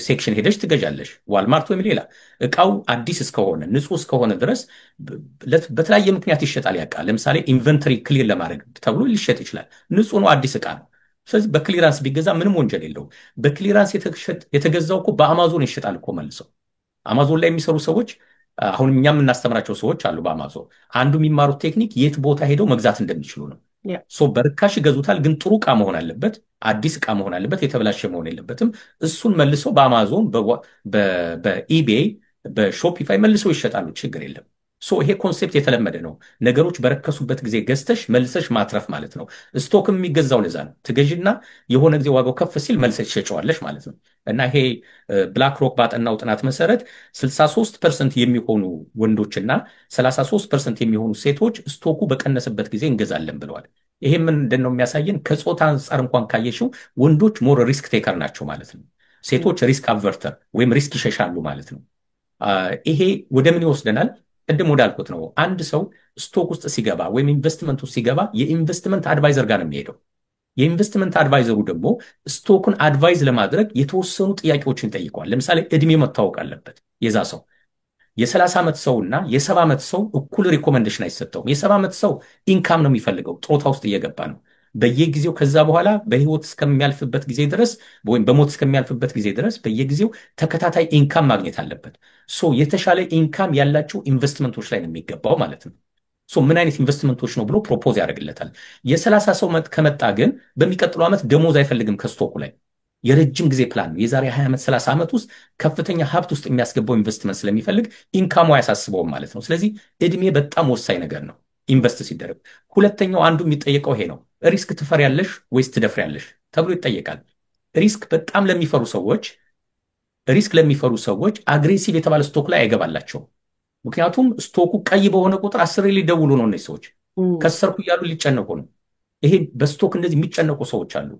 S2: ሴክሽን ሄደሽ ትገዣለሽ፣ ዋልማርት ወይም ሌላ። ዕቃው አዲስ እስከሆነ ንጹህ እስከሆነ ድረስ በተለያየ ምክንያት ይሸጣል። ያውቃ ለምሳሌ ኢንቨንተሪ ክሊር ለማድረግ ተብሎ ሊሸጥ ይችላል። ንጹህ ነው፣ አዲስ ዕቃ ነው። ስለዚህ በክሊራንስ ቢገዛ ምንም ወንጀል የለውም። በክሊራንስ የተገዛው እኮ በአማዞን ይሸጣል እኮ መልሰው። አማዞን ላይ የሚሰሩ ሰዎች አሁን እኛ የምናስተምራቸው ሰዎች አሉ በአማዞን። አንዱ የሚማሩት ቴክኒክ የት ቦታ ሄደው መግዛት እንደሚችሉ ነው። በርካሽ ይገዙታል፣ ግን ጥሩ ዕቃ መሆን አለበት፣ አዲስ ዕቃ መሆን አለበት፣ የተበላሸ መሆን የለበትም። እሱን መልሰው በአማዞን፣ በኢቤይ፣ በሾፒፋይ መልሰው ይሸጣሉ። ችግር የለም። ይሄ ኮንሴፕት የተለመደ ነው። ነገሮች በረከሱበት ጊዜ ገዝተሽ መልሰሽ ማትረፍ ማለት ነው። ስቶክም የሚገዛው ለዛ ነው። ትገዥና የሆነ ጊዜ ዋጋው ከፍ ሲል መልሰሽ ትሸጨዋለሽ ማለት ነው። እና ይሄ ብላክ ሮክ ባጠናው ጥናት መሰረት 63% የሚሆኑ ወንዶችና 33% የሚሆኑ ሴቶች ስቶኩ በቀነሰበት ጊዜ እንገዛለን ብለዋል። ይሄ ምንድን ነው የሚያሳየን? ከጾታ አንጻር እንኳን ካየሽው ወንዶች ሞር ሪስክ ቴከር ናቸው ማለት ነው። ሴቶች ሪስክ አቨርተር ወይም ሪስክ ይሸሻሉ ማለት ነው። ይሄ ወደ ምን ይወስደናል? ቅድም ወዳልኩት ነው። አንድ ሰው ስቶክ ውስጥ ሲገባ ወይም ኢንቨስትመንት ውስጥ ሲገባ የኢንቨስትመንት አድቫይዘር ጋር ነው የሚሄደው። የኢንቨስትመንት አድቫይዘሩ ደግሞ ስቶክን አድቫይዝ ለማድረግ የተወሰኑ ጥያቄዎችን ይጠይቀዋል። ለምሳሌ እድሜ መታወቅ አለበት የዛ ሰው። የ30 ዓመት ሰው እና የ70 ዓመት ሰው እኩል ሪኮመንዴሽን አይሰጠውም። የ70 ዓመት ሰው ኢንካም ነው የሚፈልገው፣ ጡረታ ውስጥ እየገባ ነው በየጊዜው። ከዛ በኋላ በህይወት እስከሚያልፍበት ጊዜ ድረስ ወይም በሞት እስከሚያልፍበት ጊዜ ድረስ በየጊዜው ተከታታይ ኢንካም ማግኘት አለበት። የተሻለ ኢንካም ያላቸው ኢንቨስትመንቶች ላይ ነው የሚገባው ማለት ነው። ምን አይነት ኢንቨስትመንቶች ነው ብሎ ፕሮፖዝ ያደርግለታል። የ30 ሰው ከመጣ ግን በሚቀጥለው ዓመት ደሞዝ አይፈልግም ከስቶኩ ላይ። የረጅም ጊዜ ፕላን ነው። የዛሬ 20 ዓመት 30 ዓመት ውስጥ ከፍተኛ ሀብት ውስጥ የሚያስገባው ኢንቨስትመንት ስለሚፈልግ ኢንካሙ አያሳስበውም ማለት ነው። ስለዚህ እድሜ በጣም ወሳኝ ነገር ነው ኢንቨስት ሲደረግ። ሁለተኛው አንዱ የሚጠየቀው ይሄ ነው። ሪስክ ትፈሪያለሽ ወይስ ትደፍሪያለሽ ተብሎ ይጠየቃል። ሪስክ ለሚፈሩ ሰዎች አግሬሲቭ የተባለ ስቶክ ላይ አይገባላቸውም። ምክንያቱም ስቶኩ ቀይ በሆነ ቁጥር 10 ሊደውሉ ነው። እነዚህ ሰዎች ከሰርኩ እያሉ ሊጨነቁ ነው። ይሄ በስቶክ እንደዚህ የሚጨነቁ ሰዎች አሉ።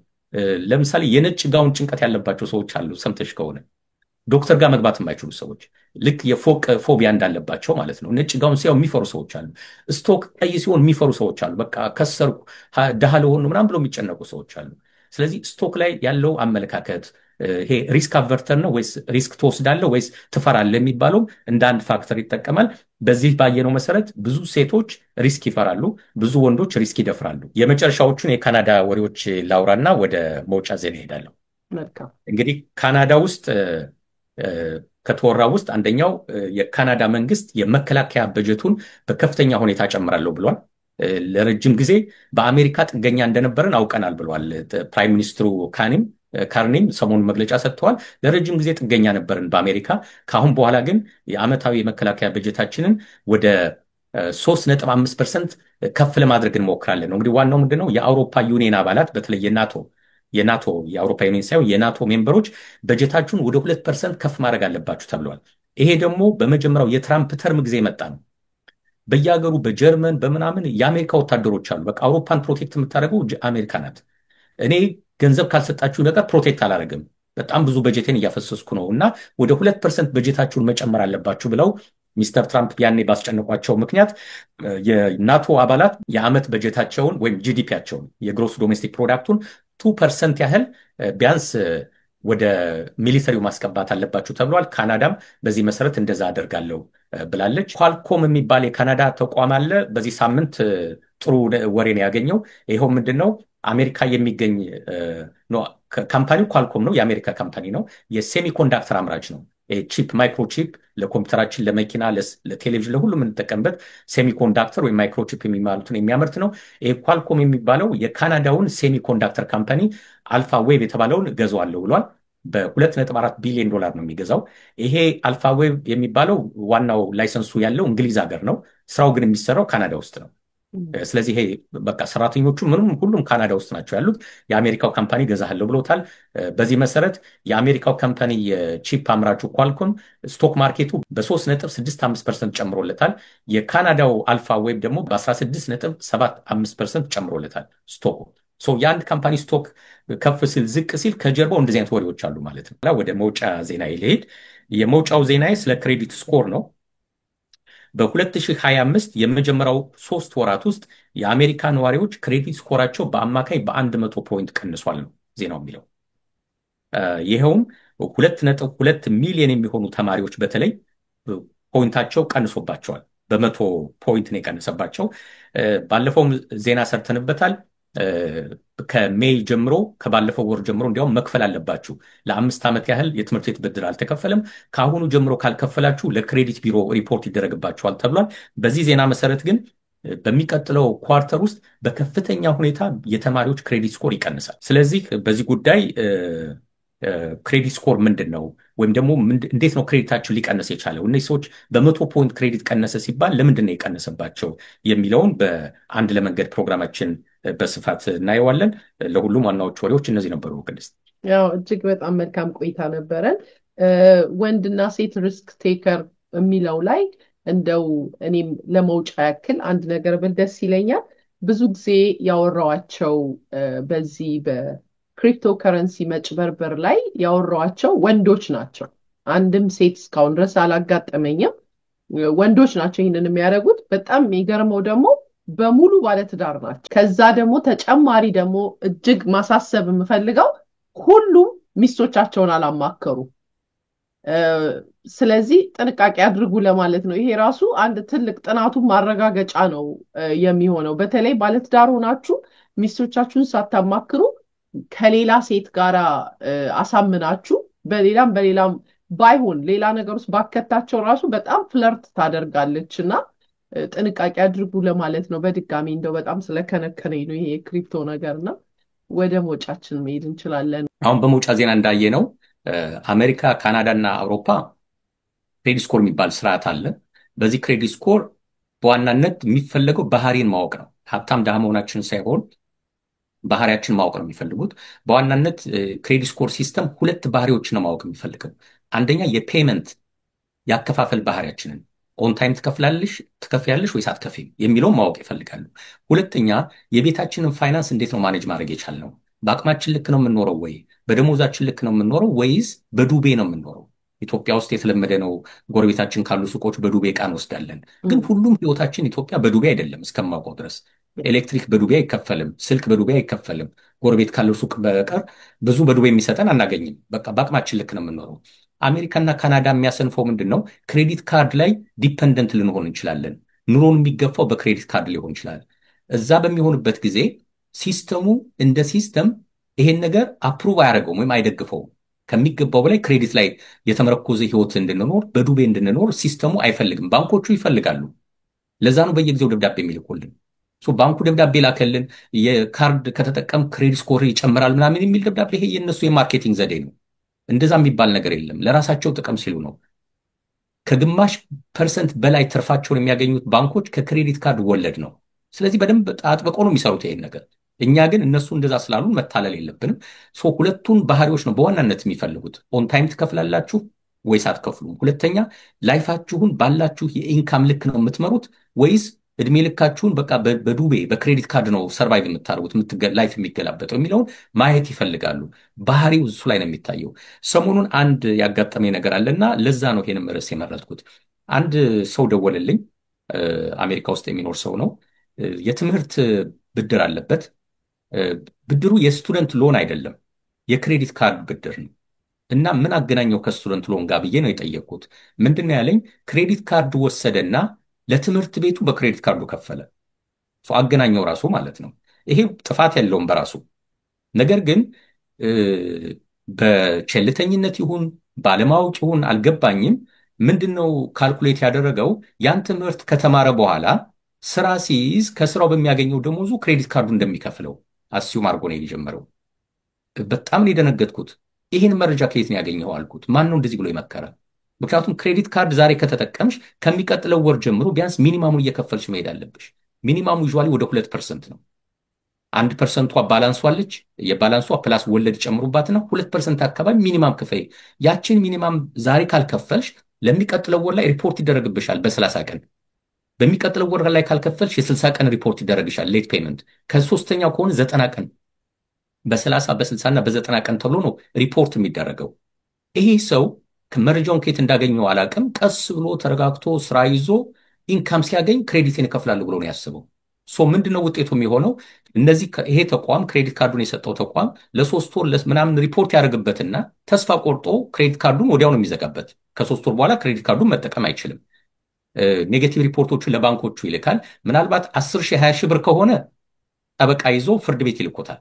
S2: ለምሳሌ የነጭ ጋውን ጭንቀት ያለባቸው ሰዎች አሉ። ሰምተሽ ከሆነ ዶክተር ጋር መግባት የማይችሉ ሰዎች ልክ የፎቅ ፎቢያ እንዳለባቸው ማለት ነው። ነጭ ጋውን ሲያው የሚፈሩ ሰዎች አሉ። ስቶክ ቀይ ሲሆን የሚፈሩ ሰዎች አሉ። በቃ ከሰርኩ ደሃ ለሆኑ ምናምን ብለው የሚጨነቁ ሰዎች አሉ። ስለዚህ ስቶክ ላይ ያለው አመለካከት ይሄ ሪስክ አቨርተር ነው ወይስ ሪስክ ትወስዳለህ ወይስ ትፈራለህ የሚባለው እንደ አንድ ፋክተር ይጠቀማል። በዚህ ባየነው መሰረት ብዙ ሴቶች ሪስክ ይፈራሉ፣ ብዙ ወንዶች ሪስክ ይደፍራሉ። የመጨረሻዎቹን የካናዳ ወሬዎች ላውራና ወደ መውጫ ዜና ሄዳለሁ። እንግዲህ ካናዳ ውስጥ ከተወራ ውስጥ አንደኛው የካናዳ መንግስት የመከላከያ በጀቱን በከፍተኛ ሁኔታ ጨምራለሁ ብሏል። ለረጅም ጊዜ በአሜሪካ ጥገኛ እንደነበረን አውቀናል ብሏል ፕራይም ሚኒስትሩ ካርኒም ሰሞኑን መግለጫ ሰጥተዋል። ለረጅም ጊዜ ጥገኛ ነበርን በአሜሪካ። ከአሁን በኋላ ግን የዓመታዊ የመከላከያ በጀታችንን ወደ 3.5% ከፍ ለማድረግ እንሞክራለን ነው። እንግዲህ ዋናው ምንድነው የአውሮፓ ዩኒየን አባላት በተለይ የናቶ የአውሮፓ ዩኒየን ሳይሆን የናቶ ሜምበሮች በጀታችሁን ወደ 2% ከፍ ማድረግ አለባችሁ ተብለዋል። ይሄ ደግሞ በመጀመሪያው የትራምፕ ተርም ጊዜ መጣ ነው። በየሀገሩ በጀርመን በምናምን የአሜሪካ ወታደሮች አሉ። በቃ አውሮፓን ፕሮቴክት የምታደርገው አሜሪካ ናት። እኔ ገንዘብ ካልሰጣችሁ ነገር ፕሮቴክት አላደርግም፣ በጣም ብዙ በጀቴን እያፈሰስኩ ነው እና ወደ 2% በጀታችሁን መጨመር አለባችሁ ብለው ሚስተር ትራምፕ ያኔ ባስጨነቋቸው ምክንያት የናቶ አባላት የዓመት በጀታቸውን ወይም ጂዲፒያቸውን የግሮስ ዶሜስቲክ ፕሮዳክቱን 2% ያህል ቢያንስ ወደ ሚሊተሪው ማስገባት አለባችሁ ተብሏል። ካናዳም በዚህ መሰረት እንደዛ አደርጋለሁ ብላለች። ኳልኮም የሚባል የካናዳ ተቋም አለ። በዚህ ሳምንት ጥሩ ወሬ ነው ያገኘው። ይኸው ምንድነው አሜሪካ የሚገኝ ካምፓኒው ኳልኮም ነው፣ የአሜሪካ ካምፓኒ ነው። የሴሚኮንዳክተር አምራች ነው። ቺፕ ማይክሮቺፕ ለኮምፒውተራችን፣ ለመኪና፣ ለቴሌቪዥን፣ ለሁሉ የምንጠቀምበት ሴሚኮንዳክተር ወይም ማይክሮቺፕ የሚባሉትን የሚያመርት ነው። ይሄ ኳልኮም የሚባለው የካናዳውን ሴሚኮንዳክተር ካምፓኒ አልፋ ዌብ የተባለውን እገዛዋለሁ ብሏል። በ2.4 ቢሊዮን ዶላር ነው የሚገዛው። ይሄ አልፋ ዌብ የሚባለው ዋናው ላይሰንሱ ያለው እንግሊዝ ሀገር ነው። ስራው ግን የሚሰራው ካናዳ ውስጥ ነው። ስለዚህ ይሄ በቃ ሰራተኞቹ ሁሉም ካናዳ ውስጥ ናቸው ያሉት። የአሜሪካው ካምፓኒ ገዛሃለሁ ብሎታል። በዚህ መሰረት የአሜሪካው ካምፓኒ የቺፕ አምራቹ ኳልኮም ስቶክ ማርኬቱ በ3.65% ጨምሮለታል። የካናዳው አልፋ ዌብ ደግሞ በ16.75% ጨምሮለታል ስቶኩ። የአንድ ካምፓኒ ስቶክ ከፍ ሲል ዝቅ ሲል ከጀርባው እንደዚህ አይነት ወሬዎች አሉ ማለት ነው። ወደ መውጫ ዜና ልሄድ። የመውጫው ዜና ስለ ክሬዲት ስኮር ነው። በ2025 የመጀመሪያው 3 ወራት ውስጥ የአሜሪካ ነዋሪዎች ክሬዲት ስኮራቸው በአማካይ በ100 ፖይንት ቀንሷል ነው ዜናው የሚለው። ይኸውም 2.2 ሚሊዮን የሚሆኑ ተማሪዎች በተለይ ፖይንታቸው ቀንሶባቸዋል። በ100 ፖይንት ነው የቀነሰባቸው። ባለፈው ዜና ሰርተንበታል። ከሜይ ጀምሮ ከባለፈው ወር ጀምሮ እንዲያውም መክፈል አለባችሁ። ለ5 ዓመት ያህል የትምህርት ቤት ብድር አልተከፈለም። ከአሁኑ ጀምሮ ካልከፈላችሁ ለክሬዲት ቢሮ ሪፖርት ይደረግባችኋል ተብሏል። በዚህ ዜና መሰረት ግን በሚቀጥለው ኳርተር ውስጥ በከፍተኛ ሁኔታ የተማሪዎች ክሬዲት ስኮር ይቀንሳል። ስለዚህ በዚህ ጉዳይ ክሬዲት ስኮር ምንድን ነው ወይም ደግሞ እንዴት ነው ክሬዲታቸው ሊቀነስ የቻለው? እነዚህ ሰዎች በ100 ፖይንት ክሬዲት ቀነሰ ሲባል ለምንድን ነው የቀነሰባቸው የሚለውን በአንድ ለመንገድ ፕሮግራማችን በስፋት እናየዋለን። ለሁሉም ዋናዎቹ ወሬዎች እነዚህ ነበሩ። ቅድስት፣
S4: ያው እጅግ በጣም መልካም ቆይታ ነበረን። ወንድና ሴት ሪስክ ቴከር የሚለው ላይ እንደው እኔም ለመውጫ ያክል አንድ ነገር ብል ደስ ይለኛል። ብዙ ጊዜ ያወራዋቸው በዚህ በክሪፕቶ ከረንሲ መጭበርበር ላይ ያወራዋቸው ወንዶች ናቸው። አንድም ሴት እስካሁን ድረስ አላጋጠመኝም። ወንዶች ናቸው ይህንን የሚያደርጉት። በጣም የሚገርመው ደግሞ በሙሉ ባለትዳር ናቸው። ከዛ ደግሞ ተጨማሪ ደግሞ እጅግ ማሳሰብ የምፈልገው ሁሉም ሚስቶቻቸውን አላማከሩ። ስለዚህ ጥንቃቄ አድርጉ ለማለት ነው። ይሄ ራሱ አንድ ትልቅ ጥናቱን ማረጋገጫ ነው የሚሆነው። በተለይ ባለትዳር ሆናችሁ ሚስቶቻችሁን ሳታማክሩ ከሌላ ሴት ጋር አሳምናችሁ በሌላም ባይሆን ሌላ ነገር ውስጥ ባከታቸው ራሱ በጣም ፍለርት ታደርጋለች እና ጥንቃቄ አድርጉ ለማለት ነው። በድጋሚ እንደው በጣም ስለከነከነኝ ነው ይሄ የክሪፕቶ ነገርና ወደ መውጫችን መሄድ እንችላለን።
S2: አሁን በመውጫ ዜና እንዳየነው አሜሪካ፣ ካናዳና አውሮፓ ክሬዲት ስኮር የሚባል ስርዓት አለ። በዚህ ክሬዲት ስኮር በዋናነት የሚፈለገው ባህሪን ማወቅ ነው። ሀብታም ድሃ መሆናችን ሳይሆን ባህሪያችን ማወቅ ነው የሚፈልጉት። በዋናነት ክሬዲት ስኮር ሲስተም ሁለት ባህሪዎችን ነው ማወቅ የሚፈልገው። አንደኛ የፔመንት ያከፋፈል ባህሪያችንን ኦን ታይም ትከፍያለሽ ወይስ አትከፍይም የሚለውን ማወቅ ይፈልጋሉ። ሁለተኛ የቤታችንን ፋይናንስ እንዴት ነው ማኔጅ ማድረግ የቻልነው? በአቅማችን ልክ ነው የምንኖረው ወይ በደሞዛችን ልክ ነው የምንኖረው ወይስ በዱቤ ነው የምንኖረው? ኢትዮጵያ ውስጥ የተለመደ ነው። ጎረቤታችን ካሉ ሱቆች በዱቤ ዕቃ እንወስዳለን። ግን ሁሉም ህይወታችን ኢትዮጵያ በዱቤ አይደለም እስከማውቀው ድረስ። ኤሌክትሪክ በዱቤ አይከፈልም፣ ስልክ በዱቤ አይከፈልም። ጎረቤት ካለው ሱቅ በቀር ብዙ በዱቤ የሚሰጠን አናገኝም። በቃ በአቅማችን ልክ ነው የምንኖረው። አሜሪካና ካናዳ የሚያሰንፈው ምንድን ነው? ክሬዲት ካርድ ላይ ዲፐንደንት ልንሆን እንችላለን። ኑሮን የሚገፋው በክሬዲት ካርድ ሊሆን ይችላል። እዛ በሚሆንበት ጊዜ ሲስተሙ እንደ ሲስተም ይሄን ነገር አፕሩቭ አያደርገውም ወይም አይደግፈውም። ከሚገባው በላይ ክሬዲት ላይ የተመረኮዘ ህይወት እንድንኖር በዱቤ እንድንኖር ሲስተሙ አይፈልግም። ባንኮቹ ይፈልጋሉ። ለዛ ነው በየጊዜው ደብዳቤ የሚልኩልን። ባንኩ ደብዳቤ ላከልን፣ የካርድ ከተጠቀም ክሬዲት ስኮር ይጨምራል ምናምን የሚል ደብዳቤ። ይሄ የእነሱ የማርኬቲንግ ዘዴ ነው። እንደዛ የሚባል ነገር የለም። ለራሳቸው ጥቅም ሲሉ ነው። ከግማሽ ፐርሰንት በላይ ትርፋቸውን የሚያገኙት ባንኮች ከክሬዲት ካርድ ወለድ ነው። ስለዚህ በደንብ አጥብቆ ነው የሚሰሩት ይሄን ነገር። እኛ ግን እነሱ እንደዛ ስላሉ መታለል የለብንም። ሁለቱን ባህሪዎች ነው በዋናነት የሚፈልጉት። ኦን ታይም ትከፍላላችሁ ወይስ አትከፍሉም? ሁለተኛ ላይፋችሁን ባላችሁ የኢንካም ልክ ነው የምትመሩት ወይስ እድሜ ልካችሁን በቃ በዱቤ በክሬዲት ካርድ ነው ሰርቫይቭ የምታደርጉት ላይፍ የሚገላበጠው የሚለውን ማየት ይፈልጋሉ። ባህሪው እሱ ላይ ነው የሚታየው። ሰሞኑን አንድ ያጋጠመኝ ነገር አለና ለዛ ነው ይሄንም ርዕስ የመረጥኩት። አንድ ሰው ደወለልኝ። አሜሪካ ውስጥ የሚኖር ሰው ነው። የትምህርት ብድር አለበት። ብድሩ የስቱደንት ሎን አይደለም፣ የክሬዲት ካርድ ብድር ነው። እና ምን አገናኘው ከስቱደንት ሎን ጋር ብዬ ነው የጠየቅኩት። ምንድን ነው ያለኝ? ክሬዲት ካርድ ወሰደና ለትምህርት ቤቱ በክሬዲት ካርዱ ከፈለ። አገናኘው ራሱ ማለት ነው። ይሄ ጥፋት የለውም በራሱ ነገር ግን በቸልተኝነት ይሁን ባለማወቅ ይሁን አልገባኝም። ምንድነው ካልኩሌት ያደረገው? ያን ትምህርት ከተማረ በኋላ ስራ ሲይዝ ከስራው በሚያገኘው ደሞዙ ክሬዲት ካርዱ እንደሚከፍለው አስዩም አድርጎ ነው የጀመረው። በጣም ነው የደነገጥኩት። ይህን መረጃ ከየት ነው ያገኘው አልኩት። ማን ነው እንደዚህ ብሎ ይመከረ? ምክንያቱም ክሬዲት ካርድ ዛሬ ከተጠቀምሽ ከሚቀጥለው ወር ጀምሮ ቢያንስ ሚኒማሙን እየከፈልሽ መሄድ አለብሽ። ሚኒማሙ ዩዥዋሊ ወደ 2% ነው። 1% ባላንሷ አለች። የባላንሷ ፕላስ ወለድ ጨምሩባትና 2% አካባቢ ሚኒማም ክፈይ። ያችን ሚኒማም ዛሬ ካልከፈልሽ ለሚቀጥለው ወር ላይ ሪፖርት ይደረግብሻል በ30 ቀን። በሚቀጥለው ወር ላይ ካልከፈልሽ የ60 ቀን ሪፖርት ይደረግሻል ሌት ፔመንት። ከሶስተኛው ከሆነ 90 ቀን በ30 በ60 እና በ90 ቀን ተብሎ ነው ሪፖርት የሚደረገው። ይሄ ሰው መረጃውን ከየት እንዳገኘው አላቅም። ቀስ ብሎ ተረጋግቶ ስራ ይዞ ኢንካም ሲያገኝ ክሬዲትን እከፍላለሁ ብሎ ነው ያስበው። ምንድነው ውጤቱ የሚሆነው? ይሄ ተቋም ክሬዲት ካርዱን የሰጠው ተቋም ለ3 ወር ምናምን ሪፖርት ያደርግበትና ተስፋ ቆርጦ ክሬዲት ካርዱን ወዲያው ነው የሚዘጋበት። ከ3 ወር በኋላ ክሬዲት ካርዱን መጠቀም አይችልም። ኔጌቲቭ ሪፖርቶችን ለባንኮቹ ይልካል። ምናልባት 10 ሺህ 20 ሺህ ብር ከሆነ ጠበቃ ይዞ ፍርድ ቤት ይልኮታል።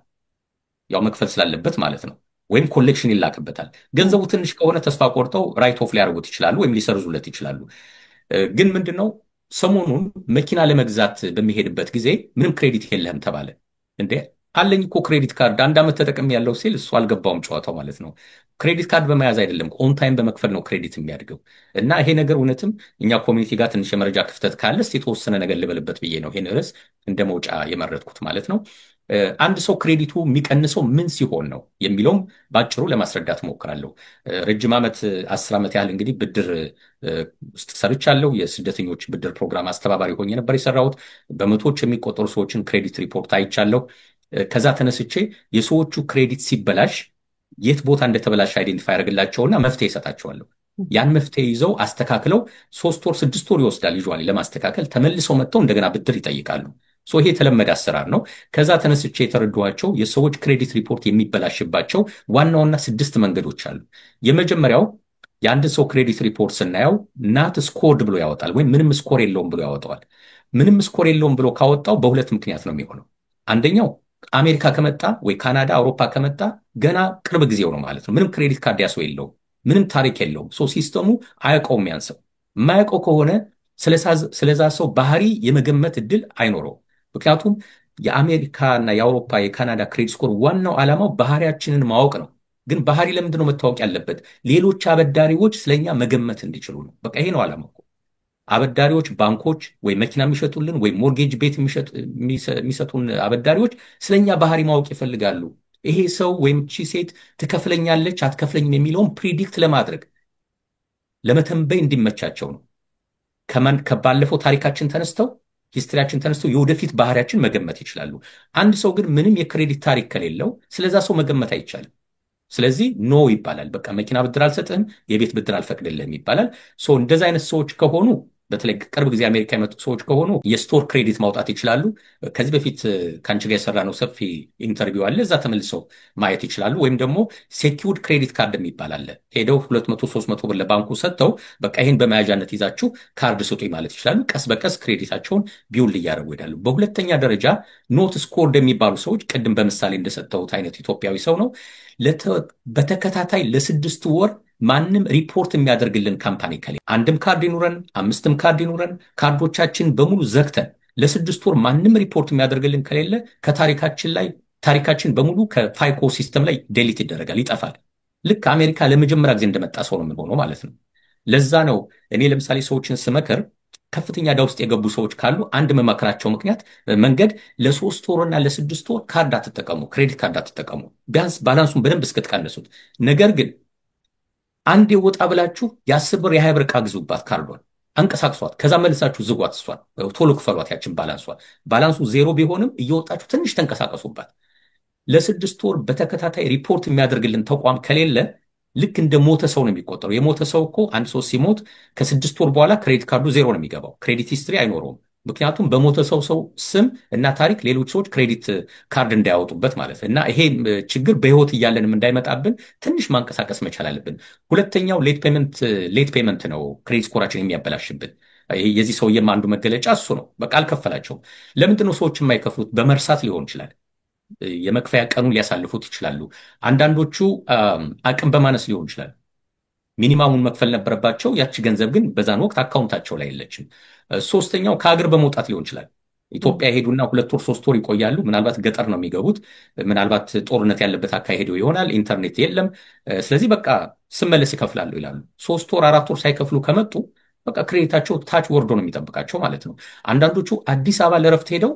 S2: ያው መክፈል ስላለበት ማለት ነው። ወይም ኮሌክሽን ይላክበታል። ገንዘቡ ትንሽ ከሆነ ተስፋ ቆርጠው ራይት ኦፍ ሊያደርጉት ይችላሉ ወይም ሊሰርዙለት ይችላሉ። ግን ምንድነው ሰሞኑን መኪና ለመግዛት በሚሄድበት ጊዜ ምንም ክሬዲት የለህም ተባለ። እንዴ አለኝ እኮ ክሬዲት ካርድ 1 ዓመት ተጠቅሜ ያለው ሲል እሱ አልገባውም ጨዋታው ማለት ነው። ክሬዲት ካርድ በመያዝ አይደለም ኦን ታይም በመክፈል ነው ክሬዲት የሚያድገው። እና ይሄ ነገር እውነትም እኛ ኮሚኒቲ ጋር ትንሽ የመረጃ ክፍተት ካለ የተወሰነ ነገር ልበልበት ብዬ ነው ይሄን ርዕስ እንደ መውጫ የመረጥኩት ማለት ነው። አንድ ሰው ክሬዲቱ የሚቀንሰው ምን ሲሆን ነው የሚለውም ባጭሩ ለማስረዳት ሞክራለሁ። ረጅም ዓመት 10 ዓመት ያህል እንግዲህ ብድር ውስጥ ሰርቻለሁ። የስደተኞች ብድር ፕሮግራም አስተባባሪ ሆኜ ነበር የሰራሁት። በመቶዎች የሚቆጠሩ ሰዎችን ክሬዲት ሪፖርት አይቻለሁ። ከዛ ተነስቼ የሰዎቹ ክሬዲት ሲበላሽ የት ቦታ እንደተበላሽ አይዴንቲፋይ ያደርግላቸውና መፍትሄ ይሰጣቸዋለሁ። ያን መፍትሄ ይዘው አስተካክለው 3 ወር 6 ወር ይወስዳል ዩዥዋሊ ለማስተካከል። ተመልሰው መጥተው እንደገና ብድር ይጠይቃሉ። ይሄ የተለመደ አሰራር ነው። ከዛ ተነስቼ የተረዷቸው የሰዎች ክሬዲት ሪፖርት የሚበላሽባቸው ዋና ዋና 6 መንገዶች አሉ። የመጀመሪያው የአንድ ሰው ክሬዲት ሪፖርት ስናየው ናት ስኮርድ ብሎ ያወጣል፣ ወይም ምንም ስኮር የለውም ብሎ ያወጣዋል። ምንም ስኮር የለውም ብሎ ካወጣው በሁለት ምክንያት ነው የሚሆነው። አንደኛው አሜሪካ ከመጣ ወይ ካናዳ አውሮፓ ከመጣ ገና ቅርብ ጊዜው ነው ማለት ነው። ምንም ክሬዲት ካርድ ያሰው የለውም፣ ምንም ታሪክ የለውም። ሲስተሙ አያውቀውም። ያንሰው የማያውቀው ከሆነ ስለዛ ሰው ባህሪ የመገመት እድል አይኖረው። ምክንያቱም የአሜሪካና የአውሮፓ የካናዳ ክሬዲት ስኮር ዋናው ዓላማው ባህሪያችንን ማወቅ ነው። ግን ባህሪ ለምንድን ነው መታወቅ ያለበት? ሌሎች አበዳሪዎች ስለኛ መገመት እንዲችሉ ነው። በቃ ይሄ ነው ዓላማው። አበዳሪዎች፣ ባንኮች ወይ መኪና የሚሸጡልን ወይ ሞርጌጅ ቤት የሚሰጡን አበዳሪዎች ስለኛ ባህሪ ማወቅ ይፈልጋሉ። ይሄ ሰው ወይም እቺ ሴት ትከፍለኛለች አትከፍለኝም የሚለውን ፕሪዲክት ለማድረግ ለመተንበይ እንዲመቻቸው ነው። ከባለፈው ታሪካችን ተነስተው ሂስትሪያችን ተነስተው የወደፊት ባህሪያችን መገመት ይችላሉ። አንድ ሰው ግን ምንም የክሬዲት ታሪክ ከሌለው ስለዛ ሰው መገመት አይቻልም። ስለዚህ ኖ ይባላል። በቃ መኪና ብድር አልሰጥህም፣ የቤት ብድር አልፈቅድልህም ይባላል። እንደዚ አይነት ሰዎች ከሆኑ በተለይ ቅርብ ጊዜ አሜሪካ የመጡ ሰዎች ከሆኑ የስቶር ክሬዲት ማውጣት ይችላሉ። ከዚህ በፊት ከአንቺ ጋር የሰራነው ሰፊ ኢንተርቪው አለ፣ እዛ ተመልሰው ማየት ይችላሉ። ወይም ደግሞ ሴኪውርድ ክሬዲት ካርድ የሚባል አለ። ሄደው 200-300 ብር ለባንኩ ሰጥተው በቃ ይህን በመያዣነት ይዛችሁ ካርድ ስጡኝ ማለት ይችላሉ። ቀስ በቀስ ክሬዲታቸውን ቢውል እያደረጉ ይሄዳሉ። በሁለተኛ ደረጃ ኖት ስኮርድ የሚባሉ ሰዎች ቅድም በምሳሌ እንደሰጠሁት አይነት ኢትዮጵያዊ ሰው ነው። በተከታታይ ለ6 ወር ማንም ሪፖርት የሚያደርግልን ካምፓኒ ከሌለ አንድም ካርድ ይኑረን 5ም ካርድ ይኑረን ካርዶቻችን በሙሉ ዘግተን ለ6 ወር ማንም ሪፖርት የሚያደርግልን ከሌለ ታሪካችን በሙሉ ከፋይኮ ሲስተም ላይ ዴሊት ይደረጋል፣ ይጠፋል። ልክ አሜሪካ ለመጀመሪያ ጊዜ እንደመጣ ሰው ነው የምንሆነው ማለት ነው። ለዛ ነው እኔ ለምሳሌ ሰዎችን ስመክር ከፍተኛ ዕዳ ውስጥ የገቡ ሰዎች ካሉ አንድ መመክራቸው መንገድ ለ3 ወርና ለ6 ወር ካርድ አትጠቀሙ፣ ክሬዲት ካርድ አትጠቀሙ፣ ቢያንስ ባላንሱን በደንብ እስክትቀንሱት። ነገር ግን አንድ የወጣ ብላችሁ የ10 ብር የ20 ብር ዕቃ ግዙባት፣ ካርዷን አንቀሳቅሷት፣ ከዛ መልሳችሁ ዝጓት፣ እሷን ቶሎ ክፈሏት። ያችን ባላንሱ 0 ቢሆንም እየወጣችሁ ትንሽ ተንቀሳቀሱባት። ለ6 ወር በተከታታይ ሪፖርት የሚያደርግልን ተቋም ከሌለ ልክ እንደ ሞተ ሰው ነው የሚቆጠረው። የሞተ ሰው እኮ አንድ ሰው ሲሞት ከ6 ወር በኋላ ክሬዲት ካርዱ 0 ነው የሚገባው፣ ክሬዲት ሂስትሪ አይኖረውም። ምክንያቱም በሞተ ሰው ስም እና ታሪክ ሌሎች ሰዎች ክሬዲት ካርድ እንዳያወጡበት ማለት እና ይሄ ችግር በህይወት እያለንም እንዳይመጣብን ትንሽ ማንቀሳቀስ መቻል አለብን። ሁለተኛው ሌት ፔመንት ነው ክሬዲት ስኮራችን የሚያበላሽብን። የዚህ ሰውዬም አንዱ መገለጫ እሱ ነው። በቃ አልከፈላቸውም። ለምንድን ነው ሰዎች የማይከፍሉት? በመርሳት ሊሆን ይችላል። የመክፈያ ቀኑን ሊያሳልፉት ይችላሉ። አንዳንዶቹ አቅም በማነስ ሊሆን ይችላል። ሚኒማሙን መክፈል ነበረባቸው። ያቺ ገንዘብ ግን በዛን ወቅት አካውንታቸው ላይ የለችም። ሶስተኛው ከሀገር በመውጣት ሊሆን ይችላል። ኢትዮጵያ ሄዱና 2 ወር 3 ወር ይቆያሉ። ምናልባት ገጠር ነው የሚገቡት። ምናልባት ጦርነት ያለበት አካባቢ ሄደው ይሆናል። ኢንተርኔት የለም። ስለዚህ በቃ ስመለስ ይከፍላሉ ይላሉ። 3 ወር 4 ወር ሳይከፍሉ ከመጡ በቃ ክሬዲታቸው ታች ወርዶ ነው የሚጠብቃቸው ማለት ነው። አንዳንዶቹ አዲስ አበባ ለረፍት ሄደው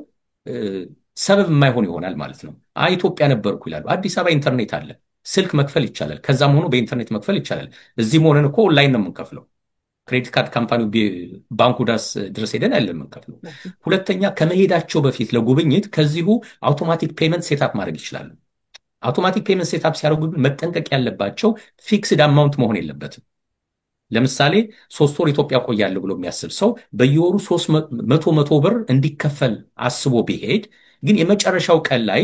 S2: ሰበብ የማይሆን ይሆናል ማለት ነው። ኢትዮጵያ ነበርኩ ይላሉ። አዲስ አበባ ኢንተርኔት አለ፣ ስልክ መክፈል ይቻላል። ከዛም ሆኖ በኢንተርኔት መክፈል ይቻላል። እዚህ መሆነን እኮ ኦንላይን ነው የምንከፍለው። ክሬዲት ካርድ ካምፓኒው ባንኩ ድረስ ሄደን ያለ የምንከፍለው። ሁለተኛ ከመሄዳቸው በፊት ለጉብኝት ከዚሁ አውቶማቲክ ፔመንት ሴታፕ ማድረግ ይችላሉ። አውቶማቲክ ፔመንት ሴታፕ ሲያደርጉ መጠንቀቅ ያለባቸው ፊክስድ አማውንት መሆን የለበትም። ለምሳሌ 3 ወር ኢትዮጵያ ቆያለሁ ብሎ የሚያስብ ሰው በየወሩ 300 ብር እንዲከፈል አስቦ ቢሄድ ግን የመጨረሻው ቀን ላይ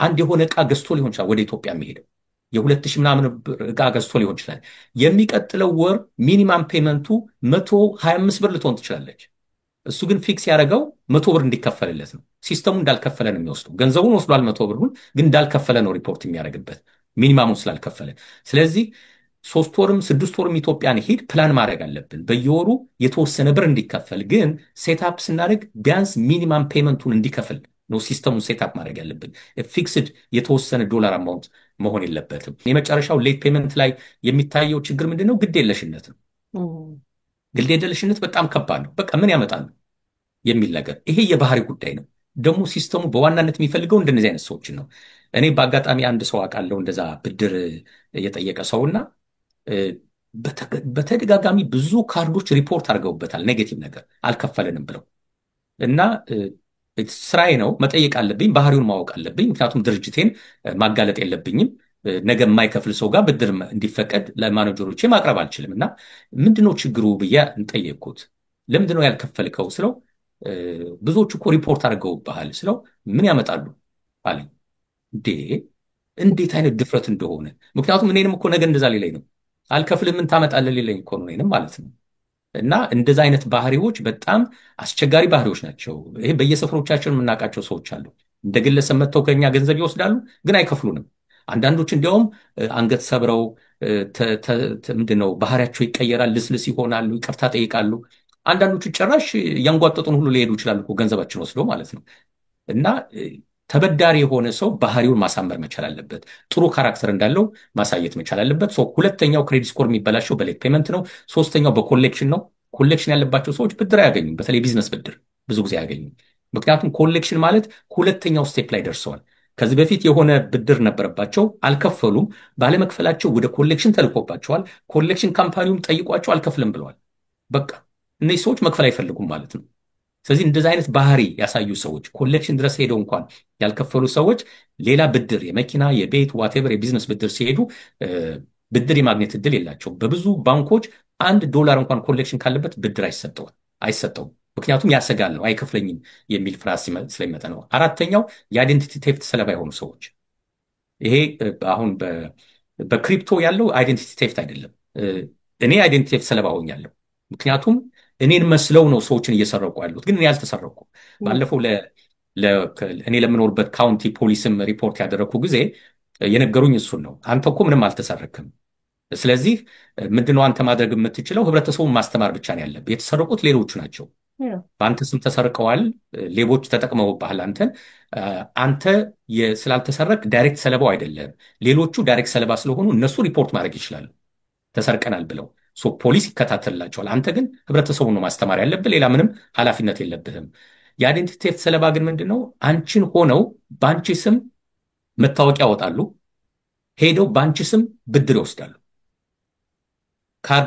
S2: አንድ የሆነ ዕቃ ገዝቶ ሊሆን ይችላል። ወደ ኢትዮጵያ የሚሄደው የ2000 ምናምን ዕቃ ገዝቶ ሊሆን ይችላል። የሚቀጥለው ወር ሚኒማም ፔመንቱ 125 ብር ልትሆን ትችላለች። እሱ ግን ፊክስ ያደረገው 100 ብር እንዲከፈልለት ነው። ሲስተሙ እንዳልከፈለ ነው የሚወስደው። ገንዘቡን ወስዷል 100 ብሩን፣ ግን እንዳልከፈለ ነው ሪፖርት የሚያደርግበት ሚኒማሙን ስላልከፈለ። ስለዚህ 3 ወርም 6 ወርም ኢትዮጵያን ሂድ ፕላን ማድረግ አለብን። በየወሩ የተወሰነ ብር እንዲከፈል ግን ሴታፕ ስናደርግ ቢያንስ ሚኒማም ፔመንቱን እንዲከፍል ነው ሲስተሙን ሴታፕ ማድረግ ያለብን። ፊክስድ የተወሰነ ዶላር አማውንት መሆን የለበትም። የመጨረሻው ሌት ፔመንት ላይ የሚታየው ችግር ምንድን ነው? ግዴለሽነት ነው። ግዴለሽነት በጣም ከባድ ነው። በቃ ምን ያመጣሉ የሚል ነገር፣ ይሄ የባህሪ ጉዳይ ነው። ደግሞ ሲስተሙ በዋናነት የሚፈልገው እንደነዚህ አይነት ሰዎችን ነው። እኔ በአጋጣሚ አንድ ሰው አውቃለሁ እንደዛ ብድር የጠየቀ ሰውና በተደጋጋሚ ብዙ ካርዶች ሪፖርት አድርገውበታል ኔጌቲቭ ነገር አልከፈለንም ብለው እና ስራዬ ነው መጠየቅ አለብኝ፣ ባህሪውን ማወቅ አለብኝ። ምክንያቱም ድርጅቴን ማጋለጥ የለብኝም። ነገ የማይከፍል ሰው ጋር ብድር እንዲፈቀድ ለማኔጀሮቼ ማቅረብ አልችልም። እና ምንድነው ችግሩ ብዬ እንጠየቅኩት። ለምንድነው ያልከፈልከው ስለው ብዙዎቹ እኮ ሪፖርት አድርገውብሃል ስለው ምን ያመጣሉ አለኝ። እንዴት አይነት ድፍረት እንደሆነ። ምክንያቱም እኔንም እኮ ነገ እንደዛ ሌለኝ ነው፣ አልከፍልም ምን ታመጣለህ ሌለኝ እኮ ነው እኔንም ማለት ነው። እና እንደዛ አይነት ባህሪዎች በጣም አስቸጋሪ ባህሪዎች ናቸው። ይሄ በየሰፈሮቻችን የምናውቃቸው ሰዎች አሉ። እንደ ግለሰብ መጥተው ከኛ ገንዘብ ይወስዳሉ፣ ግን አይከፍሉንም። አንዳንዶች እንዲያውም አንገት ሰብረው ምንድነው ባህሪያቸው ይቀየራል፣ ልስልስ ይሆናሉ፣ ይቅርታ ጠይቃሉ። አንዳንዶቹ ጭራሽ ያንጓጠጡን ሁሉ ሊሄዱ ይችላሉ ገንዘባችን ወስደው ማለት ነው። እና ተበዳሪ የሆነ ሰው ባህሪውን ማሳመር መቻል አለበት። ጥሩ ካራክተር እንዳለው ማሳየት መቻል አለበት። ሁለተኛው ክሬዲት ስኮር የሚበላሸው በሌት ፔመንት ነው። ሶስተኛው በኮሌክሽን ነው። ኮሌክሽን ያለባቸው ሰዎች ብድር አያገኙም። በተለይ ቢዝነስ ብድር ብዙ ጊዜ አያገኙም። ምክንያቱም ኮሌክሽን ማለት ሁለተኛው ስቴፕ ላይ ደርሰዋል። ከዚህ በፊት የሆነ ብድር ነበረባቸው፣ አልከፈሉም። ባለመክፈላቸው ወደ ኮሌክሽን ተልኮባቸዋል። ኮሌክሽን ካምፓኒውም ጠይቋቸው አልከፍልም ብለዋል። በቃ እነዚህ ሰዎች መክፈል አይፈልጉም ማለት ነው። ስለዚህ እንደዚህ አይነት ባህሪ ያሳዩ ሰዎች ኮሌክሽን ድረስ ሄደው እንኳን ያልከፈሉ ሰዎች ሌላ ብድር፣ የመኪና፣ የቤት፣ ዋቴቨር የቢዝነስ ብድር ሲሄዱ ብድር የማግኘት እድል የላቸውም። በብዙ ባንኮች $1 እንኳን ኮሌክሽን ካለበት ብድር አይሰጠውም። ምክንያቱም ያሰጋል ነው፣ አይከፍለኝም የሚል ፍርሃት ስለሚመጣ ነው። አራተኛው የአይዴንቲቲ ቴፍት ሰለባ የሆኑ ሰዎች። ይሄ አሁን በክሪፕቶ ያለው አይዴንቲቲ ቴፍት አይደለም። እኔ አይዴንቲቲ ቴፍት ሰለባ ሆኛለሁ። ምክንያቱም እኔን መስለው ነው ሰዎችን እየሰረቁ ያሉት፣ ግን እኔ አልተሰረኩም። ባለፈው እኔ ለምኖርበት ካውንቲ ፖሊስም ሪፖርት ያደረግኩ ጊዜ የነገሩኝ እሱን ነው። አንተ እኮ ምንም አልተሰረክም። ስለዚህ ምንድነው አንተ ማድረግ የምትችለው? ህብረተሰቡን ማስተማር ብቻ ነው ያለብህ። የተሰረቁት ሌሎቹ ናቸው። በአንተ ስም ተሰርቀዋል፣ ሌቦች ተጠቅመውብሃል። አንተ ስላልተሰረቅ ዳይሬክት ሰለባው አይደለም። ሌሎቹ ዳይሬክት ሰለባ ስለሆኑ እነሱ ሪፖርት ማድረግ ይችላሉ ተሰርቀናል ብለው። ፖሊስ ይከታተልላቸዋል። አንተ ግን ህብረተሰቡን ነው ማስተማር ያለብህ። ሌላ ምንም ኃላፊነት የለብህም። የአይዴንቲቲ ቴፍት ሰለባ ግን ምንድነው? አንቺን ሆነው በአንቺ ስም መታወቂያ ያወጣሉ፣ ሄደው በአንቺ ስም ብድር ይወስዳሉ።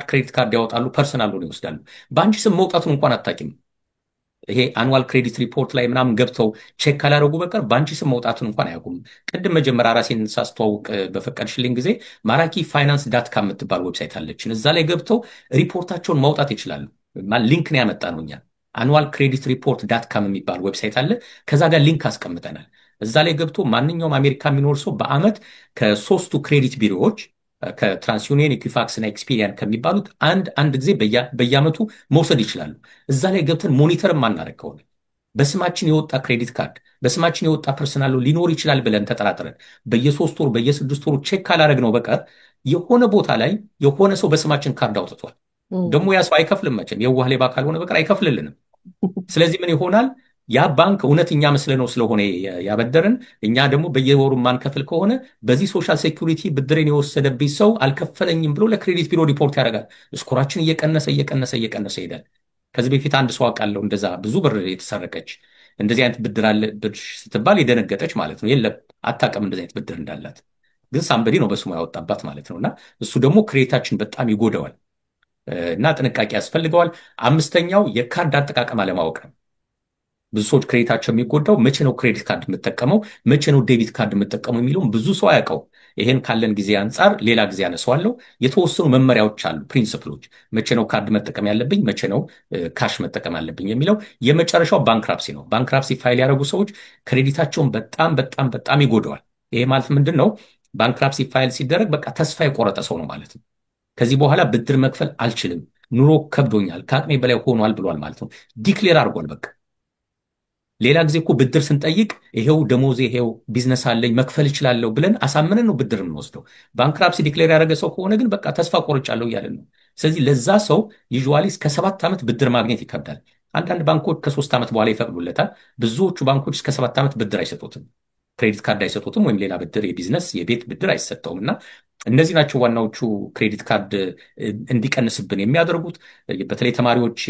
S2: ክሬዲት ካርድ ያወጣሉ፣ ፐርሰናል ሎን ይወስዳሉ። በአንቺ ስም መውጣቱን እንኳን አታውቂም። ይሄ አኑዋል ክሬዲት ሪፖርት ላይ ምናምን ገብተው ቼክ ካላደረጉ በቀር በአንቺ ስም መውጣቱን እንኳን አያውቁም። ቅድም መጀመሪያ ራሴን ሳስተዋውቅ በፈቀድሽልኝ ጊዜ ማራኪ ፋይናንስ .com የምትባል ዌብሳይት አለችን። እዛ ላይ ገብተው ሪፖርታቸውን ማውጣት ይችላሉ። ሊንክን ያመጣ ነው እኛ። አኑዋል ክሬዲት ሪፖርት .com የሚባል ዌብሳይት አለ። ከዛ ጋር ሊንክ አስቀምጠናል። እዛ ላይ ገብቶ ማንኛውም አሜሪካ የሚኖር ሰው በአመት ከ3ቱ ክሬዲት ቢሮዎች ከትራንስዩኒየን፣ ኢኩፋክስ እና ኤክስፒሪያን ከሚባሉት አንድ ጊዜ በየአመቱ መውሰድ ይችላሉ። እዛ ላይ ገብተን ሞኒተር ማናደርግ ከሆነ በስማችን የወጣ ክሬዲት ካርድ፣ በስማችን የወጣ ፐርሰናል ሊኖር ይችላል ብለን ተጠራጥረን በየ3 ወሩ በየ6 ወሩ ቼክ ካላደረግ ነው በቀር የሆነ ቦታ ላይ የሆነ ሰው በስማችን ካርድ አውጥቷል። ደግሞ ያ ሰው አይከፍልም። መቼም የዋህ ሌባ ካልሆነ በቀር አይከፍልልንም። ስለዚህ ምን ይሆናል? ያ ባንክ እውነት እኛ መስለነው ስለሆነ ያበደረን፣ እኛ ደግሞ በየወሩ ማንከፍል ከሆነ በዚህ ሶሻል ሴኩሪቲ ብድሬን የወሰደብኝ ሰው አልከፈለኝም ብሎ ለክሬዲት ቢሮ ሪፖርት ያደርጋል። ስኮራችን እየቀነሰ ይሄዳል። ከዚህ በፊት አንድ ሰው አውቃለሁ፣ እንደዛ ብዙ ብር የተሰረቀች እንደዚህ አይነት ብድር አለ ስትባል የደነገጠች ማለት ነው። የለም አታውቅም እንደዚህ አይነት ብድር እንዳላት፣ ግን ሳምበዲ ነው በስሙ ያወጣባት ማለት ነውና እሱ ደግሞ ክሬዲታችን በጣም ይጎዳዋል እና ጥንቃቄ ያስፈልገዋል። አምስተኛው የካርድ አጠቃቀም አለማወቅ ነው። ብዙ ሰዎች ክሬዲታቸው የሚጎዳው መቼ ነው ክሬዲት ካርድ የምጠቀመው፣ መቼ ነው ዴቢት ካርድ የምጠቀመው የሚለውን ብዙ ሰው አያውቀው። ይሄን ካለን ጊዜ አንጻር ሌላ ጊዜ አነሳዋለሁ። የተወሰኑ መመሪያዎች አሉ፣ ፕሪንሲፕሎች። መቼ ነው ካርድ መጠቀም ያለብኝ፣ መቼ ነው ካሽ መጠቀም አለብኝ የሚለው። የመጨረሻው ባንክራፕሲ ነው። ባንክራፕሲ ፋይል ያደረጉ ሰዎች ክሬዲታቸውን በጣም ይጎደዋል። ይሄ ማለት ምንድን ነው? ባንክራፕሲ ፋይል ሲደረግ በቃ ተስፋ የቆረጠ ሰው ነው ማለት ነው። ከዚህ በኋላ ብድር መክፈል አልችልም፣ ኑሮ ከብዶኛል፣ ከአቅሜ በላይ ሆኗል ብሏል ማለት ነው። ዲክሌር አድርጓል በቃ። ሌላ ጊዜ እኮ ብድር ስንጠይቅ ይሄው ደሞዜ፣ ይሄው ቢዝነስ አለኝ መክፈል እችላለሁ ብለን አሳምነን ነው ብድር የምንወስደው። ባንክራፕሲ ዲክሌር ያደረገ ሰው ከሆነ ግን በቃ ተስፋ ቆርጫለሁ እያለን ነው። ስለዚህ ለዛ ሰው ዩዥዋሊ እስከ 7 ዓመት ብድር ማግኘት ይከብዳል። አንዳንድ ባንኮች ከ3 ዓመት በኋላ ይፈቅዱለታል። ብዙዎቹ ባንኮች እስከ 7 ዓመት ብድር አይሰጡትም፣ ክሬዲት ካርድ አይሰጡትም፣ ወይም ሌላ ብድር የቢዝነስ የቤት ብድር አይሰጠውም። እና እነዚህ ናቸው ዋናዎቹ ክሬዲት ካርድ እንዲቀንስብን የሚያደርጉት። በተለይ ተማሪዎች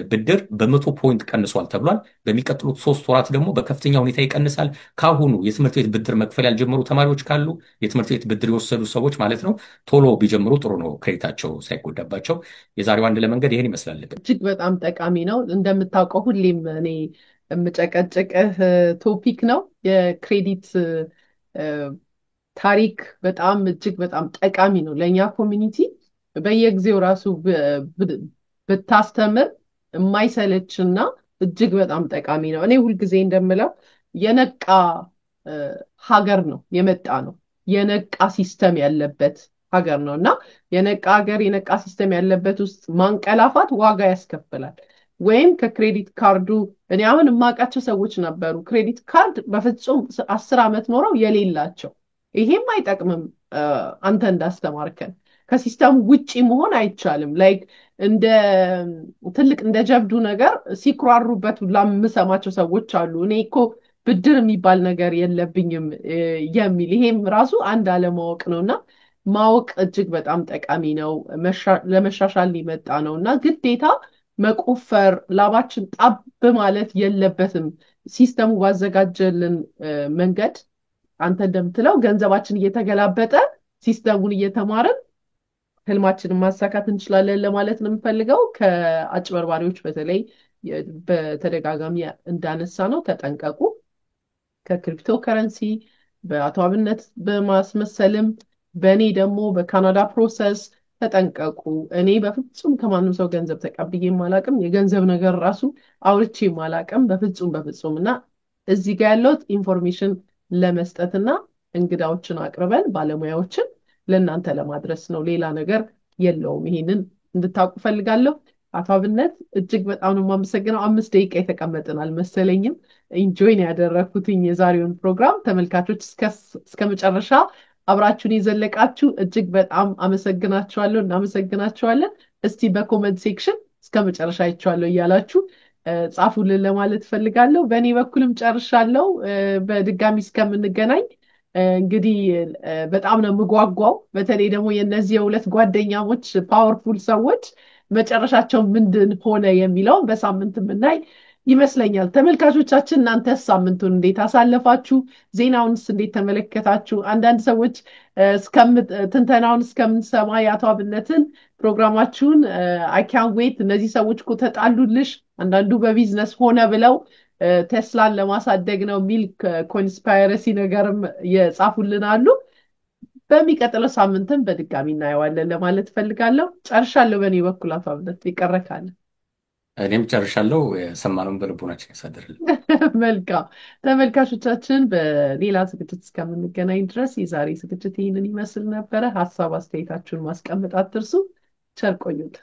S2: ብድር በ100 ፖይንት ቀንሷል ተብሏል። በሚቀጥሉት 3 ወራት ደግሞ በከፍተኛ ሁኔታ ይቀንሳል። ካሁኑ የትምህርት ቤት ብድር መክፈል ያልጀመሩ ተማሪዎች ካሉ፣ የትምህርት ቤት ብድር የወሰዱ ሰዎች ማለት ነው፣ ቶሎ ቢጀምሩ ጥሩ ነው፣ ክሬዲታቸው ሳይጎዳባቸው። የዛሬው አንድ ለመንገድ ይሄን ይመስላል።
S4: እጅግ በጣም ጠቃሚ ነው። እንደምታውቀው ሁሌም እኔ የምጨቀጭቅህ ቶፒክ ነው የክሬዲት ታሪክ። በጣም እጅግ በጣም ጠቃሚ ነው ለእኛ ኮሚኒቲ። በየጊዜው ራሱ ብታስተምር የማይሰለችና እጅግ በጣም ጠቃሚ ነው። እኔ ሁልጊዜ እንደምለው የነቃ ሀገር ነው የመጣ ነው፣ የነቃ ሲስተም ያለበት ሀገር ነው እና የነቃ ሀገር የነቃ ሲስተም ያለበት ውስጥ ማንቀላፋት ዋጋ ያስከፍላል። ወይም ከክሬዲት ካርዱ እኔ አሁን የማውቃቸው ሰዎች ነበሩ ክሬዲት ካርድ በፍጹም 10 ዓመት ኖረው የሌላቸው። ይሄም አይጠቅምም አንተ እንዳስተማርከን። ከሲስተሙ ውጪ መሆን አይቻልም። ላይክ እንደ ትልቅ እንደ ጀብዱ ነገር ሲኩራሩበት ሁላ የምሰማቸው ሰዎች አሉ። እኔ እኮ ብድር የሚባል ነገር የለብኝም የሚል ይሄም ራሱ አንድ አለማወቅ ነውና ማወቅ እጅግ በጣም ጠቃሚ ነው። ለመሻሻል ሊመጣ ነውና ግዴታ መቆፈር ላባችን ጣብ ማለት የለበትም። ሲስተሙ ባዘጋጀልን መንገድ አንተ እንደምትለው ገንዘባችን እየተገላበጠ ሲስተሙን እየተማርን ህልማችንን ማሳካት እንችላለን ለማለት ነው የምፈልገው። ከአጭበርባሪዎች በተለይ በተደጋጋሚ እንዳነሳ ነው ተጠንቀቁ። ከክሪፕቶ ከረንሲ በአቶ አብነት በማስመሰልም በእኔ ደግሞ በካናዳ ፕሮሰስ ተጠንቀቁ። እኔ በፍጹም ከማንም ሰው ገንዘብ ተቀብዬ ማላቅም፣ የገንዘብ ነገር ራሱ አውርቼ ማላቅም በፍጹም እና እዚህ ጋር ያለውት ኢንፎርሜሽን ለመስጠትና እንግዳዎችን አቅርበን ባለሙያዎችን ለእናንተ ለማድረስ ነው። ሌላ ነገር የለውም። ይሄንን እንድታውቁ ፈልጋለሁ። አቶ አብነት እጅግ በጣም ነው የማመሰግነው። 5 ደቂቃ የተቀመጥን አልመሰለኝም። ኢንጆይን ያደረኩትኝ የዛሬውን ፕሮግራም ተመልካቾች እስከ መጨረሻ አብራችሁን የዘለቃችሁ እጅግ በጣም አመሰግናችኋለሁ። እናመሰግናችኋለን። እስቲ በኮመንት ሴክሽን እስከ መጨረሻ አይቻለሁ እያላችሁ ጻፉልን ለማለት ፈልጋለሁ። በእኔ በኩልም ጨርሻለሁ። በድጋሚ እስከምንገናኝ እንግዲህ በጣም ነው የምጓጓው። በተለይ ደግሞ የእነዚህ የሁለት ጓደኛሞች ፓወርፉል ሰዎች መጨረሻቸው ምንድን ሆነ የሚለው በሳምንት የምናይ ይመስለኛል። ተመልካቾቻችን እናንተስ ሳምንቱን እንዴት አሳለፋችሁ? ዜናውንስ እንዴት ተመለከታችሁ? አንዳንድ ሰዎች ትንተናውን እስከምንሰማ የአቶ አብነትን ፕሮግራማችሁን አይ ካን ዌት እነዚህ ሰዎች እኮ ተጣሉልሽ፣ አንዳንዱ በቢዝነስ ሆነ ብለው ቴስላን ለማሳደግ ነው የሚል ኮንስፓይረሲ ነገርም የጻፉልን አሉ። በሚቀጥለው ሳምንትም በድጋሚ እናየዋለን ለማለት ፈልጋለሁ። ጨርሻለሁ በእኔ በኩል። አቶ አብነት ይቀረካል?
S2: እኔም ጨርሻለሁ። የሰማነውን በልቦናችን ያሳድርልን።
S4: መልካም ተመልካቾቻችን፣ በሌላ ዝግጅት እስከምንገናኝ ድረስ የዛሬ ዝግጅት ይህንን ይመስል ነበረ። ሀሳብ አስተያየታችሁን ማስቀመጥ አትርሱ። ቸር ቆዩት።